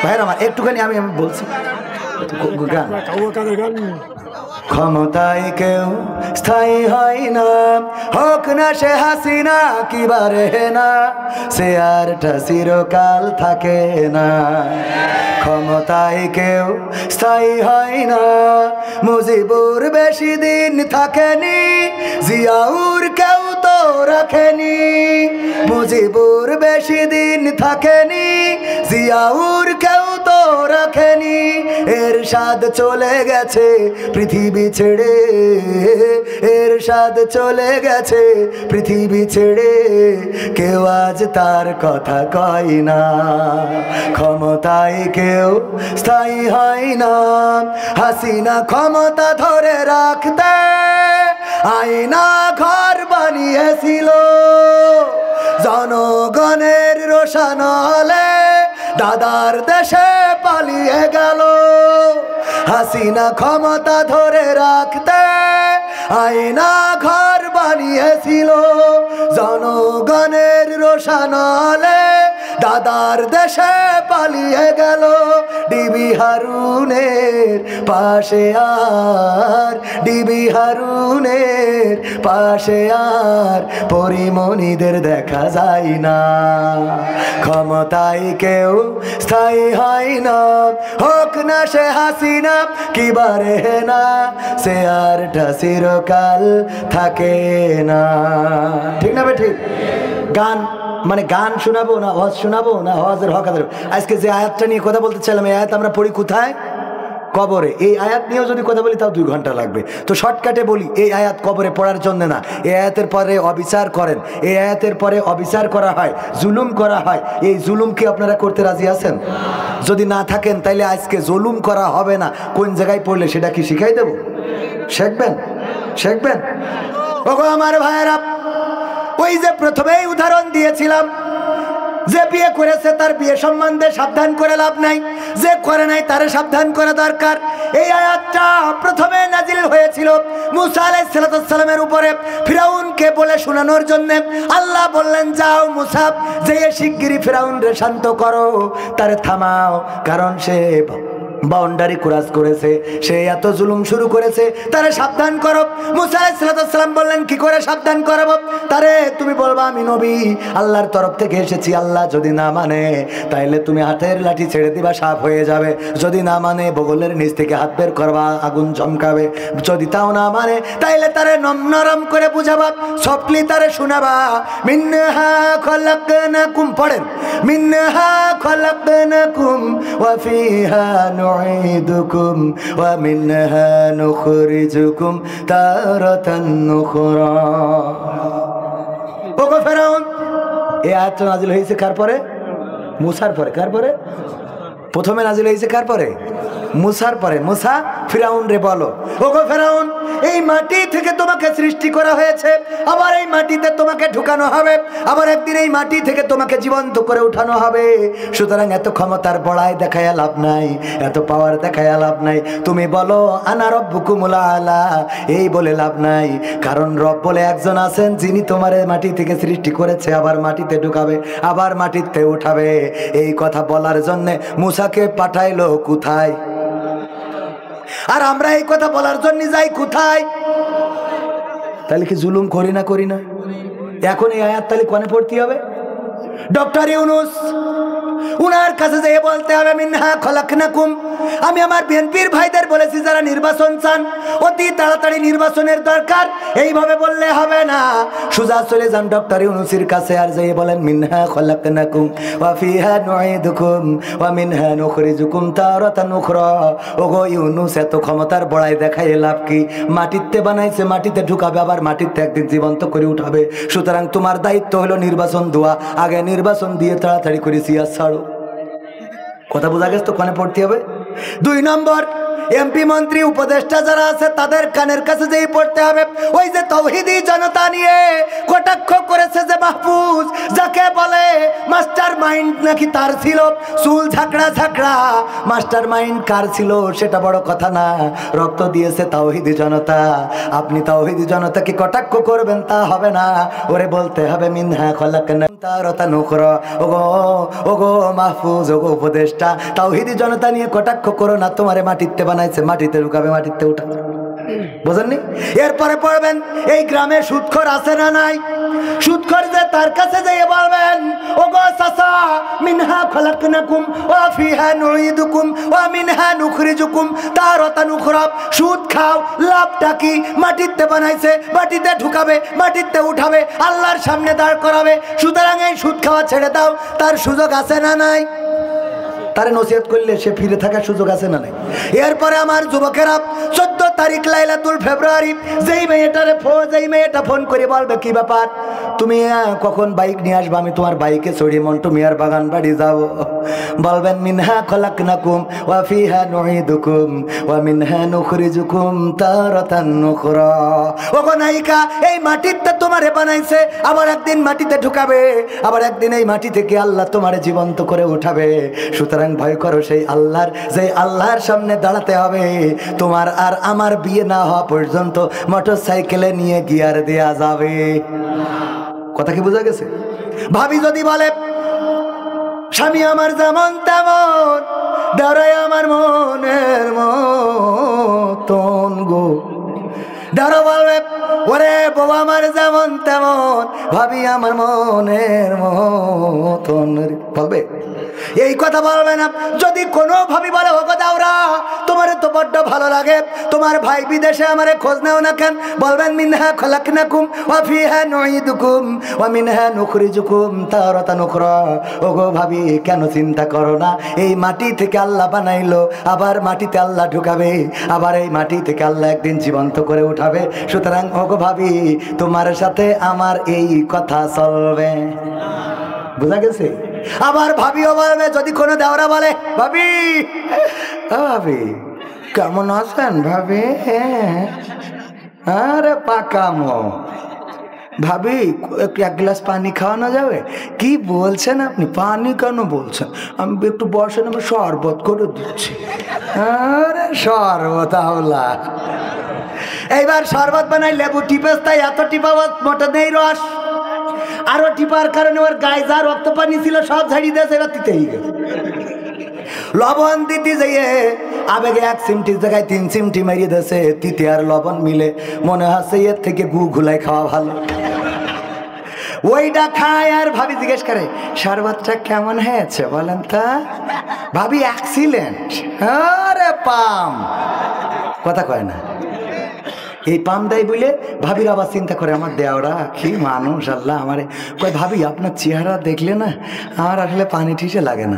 ভাইয়ের আমার একটুখানি আমি বলছি, গান। ক্ষমতায় কেউ স্থায়ী হয় না, হোক না সে হাসিনা কিবারে না, সে আরটা চিরকাল থাকে না। ক্ষমতায় কেউ স্থায়ী হয় না, মুজিবুর বেশি দিন থাকেনি, জিয়াউর কেউ তো রাখেনি। মুজিবুর বেশি দিন থাকেনি, জিয়াউর কেউ তো রাখেনি। এরশাদ চলে গেছে পৃথিবী ছেড়ে, এরশাদ চলে গেছে পৃথিবী ছেড়ে, কেউ আজ তার কথা কয় না। ক্ষমতায় কেউ স্থায়ী হয় না, হাসিনা ক্ষমতা ধরে রাখতে আয়না ঘর বানিয়েছিল, জনগণের রোশানলে দাদার দেশে পালিয়ে গেল। হাসিনা ক্ষমতা ধরে রাখতে আয়না ঘর বানিয়েছিল, জনগণের রোশানলে দাদার দেশে পালিয়ে গেল। ডিবি হারুনের পাশে আর, ডিবি হারুনের পাশে আর পরিমণিদের দেখা যায় না। ক্ষমতায় কেউ স্থায়ী হয় না, হোক না সে হাসিনা কিবারে না, সে আরটা চিরকাল থাকে না। ঠিক না ঠিক? গান মানে গান শোনাবো না হজ শোনাবো না হজের হক আদায়? আজকে যে আয়াতটা নিয়ে কথা বলতে চাইলাম, এই আয়াত আমরা পড়ি কোথায়? কবরে। এই আয়াত নিয়েও যদি কথা বলি তাও 2 ঘন্টা লাগবে। তো শর্টকাটে বলি, এই আয়াত কবরে পড়ার জন্য না, এই আয়াতের পরে অবিচার করেন, এই আয়াতের পরে অবিচার করা হয়, জুলুম করা হয়। এই জুলুম কি আপনারা করতে রাজি আছেন? যদি না থাকেন তাইলে আজকে জুলুম করা হবে না কোন জায়গায় পড়লে সেটা কি শিখাই দেব? শিখবেন? শিখবেন? ওগো আমার ভাইয়েরা, ওই যে প্রথমেই উদাহরণ দিয়েছিলাম, যে বিয়ে করেছে তার বিয়ে সম্বন্ধে সাবধান করে লাভ নাই, যে করে নাই তারে সাবধান করা দরকার। এই আয়াতটা প্রথমে নাজিল হয়েছিল মুসা আলাইহিস সালামের উপরে, ফিরাউনকে বলে শোনানোর জন্য। আল্লাহ বললেন, যাও মুসা, যে শিগগিরই ফিরাউনরে শান্ত করো, তারে থামাও, কারণ সে বাউন্ডারি ক্রস করেছে, সে এত জুলুম শুরু করেছে, তারে সাবধান করো। মুসা আলাইহিস সালাম বললেন, কি করে সাবধান করব? তারে তুমি বলবা আমি নবী, আল্লাহর তরফ থেকে এসেছি, আল্লাহ যদি না মানে তাইলে তুমি হাতের লাঠি ছেড়ে দিবা, সাপ হয়ে যাবে। যদি না মানে বগলের নিচ থেকে হাত বের করবা, আগুন চমকাবে। যদি তাও না মানে তাইলে তারে নরম করে বুঝাবা, সফটলি তারে শোনাবা। মিনহা খলাকনাকুম, পড়েন, মিনহা খলাকনাকুম ওয়া ফিহা নুঈদুকুম ওয়া মিনহা নুখরিজুকুম তারাতান নুখরা। ওগো ফেরাউন, এই আয়াতটা নাজিল হয়েছে কার পরে? মুসার পরে। কার পরে? প্রথমে নাজিল হয়েছে কার পরে? মুসার পরে। মুসা ফিরাউন রে বলো, ওগো ফেরাউন, এই মাটি থেকে তোমাকে সৃষ্টি করা হয়েছে, আবার এই মাটিতে তোমাকে ঢুকানো হবে, আবার একদিন এই মাটি থেকে তোমাকে জীবন্ত করে উঠানো হবে। সুতরাং এত ক্ষমতার বড়াই দেখায় লাভ নাই, এত পাওয়ার দেখায় লাভ নাই। তুমি বলো আনা রব্বুকুমুল আলা, এই বলে লাভ নাই, কারণ রব বলে একজন আছেন যিনি তোমারে মাটি থেকে সৃষ্টি করেছে, আবার মাটিতে ঢুকাবে, আবার মাটিতে উঠাবে। এই কথা বলার জন্য মুসাকে পাঠাইলো কোথায়? আর আমরা এই কথা বলার জন্য যাই কোথায়? তাহলে কি জুলুম করি না? করি না? এখন এই আয়াত তাহলে কোনে পড়তে হবে? ডক্টর ইউনূস উনার কাছে যেয়ে বলতে হবে, মিনহা খলাকনাকুম। আমি আমার বিএনপির ভাইদের বলেছি, যারা নির্বাচন চান অতি তাড়াতাড়ি নির্বাচনের দরকার, এইভাবে বললে হবে না। সুজা চলে যান ডক্টর ইউনূসের কাছে, আর যেয়ে বলেন, মিনহা খলাকনাকুম ওয়া ফিহা নুঈদুকুম ওয়া মিনহা নুখরিজুকুম তারাতান উখরা। ওগো ইউনূস, এত ক্ষমতার বড়াই দেখায় লাভ কি? মাটিতে বানাইছে, মাটিতে ঢুকাবে, আবার মাটিতে একদিন জীবন্ত করে উঠাবে। সুতরাং তোমার দায়িত্ব হলো নির্বাচন দেওয়া, আগে নির্বাচন দিয়ে তাড়াতাড়ি করে সিয়াস ছাড়ো। কথা বোঝা গেছে তো? কোনে পড়তে হবে? 2 নম্বর, এমপি মন্ত্রী উপদেষ্টা যারা আছে তাদের কানের কাছে যেই পড়তে হবে, ওই যে তাওহীদি জনতা নিয়ে কটাক্ষ করেছে যে মাহফুজ, যাকে বলে মাস্টার মাইন্ড নাকি তার ছিল, চুল ঝাঁকড়া ঝাঁকড়া, মাস্টার মাইন্ড কার ছিল সেটা বড় কথা না, রক্ত দিয়েছে তাওহীদি জনতা। আপনি তাওহীদি জনতাকে কটাক্ষ করবেন তা হবে না, ওরে বলতে হবে মিনহা খলাকনা। তারতা নখরা ওগো ওগো মাহফুজ ওগো উপদেষ্টা তাওহীদি জনতা নিয়ে কটাক্ষ করো না, তোমারে মাটিতে বানাইছে, মাটিতে ঢুকাবে, মাটিতে উঠাবে। বুঝেননি? এরপরে পড়বেন এই গ্রামে সুদখোর আছে না নাই? সুদখোর যে তার কাছে যেয়ে বলবেন ওগো চাচা মিনহা খলাকনাকুম ওয়া ফিহা নুঈদুকুম ওয়া মিনহা নুখরিজুকুম তারাতান উখরা। সুদ খাও, লাভটা কি? মাটিতে বানাইছে, মাটিতে ঢুকাবে, মাটিতে উঠাবে, আল্লাহর সামনে দাঁড় করাবে। সুতরাং এই সুদ খাওয়া ছেড়ে দাও। তার সুযোগ আছে না নাই? তারে নসিহত করলে সে ফিরে থাকার সুযোগ আছে না নাই? এরপরে আমার যুবকেরা 14 তারিখ লাইলাতুল ফেব্রুয়ারি যেই মেয়েটা ফোন করে বলবে কি ব্যাপার তুমি কখন বাইক নিয়ে আসবে, আমি তোমার বাইকে চড়িয়ে মন্টু মিয়ার বাগান বাড়ি যাব। বলবেন মিনহা খলাকনাকুম ওয়া ফিহা নুঈদুকুম ওয়া মিনহা নুখরিজুকুম তারাতান নুখরা। ওগো নায়িকা, এই মাটিতে তোমারে বানাইছে, আবার একদিন মাটিতে ঢুকাবে, আবার একদিন এই মাটি থেকে আল্লাহ তোমারে জীবন্ত করে উঠাবে। সুতরাং ভয় করো সেই আল্লাহর, যে আল্লাহর সামনে দাঁড়াতে হবে। তোমার আর আমার বিয়ে না হওয়া পর্যন্ত মোটর সাইকেলে নিয়ে গিয়ার দেয়া যাবে। কথা কি বোঝা গেছে? ভাবি যদি বলে স্বামী আমার যেমন তেমন, দাঁড়ায় আমার মনের মতন গো, দাঁড়া বলবে ওরে বউ আমার যেমন তেমন, ভাবি আমার মনের মতন বলবে? এই কথা বলবে না। যদি কোনো ভাবি বলে ওগো দাওরা তোমার তো বড্ড ভালো লাগে, তোমার ভাই বিদেশে আমারে খোঁজ নাও না কেন? বলবেন মিনহা খলাকনাকুম ওয়া ফিহা নুঈদুকুম ওয়া মিনহা নুখরিজুকুম তারাতান উখরা। ওগো ভাবি কেন চিন্তা করো না, এই মাটি থেকে আল্লাহ বানাইলো, আবার মাটিতে আল্লাহ ঢুকাবে, আবার এই মাটি থেকে আল্লাহ একদিন জীবন্ত করে উঠাবে। সুতরাং ওগো ভাবি তোমার সাথে আমার এই কথা চলবে। বুঝা গেছে? আবার ভাবিও বলবে, যদি কোনো দেওরা বলে ভাবি ভাবি কেমন আছেন ভাবি, আরে পাকামো ভাবি একটু 1 গ্লাস পানি খাওয়ানো যাবে? কি বলছেন আপনি, পানি কেন বলছেন? আমি একটু বসেন, আমি শরবত করে দিচ্ছি। আরে শরবত আওলা, এইবার শরবত বানাই লেবু টিপেস, তাই এত টিপাব মোটা নেই রস, আরো টিপার কারণে ওর গায়ে যা রক্ত পানি ছিল সব ঝাড়িয়ে দিয়েছে, এবার তিতেই গেছে। লবণ দিতে যাইয়ে আবেগে 1 চিমটির জায়গায় 3 চিমটি মারিয়ে দিয়েছে। তিতে আর লবণ মিলে মনে হচ্ছে এর থেকে গু ঘুলাই খাওয়া ভালো। ওইটা খায় আর ভাবি জিজ্ঞেস করে শরবতটা কেমন হয়েছে বলেন তা? ভাবি এক্সিলেন্ট। আরে পাম, কথা কয় না, এই পাম দেয় বলে ভাবির আবার চিন্তা করে আমার দেওরা কি মানুষ, আল্লাহ আমারে কয় ভাবি আপনার চেহারা দেখলে না আমার আসলে পানি ঠিসে লাগে না।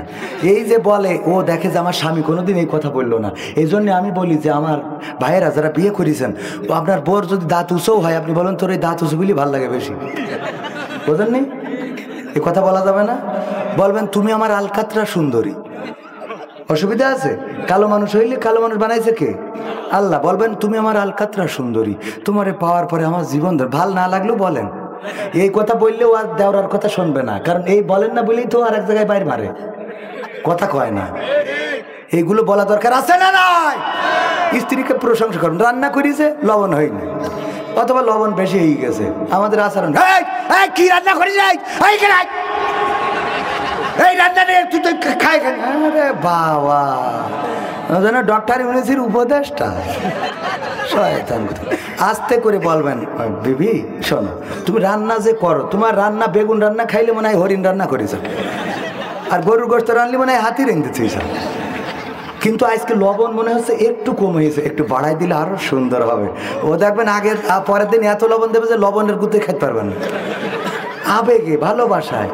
এই যে বলে ও দেখে যে আমার স্বামী কোনোদিন এই কথা বললো না, এই জন্য আমি বলি যে আমার ভাইয়েরা যারা বিয়ে করেছেন আপনার বোর যদি দাঁত উঁচুও হয় আপনি বলেন তোর এই দাঁত উঁচু বলি ভালো লাগে বেশি। বোঝেন নি? এই কথা বলা যাবে না। বলবেন তুমি আমার আলকাতরা সুন্দরী, অসুবিধা আছে? কালো মানুষ হইলে কালো মানুষ বানাইছে কে? আল্লাহ। বলবেন তুমি আমার আলকাতরা সুন্দরী, তোমারে পাওয়ার পরে আমার জীবন ধর ভাল না লাগলেও বলেন। এই কথা বললেও আর দেওরার কথা শুনবে না, কারণ এই বলেন না বলেই তো আর এক জায়গায় বাইর মারে, কথা কয় না। এইগুলো বলা দরকার আছে না নাই? স্ত্রীকে প্রশংসা করুন, রান্না করিছে লবণ হয়নি অথবা লবণ বেশি হয়ে গেছে, আমাদের আচরণ কি রান্না করি যাই এই রান্না তুই তো খাই খাই। আরে বাবা, ডক্টর ইউনিসির উপদেশটা শয়তান। আস্তে করে বলবেন বিবি শোনো, তুমি রান্না যে করো, তোমার রান্না বেগুন রান্না খাইলে মনে হয় হরিণ রান্না করেছ, আর গরুর গোস্ত রান্নলে মনে হয় হাতি রেঁধেছিস, কিন্তু আজকে লবণ মনে হচ্ছে একটু কম হয়েছে, একটু বাড়াই দিলে আরো সুন্দর হবে। ও দেখবেন আগের পরের দিন এত লবণ দেবে যে লবণের গুঁতে খেতে পারবেন না। আবেগে, ভালোবাসায়,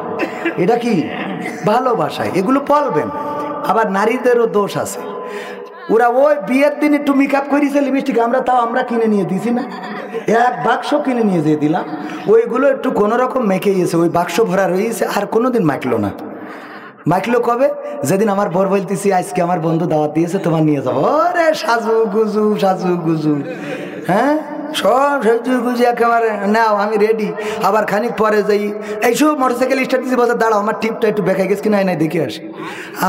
এটা কি ভালোবাসায়, এগুলো বলবেন। আবার নারীদেরও দোষ আছে, ওরা ওই বিয়ের দিন একটু মেকআপ করেছে লিপস্টিক, আমরা কিনে নিয়ে দিছি না, 1 বাক্স কিনে নিয়ে যেয়ে দিলাম, ওইগুলো একটু কোনো রকম মেখে গিয়েছে, ওই বাক্স ভরা রয়েছে, আর কোনোদিন মাখলো না। মাখলো কবে? যেদিন আমার বর বলতেছি আজকে আমার বন্ধু দাওয়াত দিয়েছে তোমার নিয়ে যাবো, ওরে সাজু গুজু, হ্যাঁ সব সাজু গুজু একেবারে নাও আমি রেডি। আবার খানিক পরে যাই এইসব মোটরসাইকেল স্টার্ট দিয়েছি, বলছে দাঁড়াও আমার টিপটা একটু বেঁকে গেছে কিনা নাই দেখে আসি।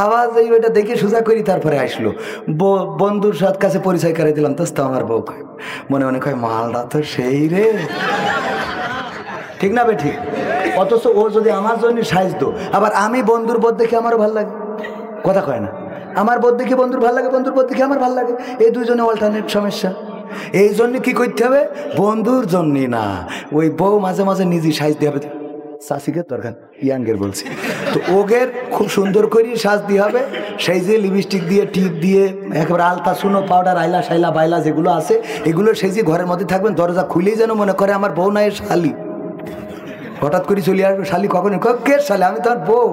আবার যাই ওইটা দেখে সোজা করি, তারপরে আসলো বন্ধুর সাথে কাছে পরিচয় করে দিলাম, তো আমার বউ কয় মনে মনে কয় মালটা তো সেই রে, ঠিক না বে ঠিক? অথচ ও যদি আমার জন্য সাজত, আবার আমি বন্ধুর বোধ দেখে আমারও ভাল লাগে, কথা কয় না, আমার বোধ দেখে বন্ধুর ভাল লাগে, বন্ধুর বোধ দেখে আমার ভাল লাগে, এই দুইজনে অল্টারনেট সমস্যা। এই জন্য কি করতে হবে, বন্ধুর জন্যই না, ওই বউ মাঝে মাঝে নিজে সাজতে হবে। চাষিকে দরকার ইয়াঙ্গের বলছি তো, ওগের খুব সুন্দর করে সাজ দিয়ে হবে, সেই যে লিপস্টিক দিয়ে টিপ দিয়ে একেবারে আলতা শুনো পাউডার আইলা শাইলা বাইলা যেগুলো আছে এগুলো সেই যে ঘরের মধ্যে থাকবেন, দরজা খুলেই যেন মনে করে আমার বউ না এর শালি। হঠাৎ করে চলে আসবে শালি, কখন কে শালি, আমি তোমার বউ,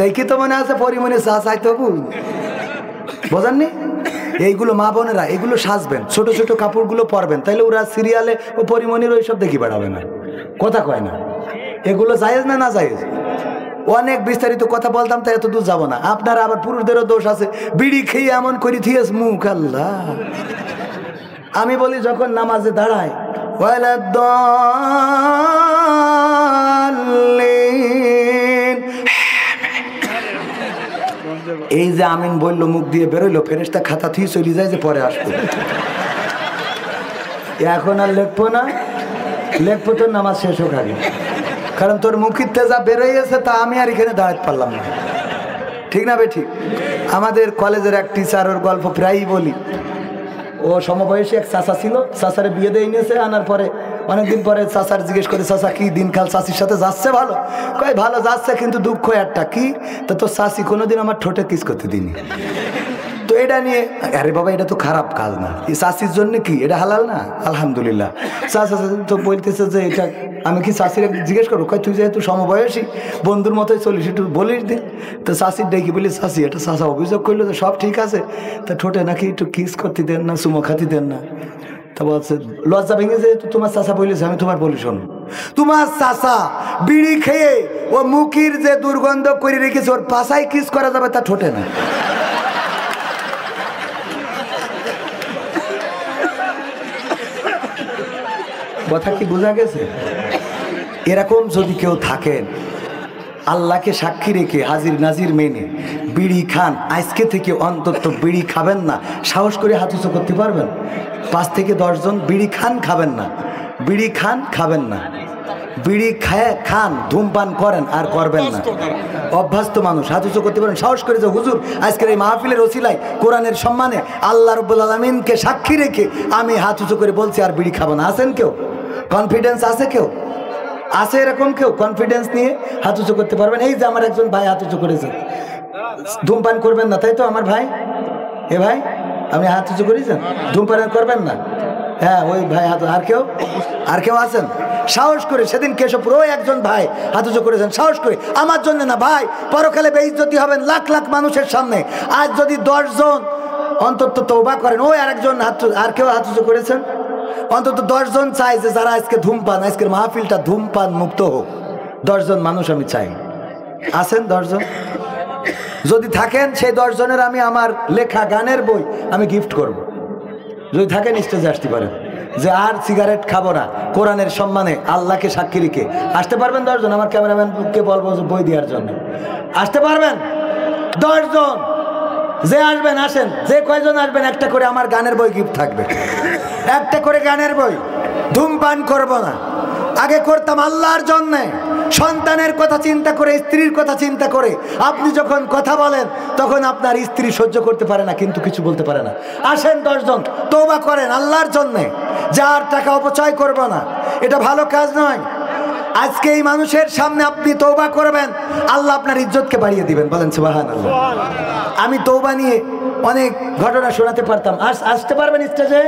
দেখি তো মনে আছে পরিমণি চা চাইতে বোঝাননি। এইগুলো মা বোনেরা এগুলো সাজবেন, ছোট ছোট কাপড়গুলো পরবেন, তাইলে ওরা সিরিয়ালে ও পরিমণির ওইসব দেখি বেড়াবে না, কথা কয় না। এগুলো জায়েজ না না জায়েজ? অনেক বিস্তারিত কথা বলতাম, তাই এত দূর যাবো না। আপনারা আবার পুরুষদেরও দোষ আছে, বিড়ি খেয়ে এমন করি থিয়েস মুখ, আল্লাহ। আমি বলি যখন নামাজে দাঁড়ায়, এই যে আমিন বললো মুখ দিয়ে বেরোইলো, ফেরেশতা খাতা থুয়ে চলে যায় যে পরে আসবো, এখন আর লেখবো না, লেখবো তোর নামাজ শেষ হোক আগে, কারণ তোর মুখিতে যা বেরোয় গেছে তা আমি আর এখানে দাঁড়াতে পারলাম না, ঠিক না বে ঠিক? আমাদের কলেজের এক টিচার, ওর গল্প প্রায়ই বলি। ও সমবয়সী এক চাচা ছিল, চাচারে বিয়ে দিয়ে নিয়েছে, আনার পরে অনেকদিন পরে চাচার জিজ্ঞেস করে, চাচা কি দিনকাল চাচির সাথে যাচ্ছে? ভালো। কয় ভালো যাচ্ছে, কিন্তু দুঃখ একটা কি, তা তোর চাচি কোনোদিন আমার ঠোঁটে কিস করতে দিনি। তো এটা নিয়ে, আরে বাবা এটা তো খারাপ কাজ না, এই চাষির জন্য কি এটা হালাল না? আলহামদুলিল্লাহ। চাচা তো বলতেছে যে এটা আমি কি চাষির জিজ্ঞেস করবো, কয় তুই যেহেতু সমবয়সী বন্ধুর মতোই চলিস, একটু বলিস দিন। তো চাষির ডেকে বলি, চাষি এটা চাষা অভিযোগ করলো যে সব ঠিক আছে, তা ঠোঁটে নাকি একটু কিস করতে দেন না, চুমো খাতি দেন না। তা বলছে লজ্জা ভেঙে যেহেতু তোমার চাষা বলেছে, আমি তোমার বলি শোনো, তোমার চাষা বিড়ি খেয়ে ও মুখির যে দুর্গন্ধ করে রেখেছে, ওর পাশায় কিস করা যাবে, তা ঠোঁটে না। কথা কি বোঝা গেছে? এরকম যদি কেউ থাকেন, আল্লাহকে সাক্ষী রেখে হাজির নাজির মেনে বিড়ি খান, আজকে থেকে অন্তত বিড়ি খাবেন না, সাহস করে হাত উঁচু করতে পারবেন? 5 থেকে 10 জন বিড়ি খান, খাবেন না, বিড়ি খান, খাবেন না, বিড়ি খায় খান, ধূমপান করেন আর করবেন না, অভ্যস্ত মানুষ হাত উঁচু করতে পারেন, সাহস করে যে হুজুর আজকের এই মাহফিলের ওসিলায় কোরআনের সম্মানে আল্লাহ রাব্বুল আলামিনকে সাক্ষী রেখে আমি হাত উঁচু করে বলছি আর বিড়ি খাবো না। আছেন কেউ? কনফিডেন্স আছে কেউ? আছে এরকম কেউ কনফিডেন্স নিয়ে হাত উঁচু করতে পারবেন? এই যে আমার একজন ভাই হাত উঁচু করেছে, ধূমপান করবেন না, তাই তো আমার ভাই? এ ভাই আপনি হাত উঁচু করেছেন, ধূমপান করবেন না? হ্যাঁ ওই ভাই হাত। আর কেউ? আর কেউ আছেন? সাহস করে সেদিন কেশবপুর একজন ভাই হাত উঁচু করেছেন, সাহস করে, আমার জন্য না ভাই, পরকালে বেইজ্জতি হবেন লাখ লাখ মানুষের সামনে। আজ যদি 10 জন অন্তত তওবা করেন, ওই আরেকজন হাত। আর কেউ হাত উঁচু করেছেন? অন্তত 10 জন চাই যে যারা আজকে ধূমপান, আজকের মাহফিলটা ধূমপান মুক্ত হোক, 10 জন মানুষ আমি চাই। আছেন 10 জন? যদি থাকেন সেই 10 জনের আমি আমার লেখা গানের বই আমি গিফট করব। যদি থাকেন স্টেজে আসতে পারেন, যে আর সিগারেট খাবো না, কোরআনের সম্মানে আল্লাহকে সাক্ষী রেখে আসতে পারবেন 10 জন? আমার ক্যামেরাম্যানকে বলবো বই দেওয়ার জন্য। আসতে পারবেন 10 জন? যে আসবেন আসেন, যে কয়জন আসবেন একটা করে আমার গানের বই গিফট থাকবে, একটা করে গানের বই। ধূমপান করব না, আগে করতাম আল্লাহর জন্যে, সন্তানের কথা চিন্তা করে, স্ত্রীর কথা চিন্তা করে। আপনি যখন কথা বলেন তখন আপনার স্ত্রী সহ্য করতে পারে না, কিন্তু কিছু বলতে পারে না। আসেন 10 জন, তওবা করেন আল্লাহর জন্যে, যার টাকা অপচয় করব না, এটা ভালো কাজ নয়। আজকে এই মানুষের সামনে আপনি তওবা করবেন, আল্লাহ আপনার ইজ্জতকে বাড়িয়ে দিবেন, বলেন সুবহানাল্লাহ। আমি তওবা নিয়ে অনেক ঘটনা শোনাতে পারতাম। আসতে পারবেন স্টেজে?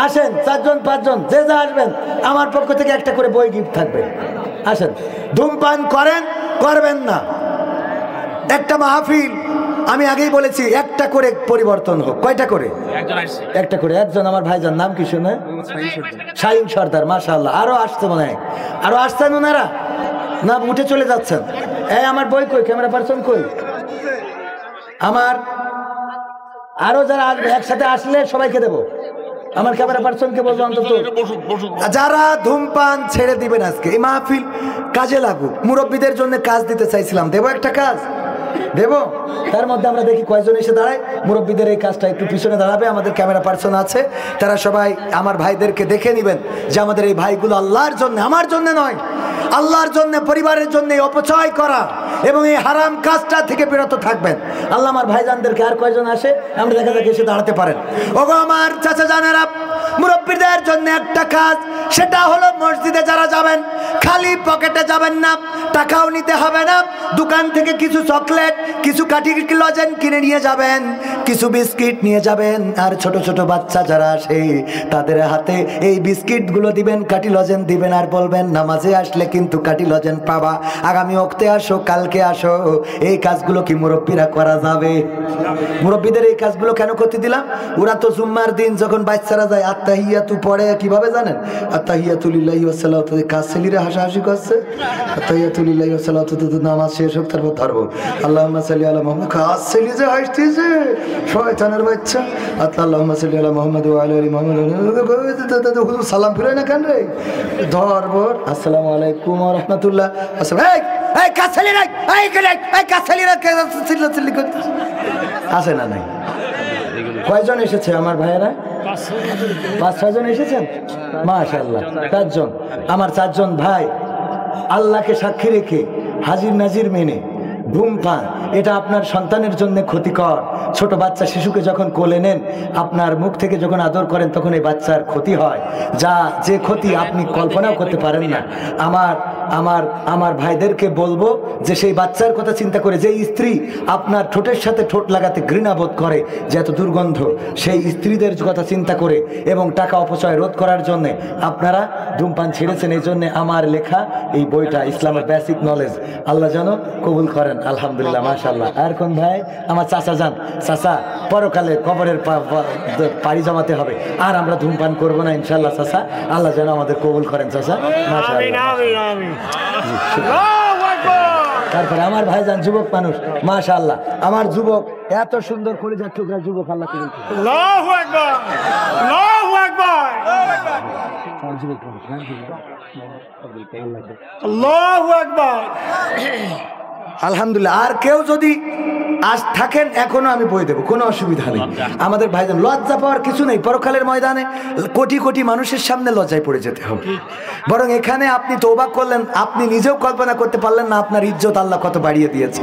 আসেন 4 জন 5 জন, যে যা আসবেন আমার পক্ষ থেকে একটা করে বই গিফট থাকবে। আসেন। ধূমপান করেন, করবেন না, একটা মাহফিল আমি আগেই বলেছি একটা করে পরিবর্তন হোক। কয়টা করে? একটা করে। একজন আমার ভাইজান, নাম কি শুনে? শাহিন সর্দার, মাশাআল্লাহ। আরো আসতে মনে হয়, আরো আসছেন ওনারা না উঠে চলে যাচ্ছেন? এই আমার বই কই, ক্যামেরা পারসন কই? আমার আরো যারা আসবে একসাথে আসলে সবাইকে দেবো। আমার ক্যামেরা পার্সনকে বলবো অন্তত যারা ধূমপান ছেড়ে দিবেন আজকে এই মাহফিল কাজে লাগুক। মুরব্বীদের জন্য কাজ দিতে চাইছিলাম, দেবো একটা কাজ। দেব। তার মধ্যে আমরা দেখি কয়জন এসে দাঁড়ায়। মুরব্বীদের এই কাজটা একটু পিছনে দাঁড়াবে, আমাদের ক্যামেরা পার্সন আছে, তারা সবাই আমার ভাইদেরকে দেখে নেবেন যে আমাদের এই ভাইগুলো আল্লাহর জন্য, আমার জন্য নয়, আল্লাহর জন্য, পরিবারের জন্য অপচয় করা এবং এই হারাম কাজটা থেকে বিরত থাকবেন। আল্লাহ আমার ভাইজানদেরকে, আর কয়জন আসে আমরা দেখা যাক এসে দাঁড়াতে পারেন। ওগো আমার চাচা জানেরা, মুরব্বীদের জন্য একটা কাজ, সেটা হলো মসজিদে যারা যাবেন খালি পকেটে যাবেন না, টাকাও নিতে হবে না। দোকান থেকে কিছু চকলেট, কিছু কাঠি লজেন কিনে নিয়ে যাবেন, কিছু বিস্কিট নিয়ে যাবেন। আর ছোট ছোট বাচ্চা যারা আসে তাদের হাতে এই বিস্কিটগুলো দিবেন, কাঠি লজেন দিবেন, আর বলবেন নামাজে আসলে কিন্তু কাঠি লজেন পাবা, আগামী ওক্তে আসো, কালকে আসো। এই কাজগুলো কি মুরব্বীরা করা যাবে? মুরব্বীদের এই কাজগুলো কেন করতে দিলাম? ওরা তো জুম্মার দিন যখন বাচ্চারা যায় আত্তাহিয়াতু পড়ে, কিভাবে জানেন? আত্তাহিয়াতু লিল্লাহি ওয়া সালাতু, কাজ ছেলেরা হাসাহাসি করছে, আত্তাহিয়াতু লিল্লাহি ওয়া সালাতু, নামাজ শেষ হোক তারপর ধরবো আল্লাহুম্মা সাল্লি আলা মুহাম্মাদ। কাজ ছেলে যে হাসতেছে, শয়তানের বাচ্চা। আল্লাহুম্মা সাল্লি আলা মুহাম্মাদ ওয়া আলা আলি মুহাম্মাদ। হুজুর সালাম ফিরে না কেন রে? ধরবো আসসালামু আলাইকুম ওয়া রাহমাতুল্লাহ। আসসালাম। এই কাজ ছেলে নাই, এই কাজ ছেলেরা চিল্লাচিল্লি করতে আসে না? নাই। কয়জন এসেছে আমার ভাইয়েরা? 5-6 জন এসেছেন, মাশাআল্লাহ। 4 জন, আমার 4 জন ভাই আল্লাহকে সাক্ষী রেখে হাজির নাজির মেনে ধূমপান এটা আপনার সন্তানের জন্য ক্ষতিকর। ছোট বাচ্চা শিশুকে যখন কোলে নেন, আপনার মুখ থেকে যখন আদর করেন, তখন এই বাচ্চার ক্ষতি হয়, যে ক্ষতি আপনি কল্পনাও করতে পারেন না। আমার ভাইদেরকে বলবো যে সেই বাচ্চার কথা চিন্তা করে, যে স্ত্রী আপনার ঠোঁটের সাথে ঠোঁট লাগাতে ঘৃণা বোধ করে, যে এত দুর্গন্ধ, সেই স্ত্রীদের কথা চিন্তা করে এবং টাকা অপচয় রোধ করার জন্যে আপনারা ধূমপান ছেড়েছেন। এই জন্যে আমার লেখা এই বইটা, ইসলামের বেসিক নলেজ, আল্লাহ যেন কবুল করেন। আলহামদুলিল্লাহ, মাশাআল্লাহ। আর কোন ভাই? আমার চাচা যান। চাচা, পরকালে কবরের পাড়ি জমাতে হবে, আর আমরা ধূমপান করবো না ইনশাআল্লাহ। চাচা, আল্লাহ যেন আমাদের কবুল করেন। চাচা, মাশাআল্লাহ। তারপরে আমার ভাইজান যুবক মানুষ, মাশাআল্লাহ। আমার যুবক এত সুন্দর করে যাচ্ছে, যুবক আল্লাহ কবুল করুন। আল্লাহু আকবার, আল্লাহু আকবার, আল্লাহু আকবার। আলহামদুলিল্লাহ। আর কেউ যদি আজ থাকেন, এখনো আমি বই দেবো, কোনো অসুবিধা নেই। আমাদের ভাইজান, লজ্জা পাওয়ার কিছু নেই। পরকালের ময়দানে কোটি কোটি মানুষের সামনে লজ্জায় পড়ে যেতে হবে, বরং এখানে আপনি তওবা করলেন, আপনি নিজেও কল্পনা করতে পারলেন না আপনার ইজ্জত আল্লাহ কত বাড়িয়ে দিয়েছে।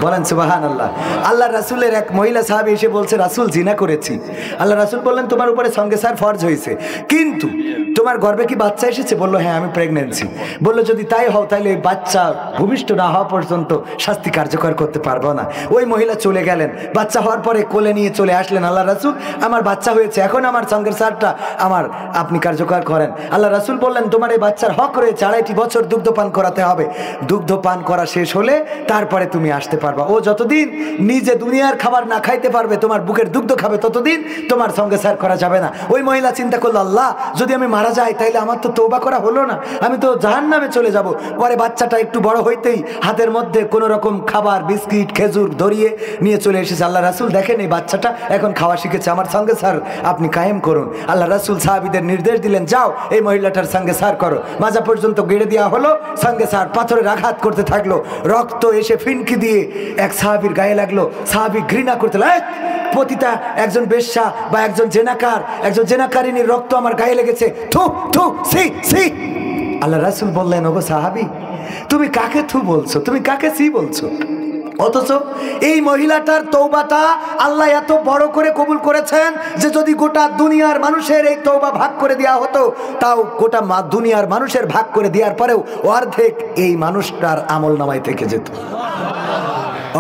বলেন সুবহানাল্লাহ। আল্লাহ রাসূলের এক মহিলা সাহাবী এসে বলছে, রাসূল জিনা করেছি। আল্লাহ রাসূল বললেন, তোমার উপরে সঙ্গে সার ফরজ হয়েছে, কিন্তু তোমার গর্ভে কি বাচ্চা এসেছে? বললো, হ্যাঁ, আমি প্রেগনেন্সি। বললো, যদি তাই হও তাহলে এই বাচ্চা ভূমিষ্ঠ না হওয়া পর্যন্ত শাস্তি কার্যকর করতে পারবো না। ওই মহিলা চলে গেলেন। বাচ্চা হওয়ার পরে কোলে নিয়ে চলে আসলেন, আল্লাহ রাসূল, আমার বাচ্চা হয়েছে, এখন আমার সঙ্গের সারটা আপনি কার্যকর করেন। আল্লাহ রাসূল বললেন, তোমার এই বাচ্চার হক রয়েছে, 2.5 বছর দুগ্ধ পান করাতে হবে। দুগ্ধ পান করা শেষ হলে তারপরে তুমি আসতে পারবা। ও যতদিন নিজে দুনিয়ার খাবার না খাইতে পারবে, তোমার বুকের দুগ্ধ খাবে, ততদিন তোমার সঙ্গে সার করা যাবে না। ওই মহিলা চিন্তা করলো, আল্লাহ, যদি আমি মারা যাই তাইলে আমার তো তওবা করা হলো না, আমি তো জাহান্নামে চলে যাব। পরে বাচ্চাটা একটু বড় হইতেই হাতের মধ্যে কোনো রকম খাবার, বিস্কিট, খেজুর ধরিয়ে নিয়ে চলে এসেছে। আল্লাহ রাসূল দেখেন, এই বাচ্চাটা এখন খাওয়া শিখেছে, আমার সঙ্গে সার আপনি কায়েম করুন। আল্লাহ রাসূল সাহাবীদের নির্দেশ দিলেন, যাও এই মহিলাটার সঙ্গে সার করো। মাজা পর্যন্ত গেড়ে দেওয়া হলো, সঙ্গে সার পাথরের আঘাত করতে থাকলো, রক্ত এসে ফিনকি দিয়ে এক সাহাবীর গায়ে লাগলো। সাহাবী ঘৃণা করতে লাগলেন, পতিতা, একজন বেশ্যা বা একজন জেনাকার, একজন জেনাকারিনীর রক্ত আমার গায়ে লেগেছে, থু থু, সি সি। আল্লাহ রাসূল বললেন, ওগো সাহাবী, তুমি কাকে থু বলছো, তুমি কাকে সি বলছো? অথচ এই মহিলাটার তওবাটা আল্লাহ এত বড় করে কবুল করেছেন যে যদি গোটা দুনিয়ার মানুষের এই তওবা ভাগ করে দেওয়া হতো, তাও গোটা দুনিয়ার মানুষের ভাগ করে দেওয়ার পরেও অর্ধেক এই মানুষটার আমল নামায় থেকে যেত।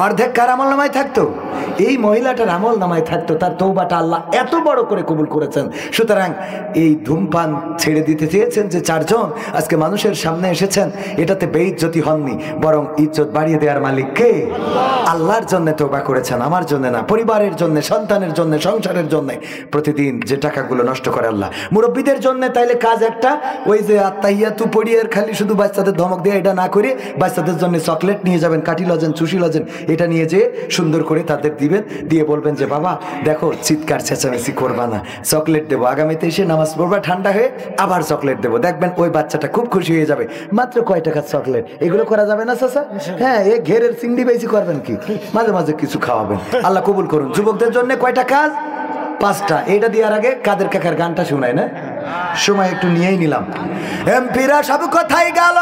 অর্ধেক কার আমল নামায় থাকতো? এই মহিলাটার আমল নামায় থাকতো। তার তওবাটা আল্লাহ এত বড় করে কবুল করেছেন। সুতরাং এই ধূমপান ছেড়ে দিতে চেয়েছেন যে 4 জন আজকে মানুষের সামনে এসেছেন, এটাতে বেইজ্জতি হননি, বরং ইজ্জত বাড়িয়ে দেওয়ার মালিক কে? আল্লাহর জন্য তওবা করেছেন, আমার জন্য না। পরিবারের জন্য, সন্তানের জন্য, সংসারের জন্য প্রতিদিন যে টাকাগুলো নষ্ট করে আল্লাহ। মুরব্বীদের জন্য তাইলে কাজ একটা, ওই যে আত্তাহিয়াতু পড়িয়ে খালি শুধু বাচ্চাদের ধমক দিয়ে এটা না করে বাচ্চাদের জন্য চকলেট নিয়ে যাবেন, কাঠি লজেন, চুষি লজেন, এটা নিয়ে যে সুন্দর করে তাদের দিবেন, দিয়ে বলবেন যে বাবা দেখো চিৎকার চেঁচামেচি করবা না, চকলেট দেবো, আগামীতে এসে নামাজ পড়বা, ঠান্ডা হয়ে আবার চকলেট দেবো, দেখবেন ওই বাচ্চাটা খুব খুশি হয়ে যাবে। মাত্র কয় টাকার চকলেট, এগুলো করা যাবে না চাচা? হ্যাঁ, এ ঘেরের চিংড়ি বেশি করবেন কি, মাঝে মাঝে কিছু খাওয়াবেন, আল্লাহ কবুল করুন। যুবকদের জন্য কয়টা কাজ? 5টা। এইটা দেওয়ার আগে কাদের কাকার গানটা শোনায় না, সময় একটু নিয়েই নিলাম। এমপিরা সব কোথায় গেল,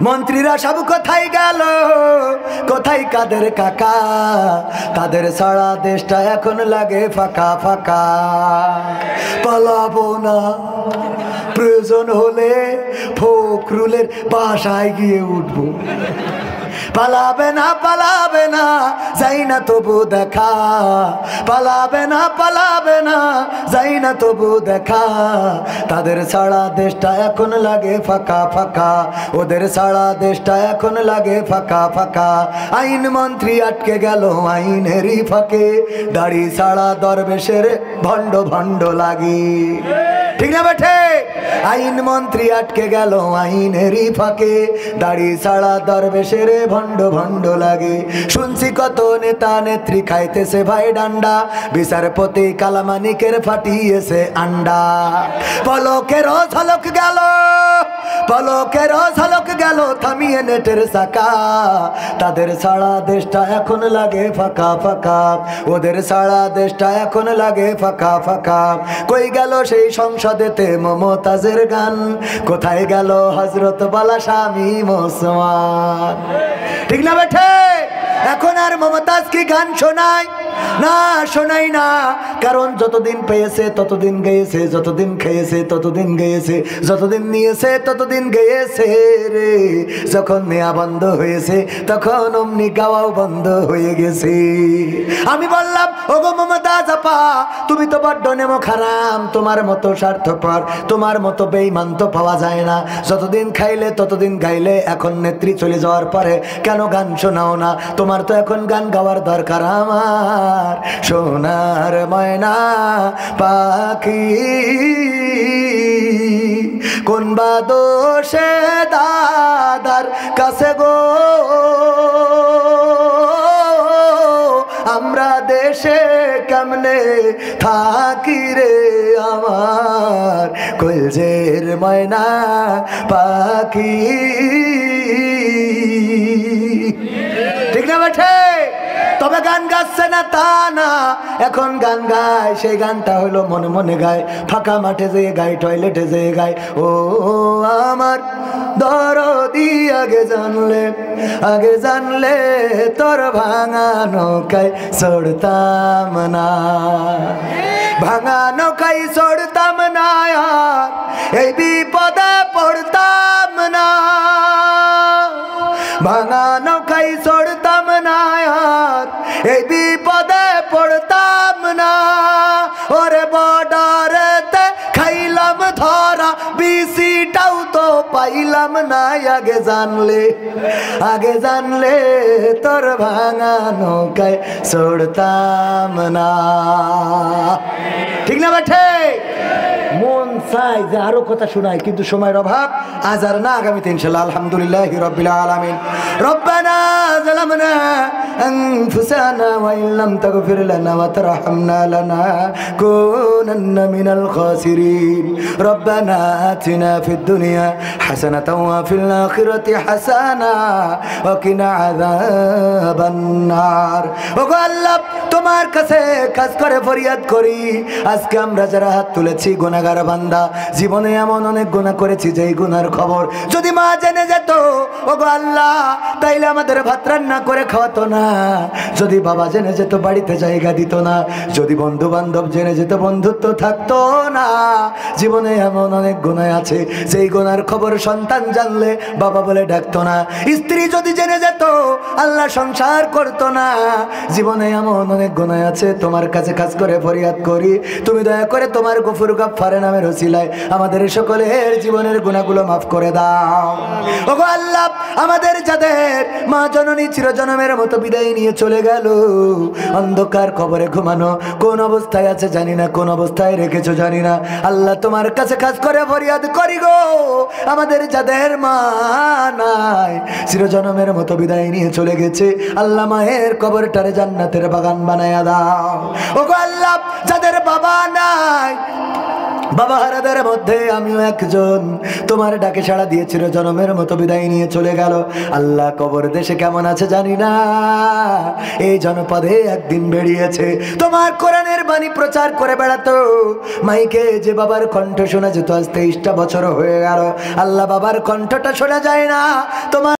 মন্ত্রীরা সব কোথায় গেল, কোথায় কাদের কাকা, তাদের সারা দেশটা এখন লাগে ফাঁকা ফাঁকা। পালাবো না, প্রয়োজন হলে ফখরুলের বাসায় গিয়ে উঠবো। পালাবে না, পালাবে না, যাই না তবু দেখা, পালাবে না, পালাবে না, যাই না তবু দেখা। তাদের সারা দেশটা এখন লাগে ফাঁকা ফাঁকা, ওদের সারা দেশটা এখন লাগে ফাঁকা ফাঁকা। আইন মন্ত্রী আটকে গেল আইনেরই ফাঁকে, দাড়ি সারা দরবেশের ভণ্ড ভণ্ড লাগে। ঠিক না বেঠে? আইন মন্ত্রী আটকে গেল আইনেরই ফাঁকে, দাড়ি ছাড়া দরবেশের ভণ্ড ভণ্ড লাগে। শুনছি কত নেতা নেত্রী খাইতেছে ভাই ডান্ডা, বিচারপতি কালামানিকের ফাটিয়েছে আন্ডা। পলকের ঝলক গেল, পলকের ঝলক গেল থামিয়ে নেটের চাকা। তাদের সারা দেশটা এখন লাগে ফাঁকা ফাঁকা, ওদের সারা দেশটা এখন লাগে ফাঁকা ফাঁকা। কই গেল সেই সংসদেতে মমতাজের গান, কোথায় গেল হযরত বালা স্বামী মুসলমান? ঠিক না বেঠে? এখন আর মমতাজ কি গান শোনায় না? শোনাই না, কারণ যতদিন পেয়েছে ততদিন গেয়েছে, যতদিন খেয়েছে ততদিন গেয়েছে, যতদিন নিয়েছে ততদিন গেয়েছে রে। যখন নেয়া বন্ধ হয়েছে তখন অমনি গাওয়াও বন্ধ হয়ে গেছে। আমি বললাম ওগো মমতাজ আপা, তুমি তো বড্ড নেমো খারাম, তোমার মতো স্বার্থপর, তোমার মতো বেঈমান তো পাওয়া যায় না। যতদিন খাইলে ততদিন গাইলে, এখন নেত্রী চলে যাওয়ার পরে কেন গান শোনাও না? তোমার তো এখন গান গাওয়ার দরকার। আমার সোনার ময়না পাখি, কোন বা দোষে দাদার কাছে গো, আমরা দেশে কেমনে থাকি রে আমার কলজের ময়না পাখি। ঠিক না বেঠে? তবে গান গাচ্ছে না তা না, এখন গান গায়, সেই গানটা হলো মনে মনে গায়, ফাঁকা মাঠে যেয়ে গায়, টয়লেটে যেয়ে গায়। ও আমার দরদি আগে জানলে, আগে জানলে তোর ভাঙা নৌকায় চড়তাম না, ভাঙা নৌকায় চড়তাম না, আর এই বিপদে পড়তাম না। ভাঙা নৌকায় চড়তাম না, আর এই বিপদে পড়তাম না। ওরে বর্ডারেতে খাইলাম ধরা, বিসিটাও তো পাইলাম না। আগে জানলে, আগে জানলে তোর ভাঙা নৌকায় চড়তাম না। ঠিক না বেঠে? মন চাই যে আরো কথা শোনায়, কিন্তু সময়ের অভাব, আজ আর না, আগামীতে ইনশাআল্লাহ। আলহামদুলিল্লাহি রাব্বিল আলামিন। রব্বানা যালামনা আনফুসানা ওয়া ইল্লাম তাগফির লানা ওয়া তারহামনা লানাকুনান্না মিনাল খাসিরিন। রব্বানা আতিনা ফিদ দুনিয়া হাসানাতাও ওয়া ফিল আখিরাতি হাসানা ওয়া কিনা আযাবান নার। ওগো আল্লাহ, তোমার কাছে কাজ করে ফরিয়াদ করি, আজকে আমরা যারা হাত তুলেছি গুনাহগার বান্দা, জীবনে এমন অনেক গুনাহ করেছি যেই গুনার খবর যদি মা জেনে যেত, ওগো আল্লাহ, তাইলে আমাদের ভাত রান্না করে খাওয়াতো না। যদি বাবা জেনে যেত বাড়িতে জায়গা দিত না। যদি বন্ধু বান্ধব জেনে যেত বন্ধুত্ব থাকতো না। জীবনে এমন অনেক গুনাহ আছে যেই গুনার খবর সন্তান জানলে বাবা বলে ডাকতো না। স্ত্রী যদি জেনে যেত আল্লাহ সংসার করতো না। জীবনে এমন অনেক গুনাহ আছে, তোমার কাছে কাজ করে ফরিয়াদ করি, তুমি দয়া করে তোমার গফুর গাফফার নামের ওসিলায় উসিলায় আমাদের সকলের জীবনের গুনাহগুলো মাফ করে দাও। ওগো আল্লাহ, আমাদের যাদের মা জননী চিরজনমের মতো বিদায় নিয়ে চলে গেল, অন্ধকার কবরে ঘুমানো, কোন অবস্থায় আছে জানি না, কোন অবস্থায় রেখেছো জানি না। আল্লাহ তোমার কাছে খাস করে ফরিয়াদ করি গো, আমাদের যাদের মা নাই, চিরজনমের মতো বিদায় নিয়ে চলে গেছে, আল্লাহ মায়ের কবরটারে জান্নাতের বাগান বানায়া দাও। ওগো আল্লাহ, যাদের বাবা নাই, বাবা হারাদের মধ্যে আমিও একজন, তোমার ডাকে সাড়া দিয়ে চিরজনমের মতো বিদায় নিয়ে চলে গেল। আল্লাহ কবর দেশে কেমন আছে জানি না, এই জনপদে একদিন বেরিয়েছে তোমার কোরআনের বাণী প্রচার করে বেড়াতো, মাইকে যে বাবার কণ্ঠ শোনা যেত, আজ 23টা বছর হয়ে গেল, আল্লাহ বাবার কণ্ঠটা শোনা যায় না। তোমার